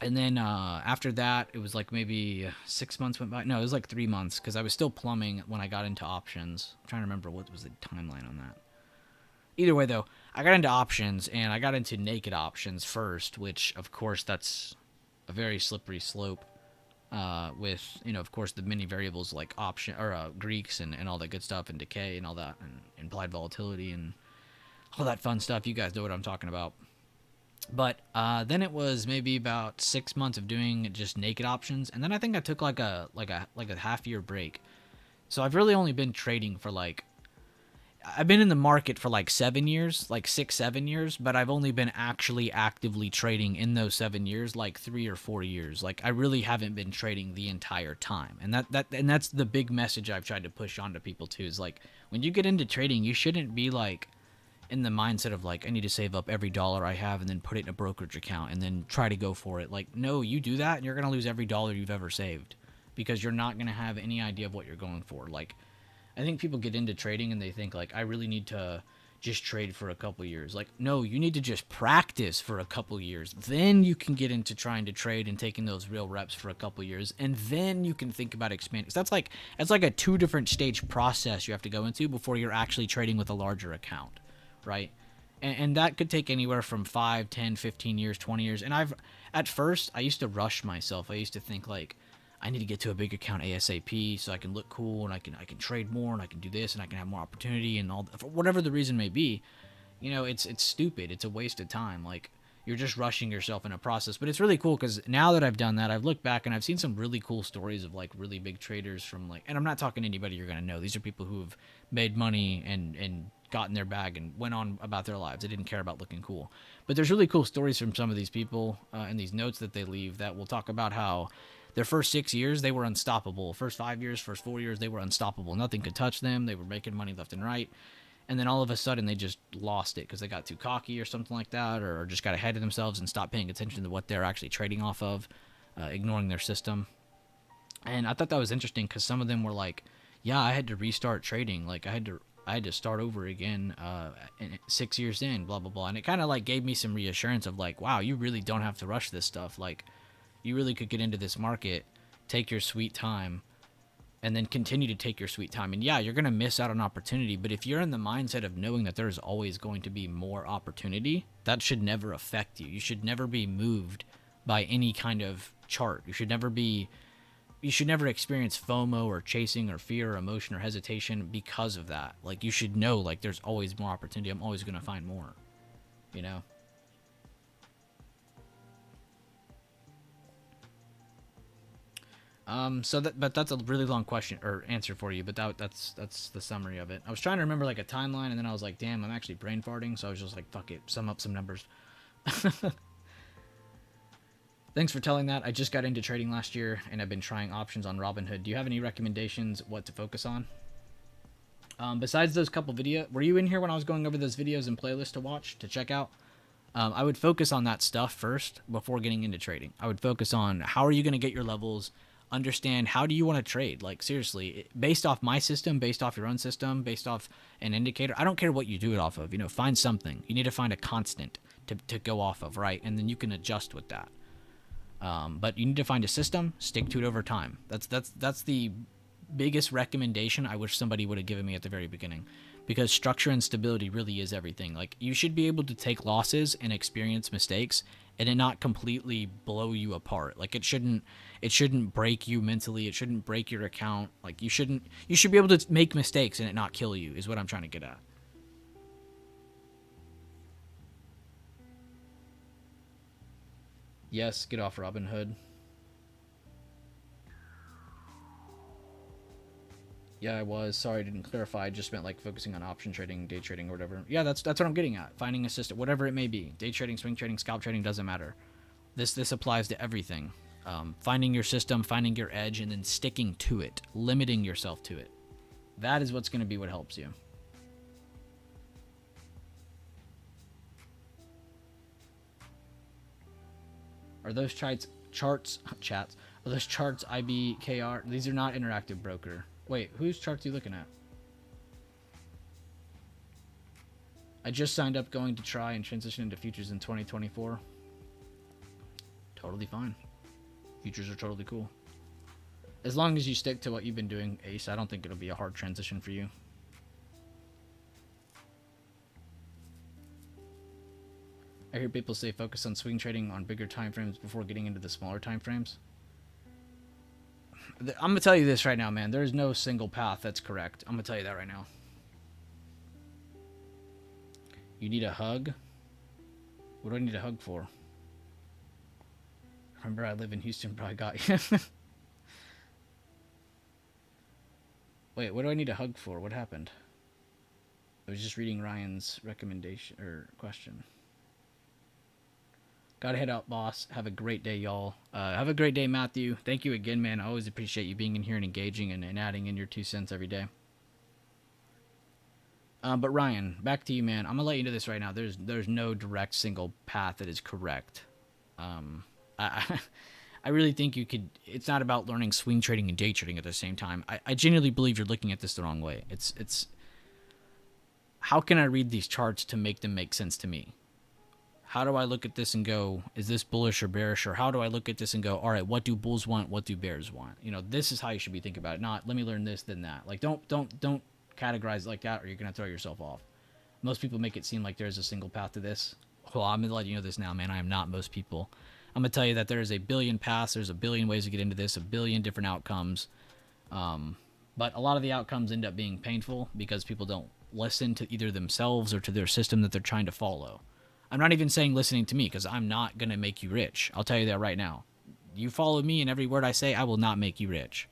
And then after that, it was like maybe 6 months went by. No, it was like 3 months because I was still plumbing when I got into options. I'm trying to remember what was the timeline on that. Either way, though, I got into options, and I got into naked options first, which, of course, that's a very slippery slope with, of course, the many variables like option or Greeks and all that good stuff, and decay and all that, and implied volatility and all that fun stuff. You guys know what I'm talking about. But then it was maybe about 6 months of doing just naked options, and then I think I took like a half-year break. So I've really only been trading for I've been in the market for like 7 years, like 6-7 years, but I've only been actually actively trading in those 7 years like 3 or 4 years. Like, I really haven't been trading the entire time, and that's the big message I've tried to push on to people too. Is like, when you get into trading, you shouldn't be like in the mindset of like, I need to save up every dollar I have and then put it in a brokerage account and then try to go for it. Like, no, you do that and you're going to lose every dollar you've ever saved because you're not going to have any idea of what you're going for. Like, I think people get into trading and they think like, I really need to just trade for a couple years. Like, no, you need to just practice for a couple years. Then you can get into trying to trade and taking those real reps for a couple years, and then you can think about expanding. So that's like a 2 different stage process you have to go into before you're actually trading with a larger account. Right? And that could take anywhere from 5, 10, 15 years, 20 years. And at first, I used to rush myself. I used to think like, I need to get to a big account ASAP so I can look cool and I can trade more and I can do this and I can have more opportunity and all for whatever the reason may be. You know, it's stupid. It's a waste of time. Like, you're just rushing yourself in a process. But it's really cool because now that I've done that, I've looked back and I've seen some really cool stories of like really big traders from like, and I'm not talking to anybody you're gonna know. These are people who have made money and gotten their bag and went on about their lives. They didn't care about looking cool. But there's really cool stories from some of these people and these notes that they leave that will talk about how their first 6 years they were unstoppable. First 5 years, first 4 years they were unstoppable. Nothing could touch them. They were making money left and right. And then all of a sudden they just lost it because they got too cocky or something like that, or just got ahead of themselves and stopped paying attention to what they're actually trading off of, ignoring their system. And I thought that was interesting because some of them were like, yeah, I had to restart trading. Like I had to start over again 6 years in, blah, blah, blah. And it kind of like gave me some reassurance of like, wow, you really don't have to rush this stuff. Like, you really could get into this market, take your sweet time, and then continue to take your sweet time. And yeah, you're going to miss out on opportunity, but if you're in the mindset of knowing that there's always going to be more opportunity, that should never affect you. You should never be moved by any kind of chart. You should never experience FOMO or chasing or fear or emotion or hesitation because of that. Like, you should know, like, there's always more opportunity. I'm always going to find more, you know? But that's a really long question or answer for you. But that's the summary of it. I was trying to remember like a timeline, and then I was like, damn, I'm actually brain farting. So I was just like, fuck it, sum up some numbers. Thanks for telling that. I just got into trading last year, and I've been trying options on Robinhood. Do you have any recommendations what to focus on? Besides those couple videos, were you in here when I was going over those videos and playlists to watch, to check out? I would focus on that stuff first before getting into trading. I would focus on how are you going to get your levels, understand how do you want to trade. Like, seriously, based off my system, based off your own system, based off an indicator. I don't care what you do it off of. You know, find something. You need to find a constant to go off of, right? And then you can adjust with that. But you need to find a system, stick to it over time. That's the biggest recommendation I wish somebody would have given me at the very beginning, because structure and stability really is everything. Like, you should be able to take losses and experience mistakes and it not completely blow you apart. Like, it shouldn't break you mentally. It shouldn't break your account. Like, you should be able to make mistakes and it not kill you, is what I'm trying to get at. Yes, get off Robinhood. Yeah, I was. Sorry, I didn't clarify. I just meant like focusing on option trading, day trading, or whatever. Yeah, that's what I'm getting at. Finding a system, whatever it may be. Day trading, swing trading, scalp trading, doesn't matter. This applies to everything. Finding your system, finding your edge, and then sticking to it. Limiting yourself to it. That is what's going to be what helps you. Are those chats? Are those charts IBKR? These are not interactive broker. Wait, whose charts are you looking at? I just signed up going to try and transition into futures in 2024. Totally fine. Futures are totally cool. As long as you stick to what you've been doing, Ace, I don't think it'll be a hard transition for you. I hear people say focus on swing trading on bigger time frames before getting into the smaller time frames. I'm going to tell you this right now, man. There's no single path that's correct. I'm going to tell you that right now. You need a hug? What do I need a hug for? Remember, I live in Houston, but I got you. Wait, what do I need a hug for? What happened? I was just reading Ryan's recommendation or question. Gotta head out, boss. Have a great day, y'all. Have a great day, Matthew. Thank you again, man. I always appreciate you being in here and engaging and adding in your 2 cents every day. But Ryan, back to you, man. I'm gonna let you know this right now. There's no direct single path that is correct. I really think you could. It's not about learning swing trading and day trading at the same time. I genuinely believe you're looking at this the wrong way. It's how can I read these charts to make them make sense to me? How do I look at this and go, is this bullish or bearish? Or how do I look at this and go, all right, what do bulls want? What do bears want? You know, this is how you should be thinking about it. Not, let me learn this, then that. Like, don't categorize it like that, or you're going to throw yourself off. Most people make it seem like there's a single path to this. Well, I'm going to let you know this now, man. I am not most people. I'm gonna tell you that there is a billion paths. There's a billion ways to get into this. A billion different outcomes. But a lot of the outcomes end up being painful because people don't listen to either themselves or to their system that they're trying to follow. I'm not even saying listening to me because I'm not going to make you rich. I'll tell you that right now. You follow me and every word I say, I will not make you rich.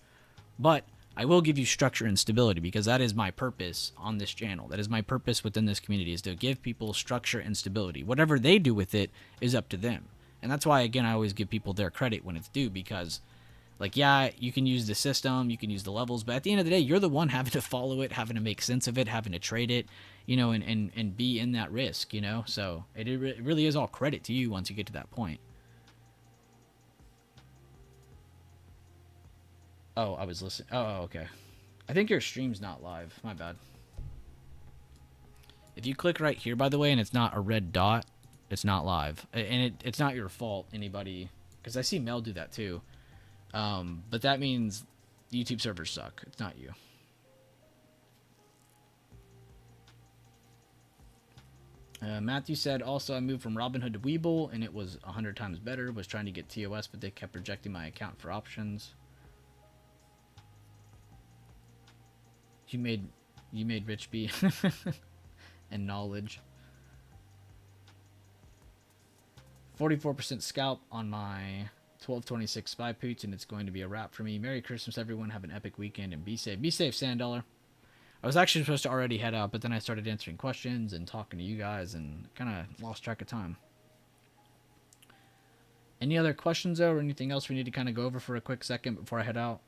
But I will give you structure and stability because that is my purpose on this channel. That is my purpose within this community, is to give people structure and stability. Whatever they do with it is up to them. And that's why, again, I always give people their credit when it's due, because like, yeah, you can use the system, you can use the levels, but at the end of the day, you're the one having to follow it, having to make sense of it, having to trade it, and be in that risk, So it really is all credit to you once you get to that point. Oh, I was listening. Oh, okay. I think your stream's not live. My bad. If you click right here, by the way, and it's not a red dot, it's not live. And it's not your fault, anybody, because I see Mel do that too. But that means YouTube servers suck. It's not you. Matthew said, also, I moved from Robinhood to Webull, and it was 100 times better. Was trying to get TOS, but they kept rejecting my account for options. You made Rich B and knowledge. 44% scalp on my 1226 spy pooch, and it's going to be a wrap for me. Merry Christmas, everyone. Have an epic weekend, and be safe. Be safe, $Sand. I was actually supposed to already head out, but then I started answering questions and talking to you guys and kind of lost track of time. Any other questions, though, or anything else we need to kind of go over for a quick second before I head out?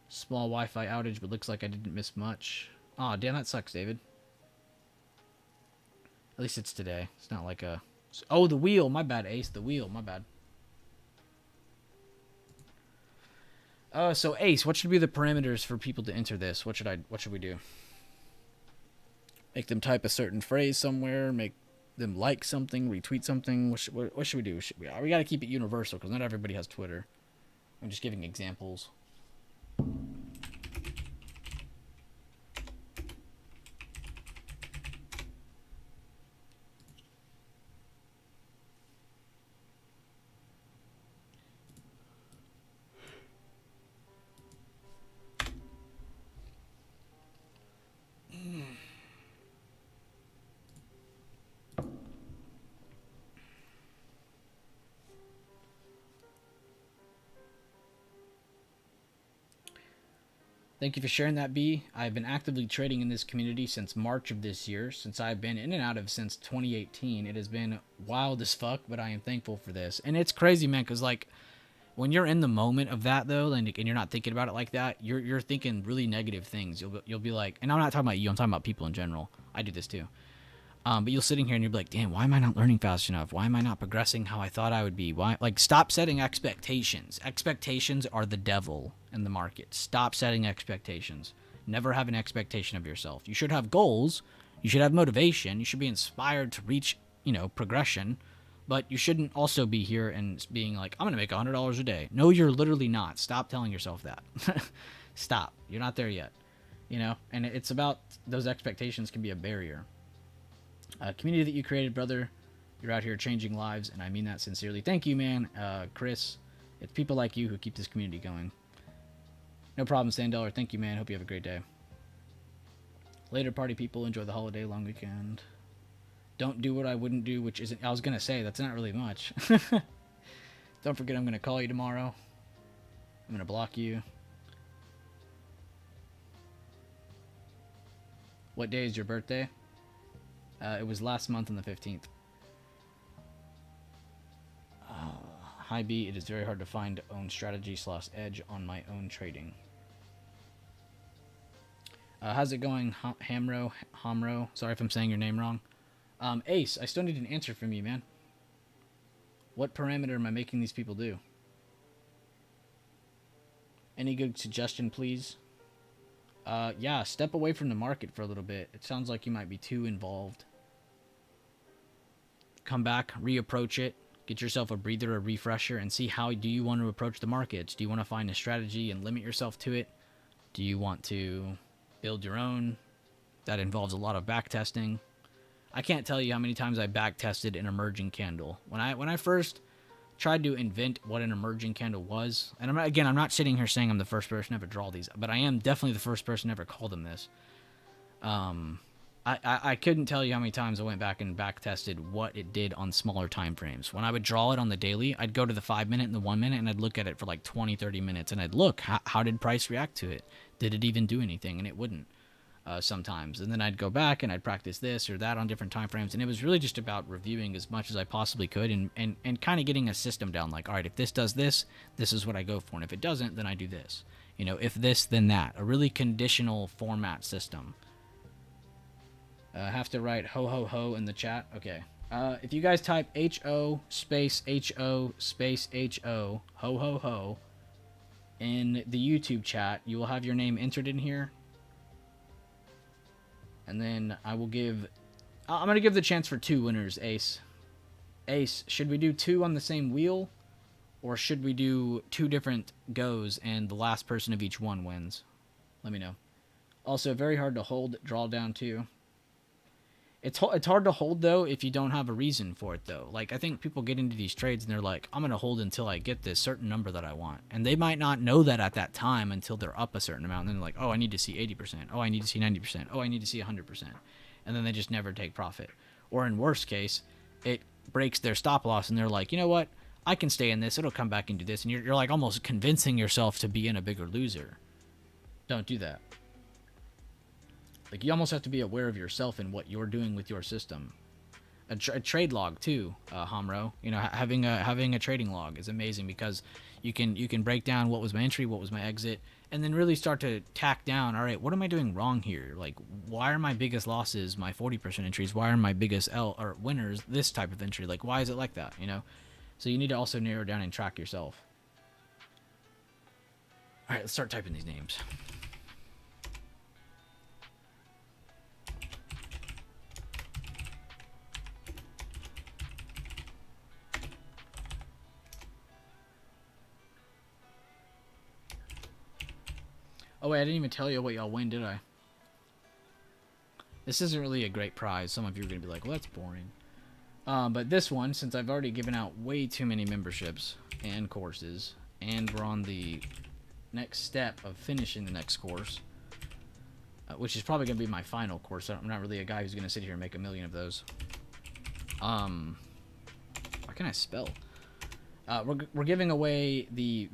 Small Wi-Fi outage, but looks like I didn't miss much. Aw, damn, that sucks, David. At least it's today. It's not like a... Oh, the wheel. My bad, Ace. The wheel. My bad. So Ace, what should be the parameters for people to enter this? What should we do? Make them type a certain phrase somewhere, make them like something, retweet something. What should we do? We got to keep it universal because not everybody has Twitter. I'm just giving examples. Thank you for sharing that, B. I've been actively trading in this community since March of this year, since I've been in and out of since 2018. It has been wild as fuck, but I am thankful for this. And it's crazy, man, because, like, when you're in the moment of that, though, and you're not thinking about it like that, you're thinking really negative things. You'll be like, and I'm not talking about you, I'm talking about people in general. I do this, too. But you'll sit in here and you'll be like, damn, why am I not learning fast enough? Why am I not progressing how I thought I would be? Why? Like, stop setting expectations. Expectations are the devil in the market. Stop setting expectations. Never have an expectation of yourself. You should have goals. You should have motivation. You should be inspired to reach, progression. But you shouldn't also be here and being like, I'm going to make $100 a day. No, you're literally not. Stop telling yourself that. Stop. You're not there yet. And it's about those expectations can be a barrier. Community that you created, brother. You're out here changing lives, and I mean that sincerely. Thank you, man. Chris, it's people like you who keep this community going. No problem, $10. Thank you, man. Hope you have a great day. Later, party people. Enjoy the holiday, long weekend. Don't do what I wouldn't do, which isn't... I was going to say, that's not really much. Don't forget I'm going to call you tomorrow. I'm going to block you. What day is your birthday? It was last month on the 15th. Hi B, it is very hard to find own strategy / edge on my own trading. How's it going, Hamro? Sorry if I'm saying your name wrong. Ace, I still need an answer from you, man. What parameter am I making these people do? Any good suggestion, please? Yeah, step away from the market for a little bit. It sounds like you might be too involved. Come back, reapproach it, get yourself a breather, a refresher, and see how do you want to approach the markets. Do you want to find a strategy and limit yourself to it? Do you want to build your own? That involves a lot of backtesting. I can't tell you how many times I backtested an emerging candle. When I first tried to invent what an emerging candle was. And I'm not sitting here saying I'm the first person to ever draw these, but I am definitely the first person to ever call them this. I couldn't tell you how many times I went back and back tested what it did on smaller time frames. When I would draw it on the daily, I'd go to the 5 minute and the 1 minute, and I'd look at it for like 20, 30 minutes, and I'd look, how did price react to it? Did it even do anything? And it wouldn't sometimes. And then I'd go back and I'd practice this or that on different time frames, and it was really just about reviewing as much as I possibly could and kind of getting a system down. Like, all right, if this does this, this is what I go for, and if it doesn't, then I do this. You know, if this, then that. A really conditional format system. Have to write ho ho ho in the chat. Okay. If you guys type HO space HO space HO ho ho ho in the YouTube chat, you will have your name entered in here. And then I'm going to give the chance for 2 winners, Ace. Ace, should we do 2 on the same wheel? Or should we do 2 different goes and the last person of each one wins? Let me know. Also, very hard to hold draw down too. It's hard to hold, though, if you don't have a reason for it, though. Like, I think people get into these trades, and they're like, I'm going to hold until I get this certain number that I want. And they might not know that at that time until they're up a certain amount. And then they're like, oh, I need to see 80%. Oh, I need to see 90%. Oh, I need to see 100%. And then they just never take profit. Or in worst case, it breaks their stop loss, and they're like, you know what? I can stay in this. It'll come back and do this. And you're like almost convincing yourself to be in a bigger loser. Don't do that. Like, you almost have to be aware of yourself and what you're doing with your system. A trade log too, Hamro. You know, having a trading log is amazing because you can break down what was my entry, what was my exit, and then really start to tack down. All right, what am I doing wrong here? Like, why are my biggest losses my 40% entries? Why are my biggest winners this type of entry? Like, why is it like that? You know, so you need to also narrow down and track yourself. All right, let's start typing these names. Oh wait, I didn't even tell you what y'all win, did I? This isn't really a great prize. Some of you are going to be like, well, that's boring. But this one, since I've already given out way too many memberships and courses, and we're on the next step of finishing the next course, which is probably going to be my final course. I'm not really a guy who's going to sit here and make a million of those. Why can't I spell? We're giving away the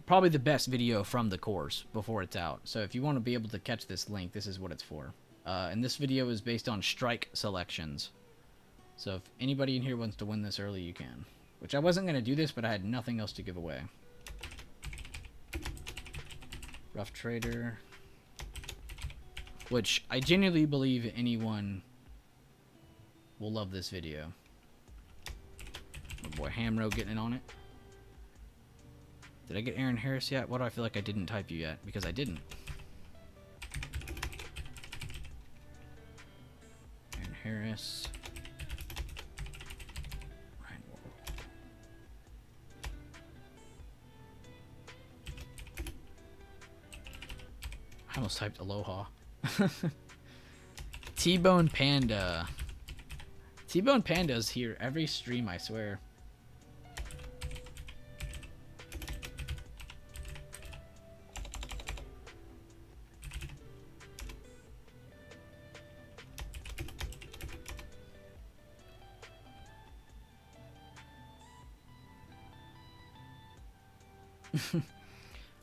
probably the best video from the course before it's out. So if you want to be able to catch this link, this is what it's for. And this video is based on strike selections. So if anybody in here wants to win this early, you can. Which I wasn't going to do this, but I had nothing else to give away. Rough Trader. Which I genuinely believe anyone will love this video. My boy Hamro getting in on it. Did I get Aaron Harris yet? Why do I feel like I didn't type you yet? Because I didn't. Aaron Harris. Ryan Warhol. I almost typed Aloha. T-Bone Panda. T-Bone Panda's here every stream, I swear.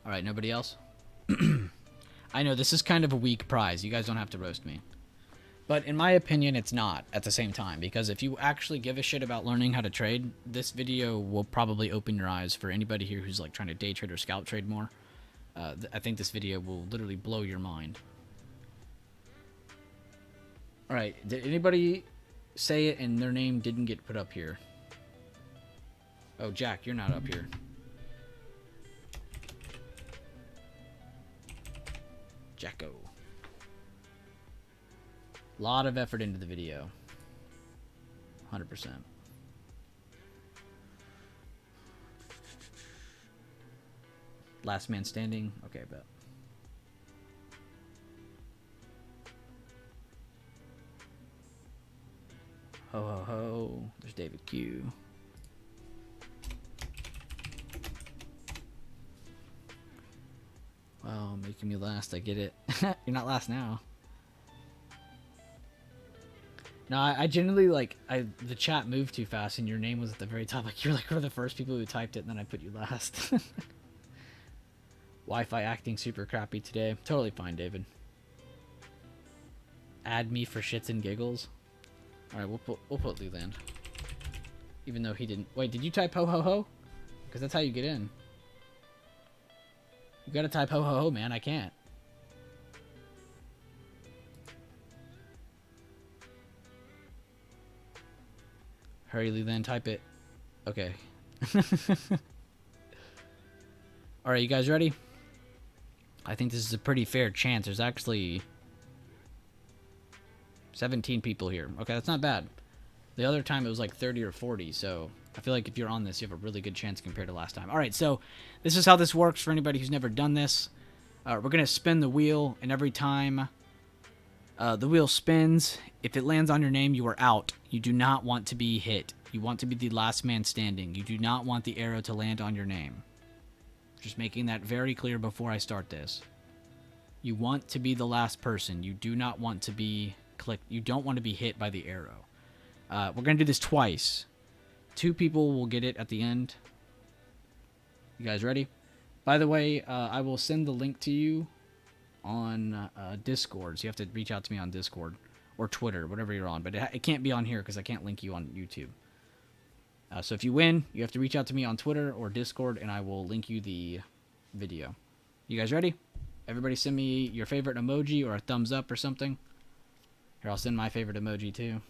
Alright, nobody else? I know, this is kind of a weak prize. You guys don't have to roast me. But in my opinion, it's not at the same time. Because if you actually give a shit about learning how to trade, this video will probably open your eyes for anybody here who's like trying to day trade or scalp trade more. I think this video will literally blow your mind. Alright, did anybody say it and their name didn't get put up here? Oh, Jack, you're not up here. Jacko. Lot of effort into the video. 100%. Last man standing. Okay, bet. Ho ho ho. There's David Q. making me last. I get it. You're not last now. No, I generally, like, the chat moved too fast and your name was at the very top. Like, you're like one of the first people who typed it and then I put you last. Wi-Fi acting super crappy today. Totally fine, David. Add me for shits and giggles. Alright, we'll put Leland. Even though he didn't... Wait, did you type ho ho ho? Because that's how you get in. You gotta type ho ho ho, man. I can't. Hurry, Leland, type it. Okay. Alright, you guys ready? I think this is a pretty fair chance. There's actually 17 people here. Okay, that's not bad. The other time it was like 30 or 40, so I feel like if you're on this, you have a really good chance compared to last time. Alright, so this is how this works for anybody who's never done this. We're going to spin the wheel, and every time the wheel spins, if it lands on your name, you are out. You do not want to be hit. You want to be the last man standing. You do not want the arrow to land on your name. Just making that very clear before I start this. You want to be the last person. You do not want to be clicked. You don't want to be hit by the arrow. We're going to do this twice. 2 people will get it at the end. You guys ready? By the way, I will send the link to you on Discord. So you have to reach out to me on Discord or Twitter, whatever you're on. But it can't be on here because I can't link you on YouTube. So if you win, you have to reach out to me on Twitter or Discord, and I will link you the video. You guys ready? Everybody send me your favorite emoji or a thumbs up or something. Here, I'll send my favorite emoji too.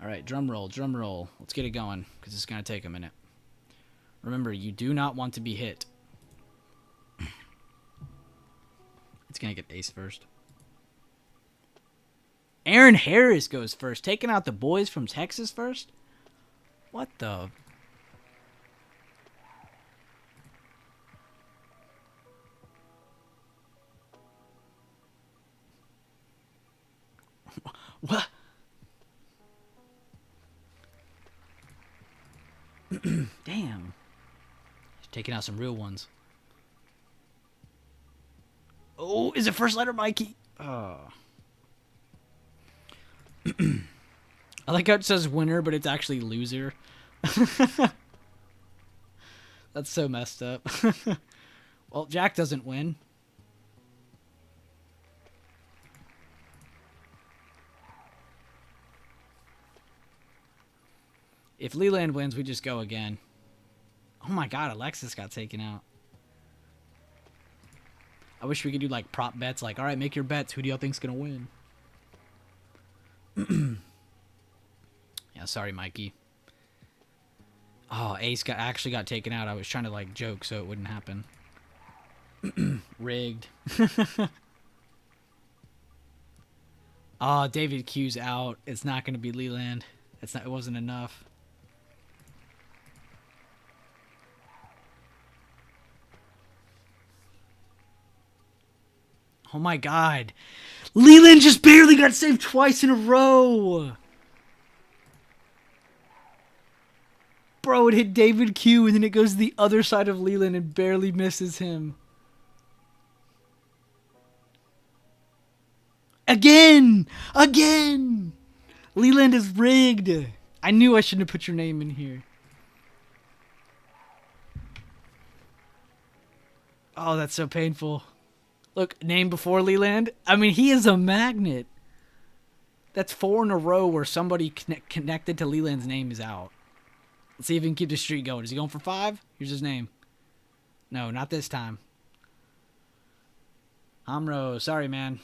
Alright, drum roll, drum roll. Let's get it going, because it's going to take a minute. Remember, you do not want to be hit. It's going to get ace first. Aaron Harris goes first, taking out the boys from Texas first? What the... What? Damn. He's taking out some real ones. Oh, is it first letter, Mikey? Oh. I like how it says winner, but it's actually loser. That's so messed up. Well, Jack doesn't win. If Leland wins, we just go again. Oh my god, Alexis got taken out. I wish we could do like prop bets, like, alright, make your bets. Who do y'all think's gonna win? Yeah, sorry, Mikey. Oh, Ace actually got taken out. I was trying to like joke so it wouldn't happen. Rigged. Oh, David Q's out. It's not gonna be Leland. It's not. It wasn't enough. Oh my god. Leland just barely got saved twice in a row. Bro, it hit David Q and then it goes to the other side of Leland and barely misses him. Again! Again! Leland is rigged. I knew I shouldn't have put your name in here. Oh, that's so painful. Look, name before Leland. I mean, he is a magnet. That's 4 in a row where somebody connected to Leland's name is out. Let's see if he can keep the streak going. Is he going for 5? Here's his name. No, not this time. Amro, sorry, man.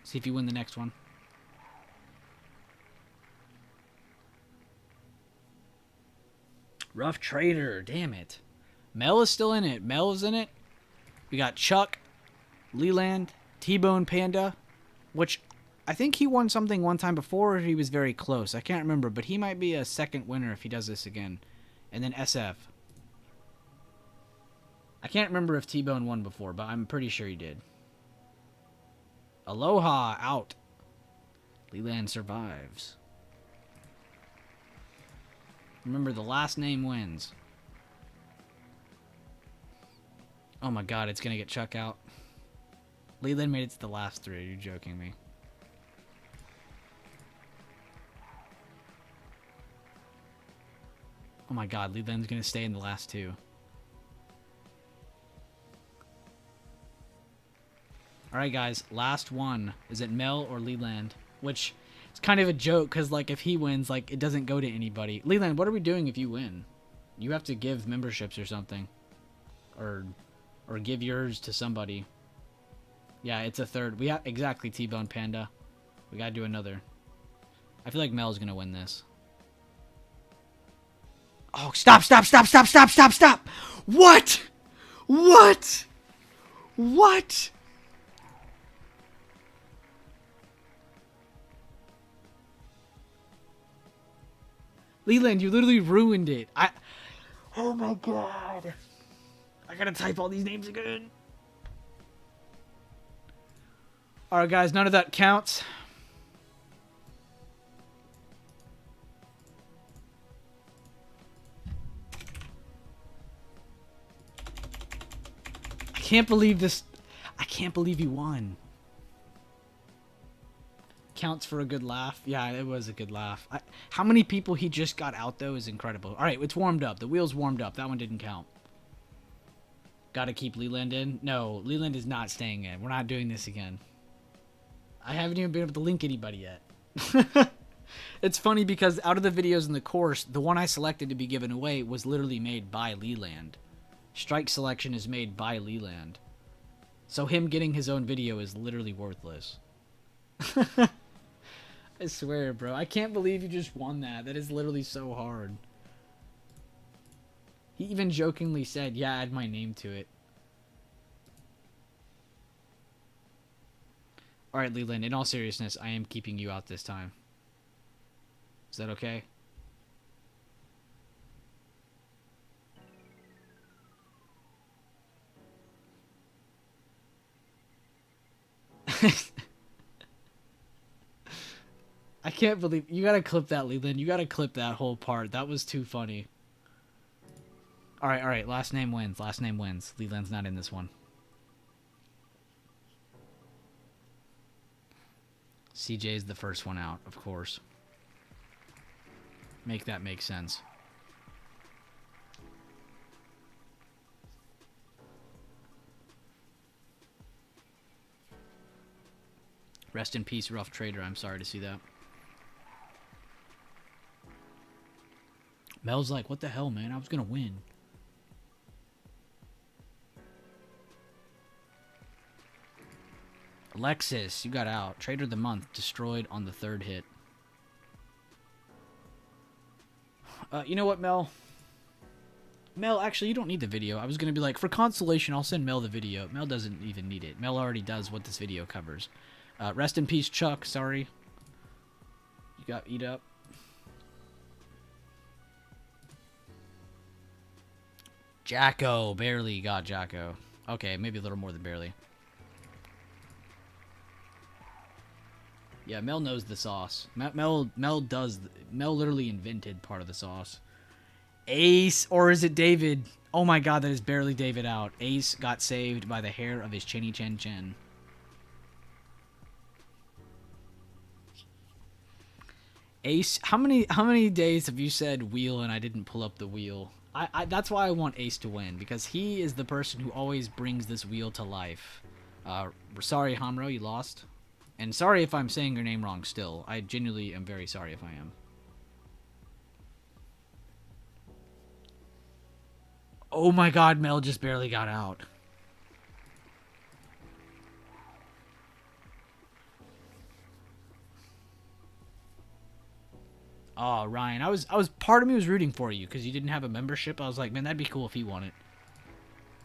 See if you win the next one. Rough Trader, damn it. Mel is still in it. Mel is in it. We got Chuck, Leland, T-Bone Panda, which I think he won something one time before, or he was very close. I can't remember, but he might be a second winner if he does this again. And then SF. I can't remember if T-Bone won before, but I'm pretty sure he did. Aloha out. Leland survives. Remember, the last name wins. Oh my god, it's gonna get Chuck out. Leland made it to the last 3. Are you joking me? Oh my god, Leland's gonna stay in the last 2. Alright guys, last one. Is it Mel or Leland? Which, it's kind of a joke, because like, if he wins, like, it doesn't go to anybody. Leland, what are we doing if you win? You have to give memberships or something. Or give yours to somebody. Yeah, it's a third. We have exactly T-Bone Panda. We gotta do another. I feel like Mel's gonna win this. Oh, stop! What? What? Leland, you literally ruined it. Oh my god. I gotta type all these names again. Alright guys, none of that counts. I can't believe this. I can't believe he won. Counts for a good laugh. Yeah, it was a good laugh. How many people he just got out, though, is incredible. Alright, it's warmed up. The wheel's warmed up. That one didn't count. Gotta keep Leland in. No, Leland is not staying in. We're not doing this again. I haven't even been able to link anybody yet. It's funny because out of the videos in the course, the one I selected to be given away was literally made by Leland. Strike selection is made by Leland. So him getting his own video is literally worthless. I swear, bro. I can't believe you just won that. That is literally so hard. He even jokingly said, yeah, add my name to it. Alright, Leland, in all seriousness, I am keeping you out this time. Is that okay? I can't believe... You gotta clip that, Leland. You gotta clip that whole part. That was too funny. Alright. Last name wins. Last name wins. Leland's not in this one. CJ's the first one out, of course. Make that make sense. Rest in peace, Rough Trader. I'm sorry to see that. Mel's like, what the hell, man? I was gonna win. Alexis, you got out. Trader of the month destroyed on the 3rd hit. You know what, Mel? Mel, actually, you don't need the video. I was going to be like, for consolation, I'll send Mel the video. Mel doesn't even need it. Mel already does what this video covers. Rest in peace, Chuck. Sorry. You got eat up. Jacko. Barely got Jacko. Okay, maybe a little more than barely. Yeah, Mel knows the sauce. Mel literally invented part of the sauce. Ace, or is it David? Oh my god, that is barely David out. Ace got saved by the hair of his chinny chin chin. Ace, how many days have you said wheel and I didn't pull up the wheel? That's why I want Ace to win, because he is the person who always brings this wheel to life. Sorry, Hamro, you lost. And sorry if I'm saying your name wrong still. I genuinely am very sorry if I am. Oh my god, Mel just barely got out. Oh, Ryan, I was part of me was rooting for you because you didn't have a membership. I was like, man, that'd be cool if he won it.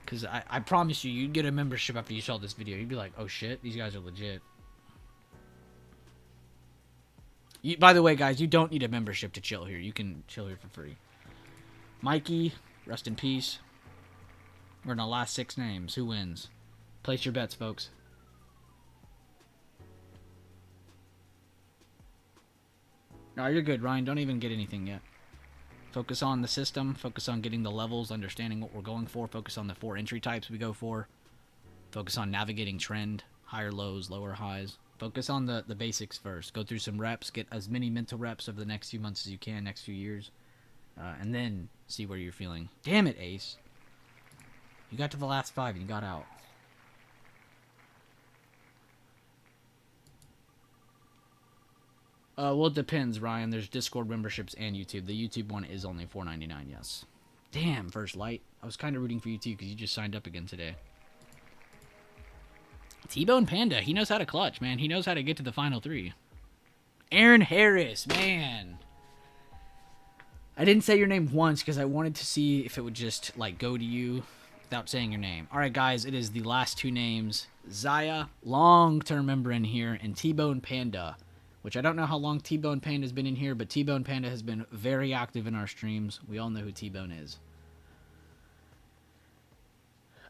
Because I promise you, you'd get a membership after you saw this video. You'd be like, oh shit, these guys are legit. By the way, guys, you don't need a membership to chill here. You can chill here for free. Mikey, rest in peace. We're in the last 6 names. Who wins? Place your bets, folks. No, you're good, Ryan. Don't even get anything yet. Focus on the system. Focus on getting the levels, understanding what we're going for. Focus on the 4 entry types we go for. Focus on navigating trend, higher lows, lower highs. Focus on the basics first. Go through some reps. Get as many mental reps over the next few months as you can, next few years. And then see where you're feeling. Damn it, Ace. You got to the last 5 and you got out. Well, it depends, Ryan. There's Discord memberships and YouTube. The YouTube one is only $4.99, yes. Damn, First Light. I was kind of rooting for you, too, because you just signed up again today. T-Bone Panda. He knows how to clutch, man. He knows how to get to the final 3. Aaron Harris, man. I didn't say your name once because I wanted to see if it would just, like, go to you without saying your name. All right, guys, it is the last 2 names. Zaya, long-term member in here, and T-Bone Panda. Which I don't know how long T-Bone Panda has been in here, but T-Bone Panda has been very active in our streams. We all know who T-Bone is.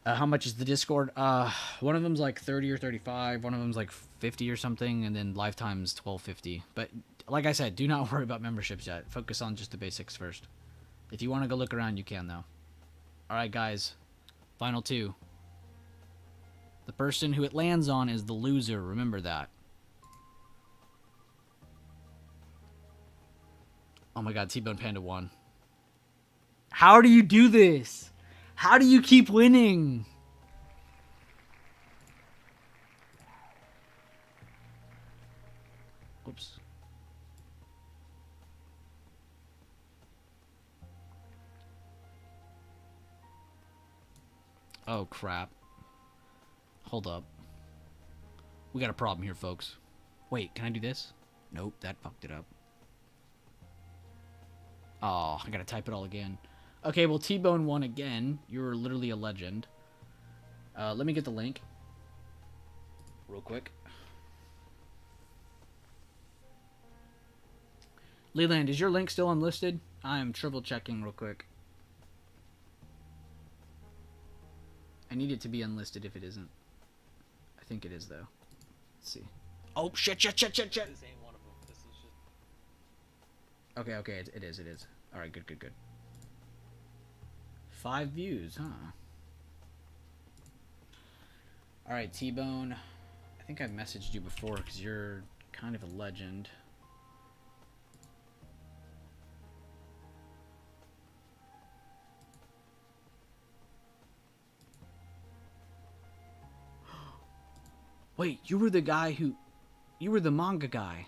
How much is the Discord? One of them's like 30 or 35. One of them's like 50 or something, and then lifetime's $12.50. But like I said, do not worry about memberships yet. Focus on just the basics first. If you want to go look around, you can, though. All right, guys. Final 2. The person who it lands on is the loser. Remember that. Oh my god, T-Bone Panda won. How do you do this? How do you keep winning? Oops. Oh crap. Hold up. We got a problem here, folks. Wait, can I do this? Nope, that fucked it up. Oh, I gotta type it all again. Okay, well, T-Bone won again. You're literally a legend. Let me get the link. Real quick. Leland, is your link still unlisted? I am triple checking real quick. I need it to be unlisted if it isn't. I think it is, though. Let's see. Oh, shit. This ain't one of them. This is just... Okay, it is. Alright, good. 5 views, huh? Alright, T-Bone. I think I've messaged you before because you're kind of a legend. Wait, you were the guy who... You were the manga guy.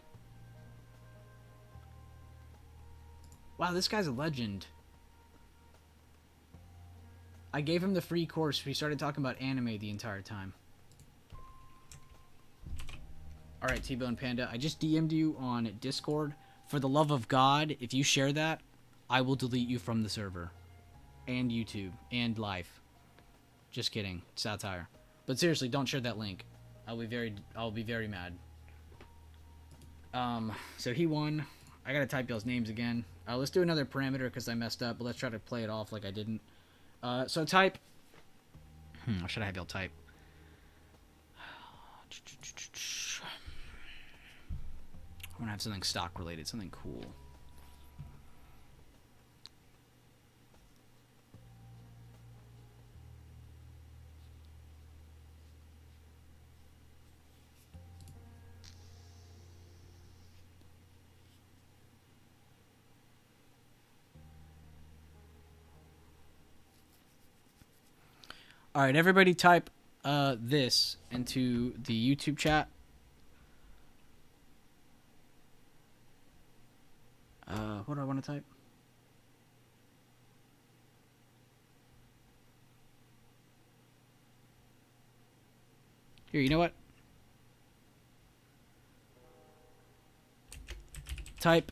Wow, this guy's a legend. I gave him the free course. We started talking about anime the entire time. Alright, T-Bone Panda. I just DM'd you on Discord. For the love of God, if you share that, I will delete you from the server. And YouTube. And life. Just kidding. Satire. But seriously, don't share that link. I'll be very mad. So he won. I gotta type y'all's names again. Let's do another parameter because I messed up, but let's try to play it off like I didn't. So type... What should I have y'all type? I want to have something stock related, something cool. All right, everybody type this into the YouTube chat. What do I want to type? Here, you know what? Type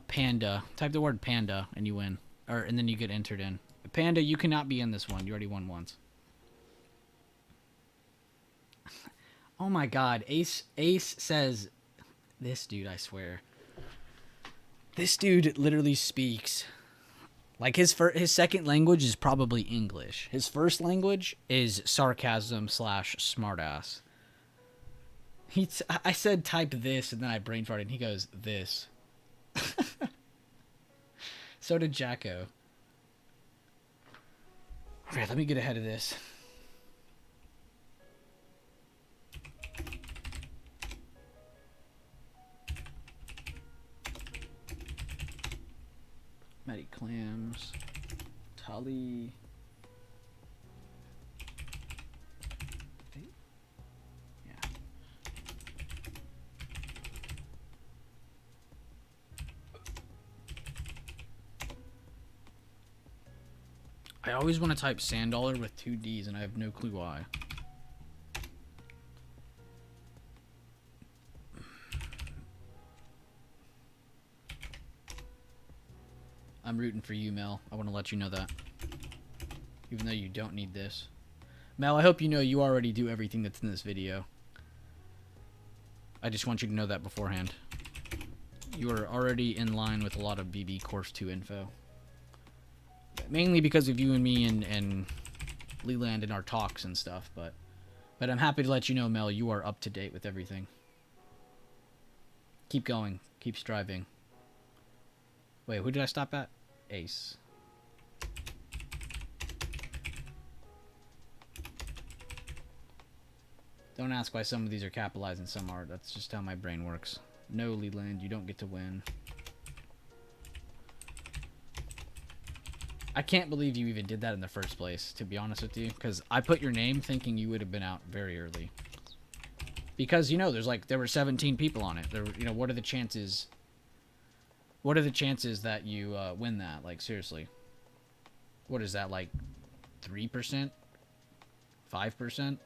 panda. Type the word panda and you win. And then you get entered in. Panda, you cannot be in this one. You already won once. Oh my god. Ace says... This dude, I swear. This dude literally speaks Like his second language is probably English. His first language is sarcasm / smartass. I said type this and then I brain farted and he goes this. So did Jacko. Okay, let me get ahead of this. Matty Clams. Tully. Yeah. I always want to type Sandollar with 2 D's and I have no clue why. I'm rooting for you, Mel. I want to let you know that. Even though you don't need this. Mel, I hope you know you already do everything that's in this video. I just want you to know that beforehand. You are already in line with a lot of BB Course 2 info. Mainly because of you and me and Leland and our talks and stuff, but I'm happy to let you know, Mel, you are up to date with everything. Keep going. Keep striving. Wait, who did I stop at? Ace. Don't ask why some of these are capitalized and some aren't. That's just how my brain works. No, Leland, you don't get to win. I can't believe you even did that in the first place, to be honest with you, because I put your name thinking you would have been out very early. Because, you know, there were 17 people on it. What are the chances? What are the chances that you win that? Like, seriously. What is that, like 3%? 5%?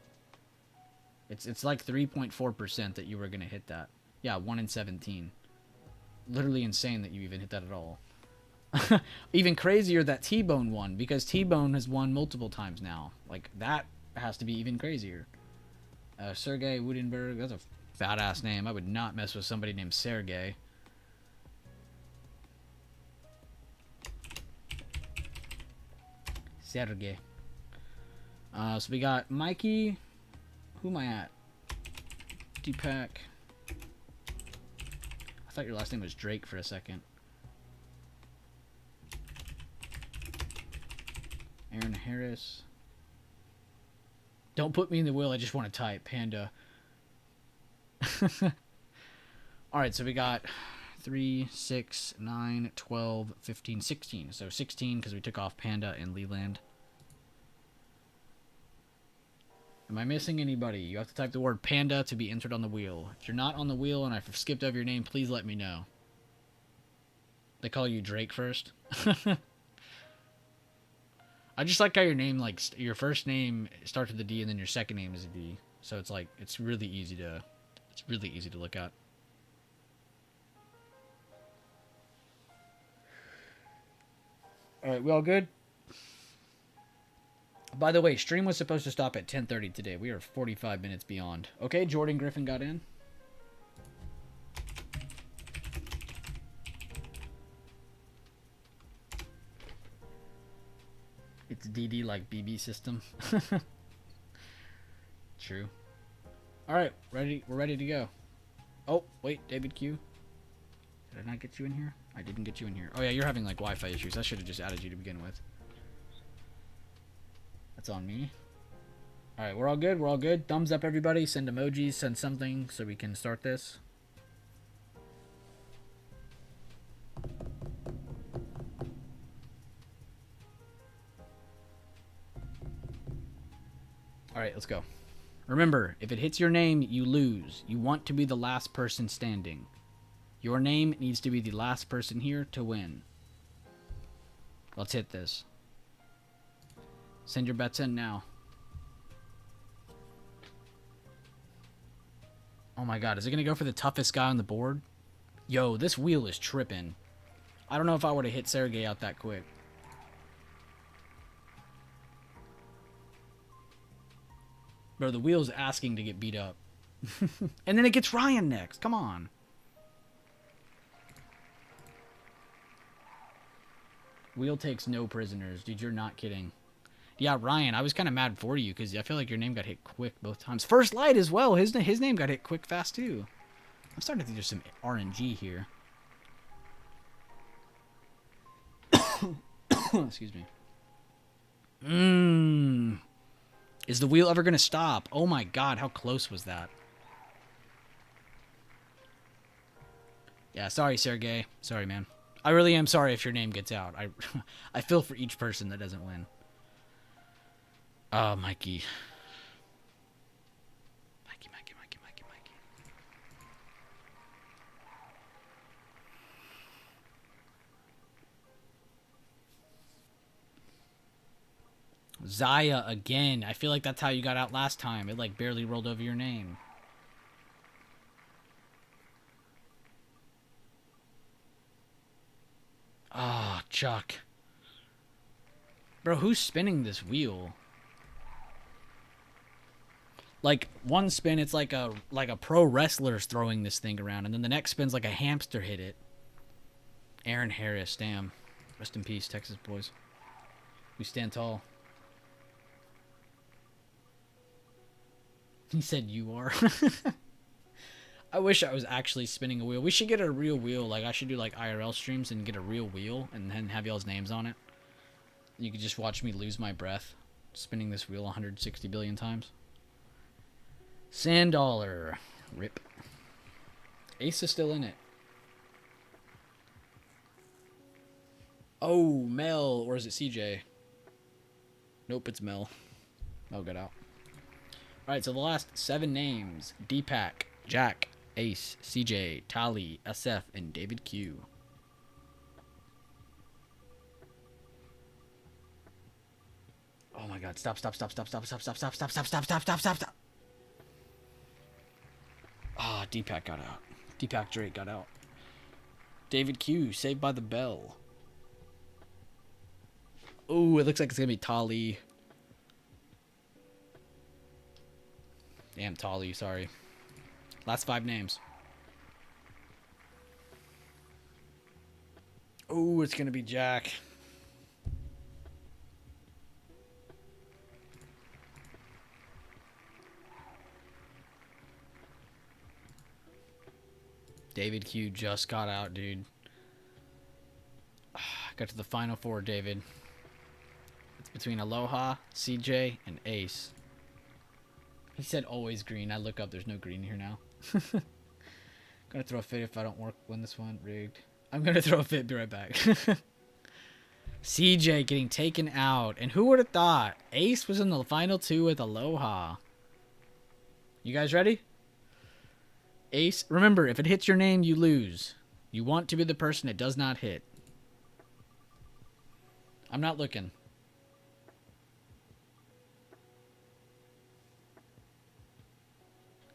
It's like 3.4% that you were going to hit that. Yeah, 1 in 17. Literally insane that you even hit that at all. Even crazier that T-Bone won, because T-Bone has won multiple times now. Like, that has to be even crazier. Sergey Woodenberg, that's a badass name. I would not mess with somebody named Sergey. Sergey. So we got Mikey. Who am I at? Deepak. I thought your last name was Drake for a second. Aaron Harris. Don't put me in the wheel. I just want to type. Panda. Alright, so we got 3, 6, 9, 12, 15, 16. So 16 because we took off Panda and Leland. Am I missing anybody? You have to type the word Panda to be entered on the wheel. If you're not on the wheel and I've skipped over your name, please let me know. They call you Drake first. I just like how your name, like, your first name starts with a D and then your second name is a D. So it's like, it's really easy to look at. Alright, we all good? By the way, stream was supposed to stop at 10:30 today. We are 45 minutes beyond. Okay, Jordan Griffin got in. It's DD like BB system. True. Alright, we're ready to go. Oh, wait, David Q. Did I not get you in here? I didn't get you in here. Oh yeah, you're having like Wi-Fi issues. I should have just added you to begin with. That's on me. Alright, we're all good. We're all good. Thumbs up, everybody. Send emojis. Send something so we can start this. Alright, let's go. Remember, if it hits your name, you lose. You want to be the last person standing. Your name needs to be the last person here to win. Let's hit this. Send your bets in now. Oh my god, is it going to go for the toughest guy on the board? Yo, this wheel is tripping. I don't know if I would have hit Sergey out that quick. Bro, the wheel's asking to get beat up. And then it gets Ryan next. Come on. Wheel takes no prisoners. Dude, you're not kidding. Yeah, Ryan, I was kind of mad for you because I feel like your name got hit quick both times. First Light as well. His name got hit quick fast too. I'm starting to think there's some RNG here. Excuse me. Is the wheel ever going to stop? Oh my god, how close was that? Yeah, sorry, Sergey. Sorry, man. I really am sorry if your name gets out. I feel for each person that doesn't win. Oh, Mikey. Mikey. Zaya again. I feel like that's how you got out last time. It like barely rolled over your name. Ah, oh, Chuck. Bro, who's spinning this wheel? Like one spin, it's like a pro wrestler's throwing this thing around, and then the next spin's like a hamster hit it. Aaron Harris, damn. Rest in peace, Texas boys. We stand tall. He said you are. I wish I was actually spinning a wheel. We should get a real wheel. Like I should do like IRL streams and get a real wheel and then have y'all's names on it. You could just watch me lose my breath spinning this wheel 160 billion times. $100. Rip. Ace is still in it. Oh, Mel. Or is it CJ? Nope, it's Mel. Mel got out. Alright, so the last 7 names. Deepak, Jack, Ace, CJ, Tali, SF, and David Q. Oh my god, stop. Ah, Deepak got out. Deepak Drake got out. David Q, Saved by the Bell. Oh, it looks like it's gonna be Tali. Damn, Tali, sorry. Last 5 names. Oh, it's gonna be Jack. David Q just got out, dude. Got to the final 4, David. It's between Aloha, CJ, and Ace. He said always green. I look up, there's no green here now. Gonna throw a fit if I don't win this one. Rigged. I'm gonna throw a fit, be right back. CJ getting taken out. And who would have thought? Ace was in the final 2 with Aloha. You guys ready? Ace, remember, if it hits your name, you lose. You want to be the person it does not hit. I'm not looking.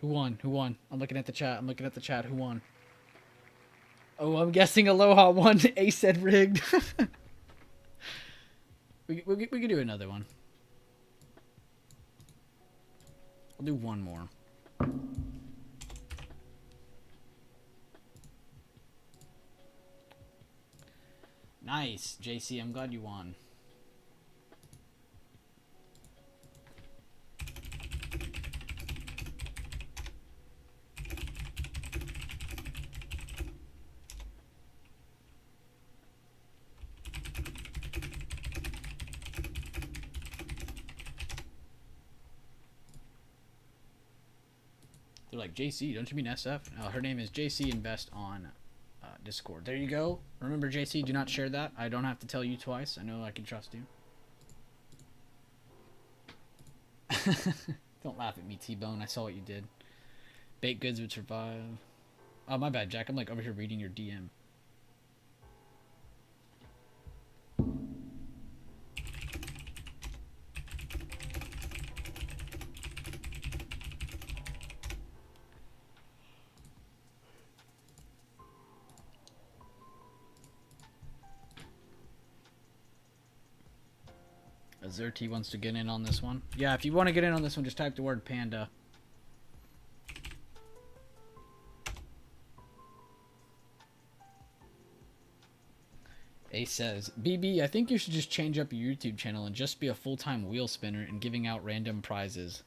Who won? Who won? I'm looking at the chat. Who won? Oh, I'm guessing Aloha won. Ace said rigged. we can do another one. I'll do one more. Nice, JC. I'm glad you won. They're like, JC, don't you mean SF? No, her name is JC Invest on Discord. There you go. Remember, JC, do not share that. I don't have to tell you twice. I know I can trust you. Don't laugh at me, T-Bone. I saw what you did. Baked goods would survive. Oh, my bad, Jack. I'm like over here reading your DM. Azerty wants to get in on this one. Yeah, if you want to get in on this one, just type the word panda. Ace says, BB, I think you should just change up your YouTube channel and just be a full-time wheel spinner and giving out random prizes.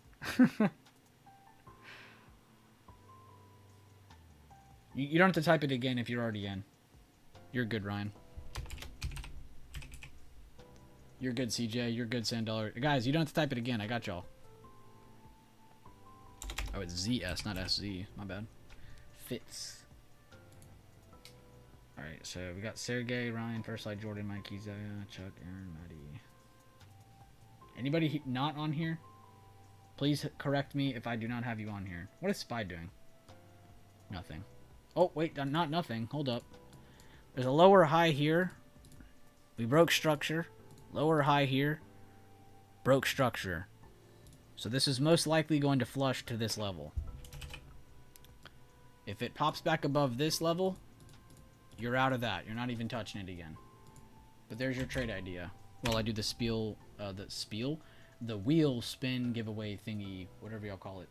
You don't have to type it again if you're already in. You're good, Ryan. You're good, CJ. You're good, Sandollar. Guys, you don't have to type it again. I got y'all. Oh, it's ZS, not SZ. My bad. Fits. Alright, so we got Sergey, Ryan, First Light, Jordan, Mike, Isaiah, Chuck, Aaron, Maddie. Anybody not on here? Please correct me if I do not have you on here. What is Spy doing? Nothing. Oh, wait, not nothing. Hold up. There's a lower high here. We broke structure. Lower high here. Broke structure. So this is most likely going to flush to this level. If it pops back above this level, you're out of that. You're not even touching it again. But there's your trade idea. Well, I do the the wheel spin giveaway thingy, whatever y'all call it.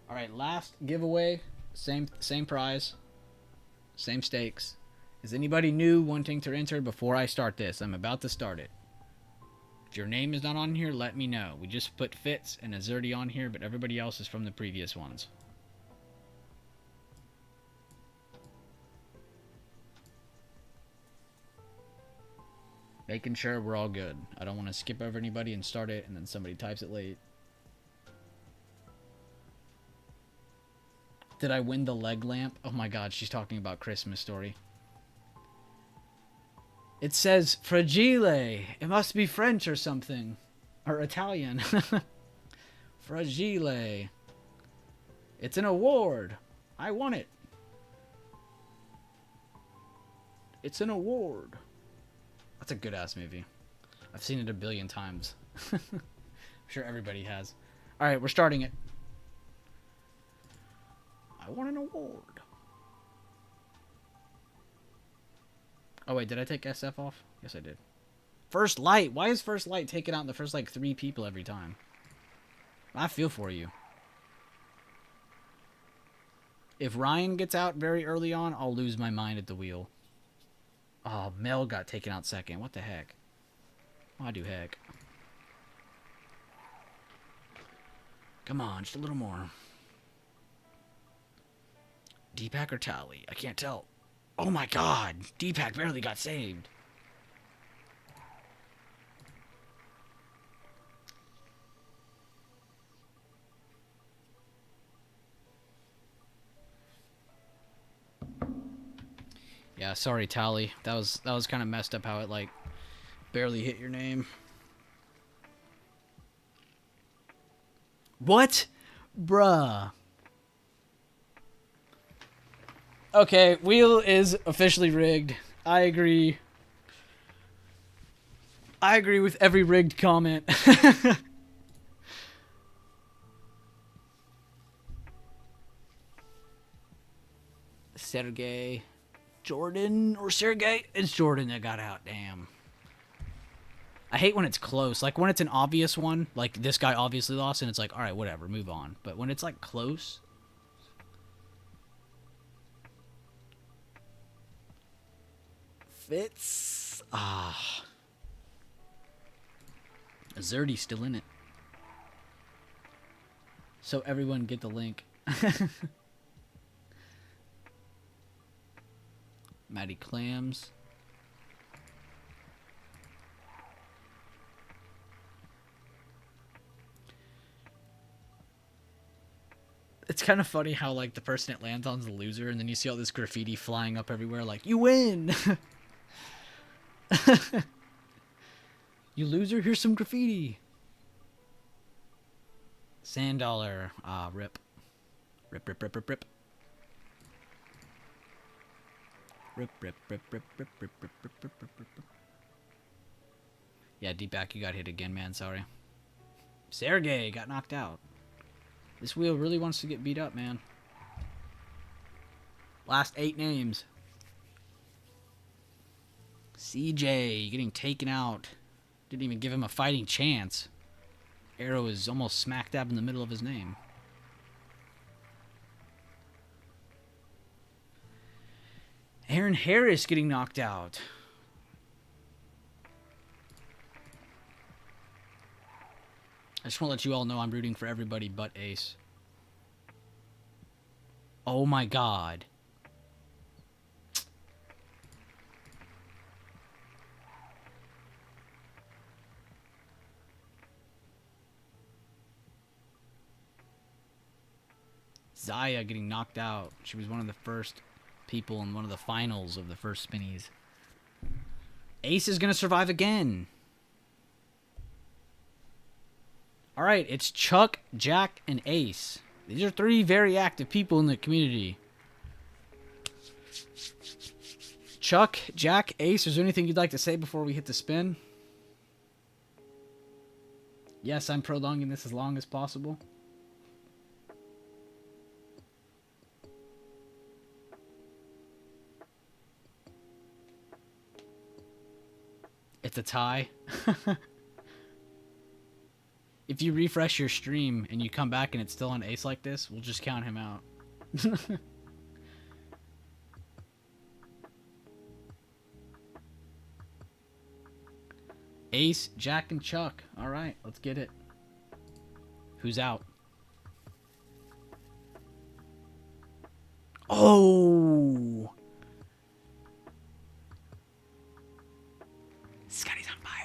All right, last giveaway, same prize, same stakes. Is anybody new wanting to enter before I start this? I'm about to start it. If your name is not on here, let me know. We just put Fitz and Azerty on here, but everybody else is from the previous ones. Making sure we're all good. I don't want to skip over anybody and start it, and then somebody types it late. Did I win the leg lamp? Oh my god, she's talking about Christmas Story. It says fragile. It must be French or something. Or Italian. Fragile. It's an award. I won it. It's an award. That's a good ass movie. I've seen it a billion times. I'm sure everybody has. Alright, we're starting it. I won an award. Oh wait, did I take SF off? Yes, I did. First Light. Why is First Light taken out in the first like 3 people every time? I feel for you. If Ryan gets out very early on, I'll lose my mind at the wheel. Oh, Mel got taken out second. What the heck? Why do heck? Come on, just a little more. Deepak or Tally? I can't tell. Oh my god! Deepak barely got saved. Yeah, sorry, Tally. That was kind of messed up how it like barely hit your name. What? Bruh. Okay, wheel is officially rigged. I agree. I agree with every rigged comment. Sergey. Jordan or Sergey? It's Jordan that got out, damn. I hate when it's close. Like when it's an obvious one, like this guy obviously lost and it's like, alright, whatever, move on. But when it's like close... Fits. Ah. Azerty's still in it. So everyone get the link. Maddie Clams. It's kind of funny how like the person it lands on is the loser and then you see all this graffiti flying up everywhere like, you win! You loser, here's some graffiti. $100. Ah, rip. Rip, rip, rip, rip, rip. Rip, rip, rip, rip, rip, rip, rip, rip, rip, rip, rip. Yeah, Deepak, you got hit again, man, sorry. Sergey got knocked out. This wheel really wants to get beat up, man. Last 8 names. CJ getting taken out. Didn't even give him a fighting chance. arrow is almost smack dab in the middle of his name. Aaron Harris getting knocked out. I just want to let you all know I'm rooting for everybody but Ace. Oh my god. Zaya getting knocked out. She was one of the first people in one of the finals of the first spinnies. Ace is going to survive again. Alright, it's Chuck, Jack, and Ace. These are 3 very active people in the community. Chuck, Jack, Ace, is there anything you'd like to say before we hit the spin? Yes, I'm prolonging this as long as possible. It's a tie. If you refresh your stream and you come back and it's still on Ace like this, we'll just count him out. Ace, Jack, and Chuck. All right, let's get it. Who's out? Oh! Scotty's on fire.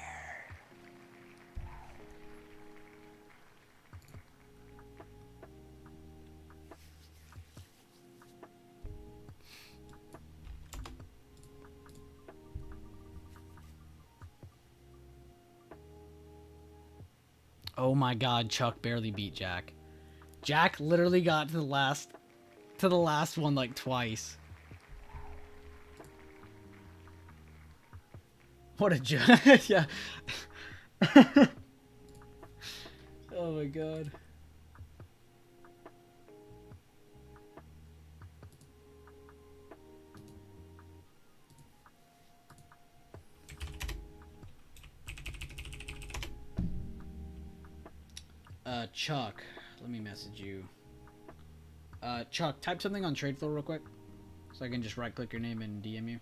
Oh my god, Chuck barely beat Jack. Jack literally got to the last one like twice. What a joke. Yeah. Oh my god. Chuck, let me message you. Chuck, type something on trade floor real quick, so I can just right click your name and DM you.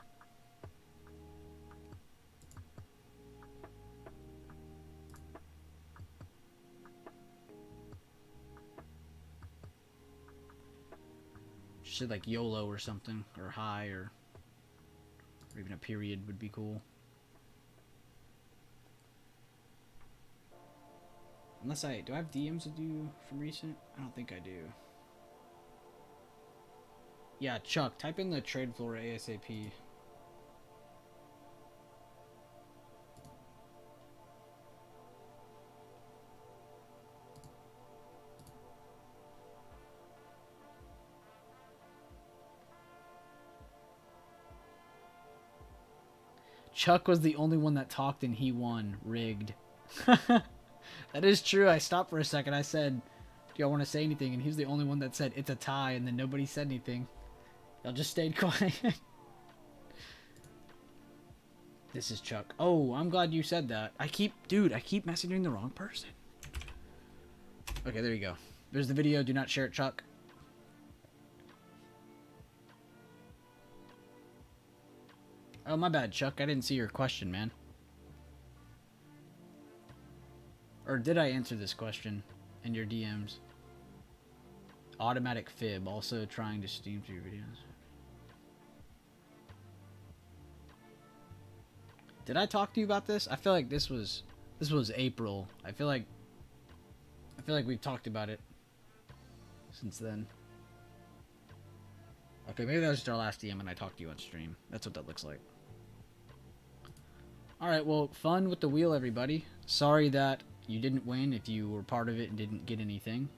Just say like YOLO or something, or hi, or even a period would be cool. Unless do I have DMs with you from recent? I don't think I do. Yeah, Chuck, type in the trade floor ASAP. Chuck was the only one that talked and he won. Rigged. That is true. I stopped for a second. I said, do y'all want to say anything? And he was the only one that said, it's a tie. And then nobody said anything. Y'all just stayed quiet. This is Chuck. Oh, I'm glad you said that. I keep messaging the wrong person. Okay, there you go. There's the video. Do not share it, Chuck. Oh, my bad, Chuck. I didn't see your question, man. Or did I answer this question in your DMs? Automatic fib. Also trying to steam through your videos. Did I talk to you about this? I feel like this was April. I feel like we've talked about it since then. Okay, maybe that was just our last DM and I talked to you on stream. That's what that looks like. Alright, well, fun with the wheel, everybody. Sorry that you didn't win if you were part of it and didn't get anything.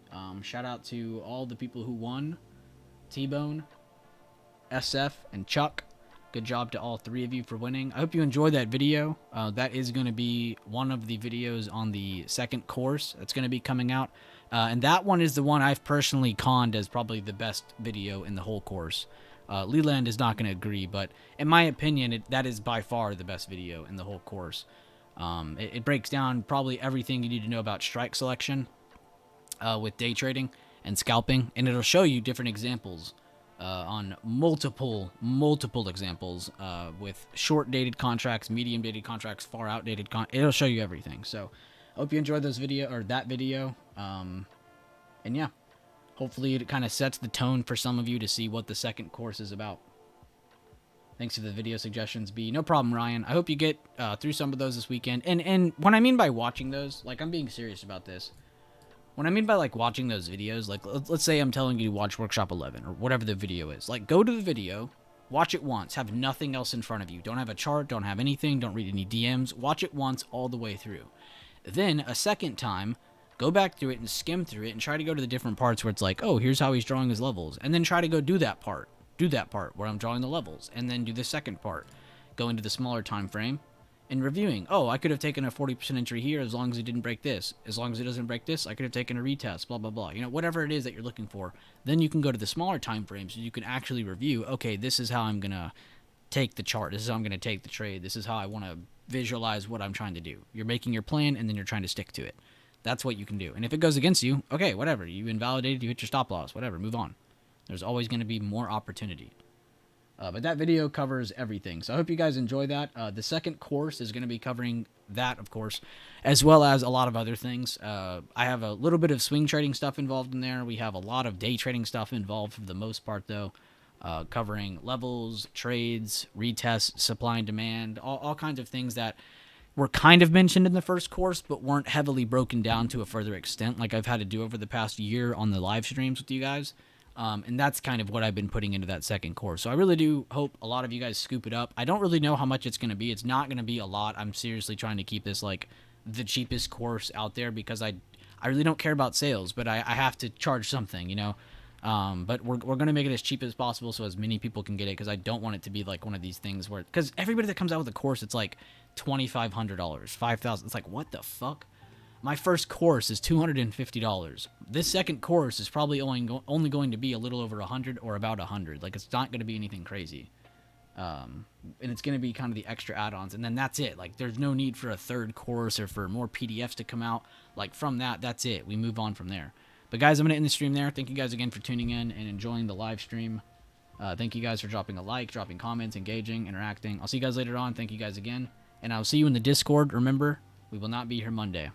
Shout out to all the people who won. T-Bone, SF, and Chuck. Good job to all 3 of you for winning. I hope you enjoyed that video. That is going to be one of the videos on the second course that's going to be coming out. And that one is the one I've personally conned as probably the best video in the whole course. Leland is not going to agree, but in my opinion, that is by far the best video in the whole course. It breaks down probably everything you need to know about strike selection with day trading and scalping, and it'll show you different examples on multiple examples with short dated contracts, medium dated contracts, far outdated it'll show you everything. So I hope you enjoyed that video. And yeah, hopefully it kind of sets the tone for some of you to see what the second course is about. Thanks for the video suggestions, B. No problem, Ryan. I hope you get through some of those this weekend. And what I mean by watching those, like, I'm being serious about this. When I mean by, like, watching those videos, like, let's say I'm telling you to watch Workshop 11 or whatever the video is. Like, go to the video, watch it once, have nothing else in front of you. Don't have a chart, don't have anything, don't read any DMs. Watch it once all the way through. Then, a second time, go back through it and skim through it and try to go to the different parts where it's like, oh, here's how he's drawing his levels. And then try to go do that part. Do that part where I'm drawing the levels. And then do the second part. Go into the smaller time frame. And reviewing, oh, I could have taken a 40% entry here as long as it didn't break this. As long as it doesn't break this, I could have taken a retest, blah, blah, blah. You know, whatever it is that you're looking for. Then you can go to the smaller time frames so you can actually review, okay, this is how I'm going to take the chart. This is how I'm going to take the trade. This is how I want to visualize what I'm trying to do. You're making your plan, and then you're trying to stick to it. That's what you can do. And if it goes against you, okay, whatever. You invalidated, you hit your stop loss, whatever, move on. There's always going to be more opportunity. But that video covers everything. So I hope you guys enjoy that. The second course is going to be covering that, of course, as well as a lot of other things. I have a little bit of swing trading stuff involved in there. We have a lot of day trading stuff involved for the most part, though, covering levels, trades, retests, supply and demand, all kinds of things that were kind of mentioned in the first course, but weren't heavily broken down to a further extent like I've had to do over the past year on the live streams with you guys. And that's kind of what I've been putting into that second course. So I really do hope a lot of you guys scoop it up. I don't really know how much it's going to be. It's not going to be a lot. I'm seriously trying to keep this like the cheapest course out there because I really don't care about sales, but I have to charge something, you know. But we're going to make it as cheap as possible so as many people can get it because I don't want it to be like one of these things where, because everybody that comes out with a course, it's like $2,500, $5,000. It's like, what the fuck? My first course is $250. This second course is probably only going to be a little over 100 or about 100. Like, it's not going to be anything crazy. And it's going to be kind of the extra add-ons. And then that's it. Like, there's no need for a third course or for more PDFs to come out. Like, from that, that's it. We move on from there. But, guys, I'm going to end the stream there. Thank you guys again for tuning in and enjoying the live stream. Thank you guys for dropping a like, dropping comments, engaging, interacting. I'll see you guys later on. Thank you guys again. And I'll see you in the Discord. Remember, we will not be here Monday.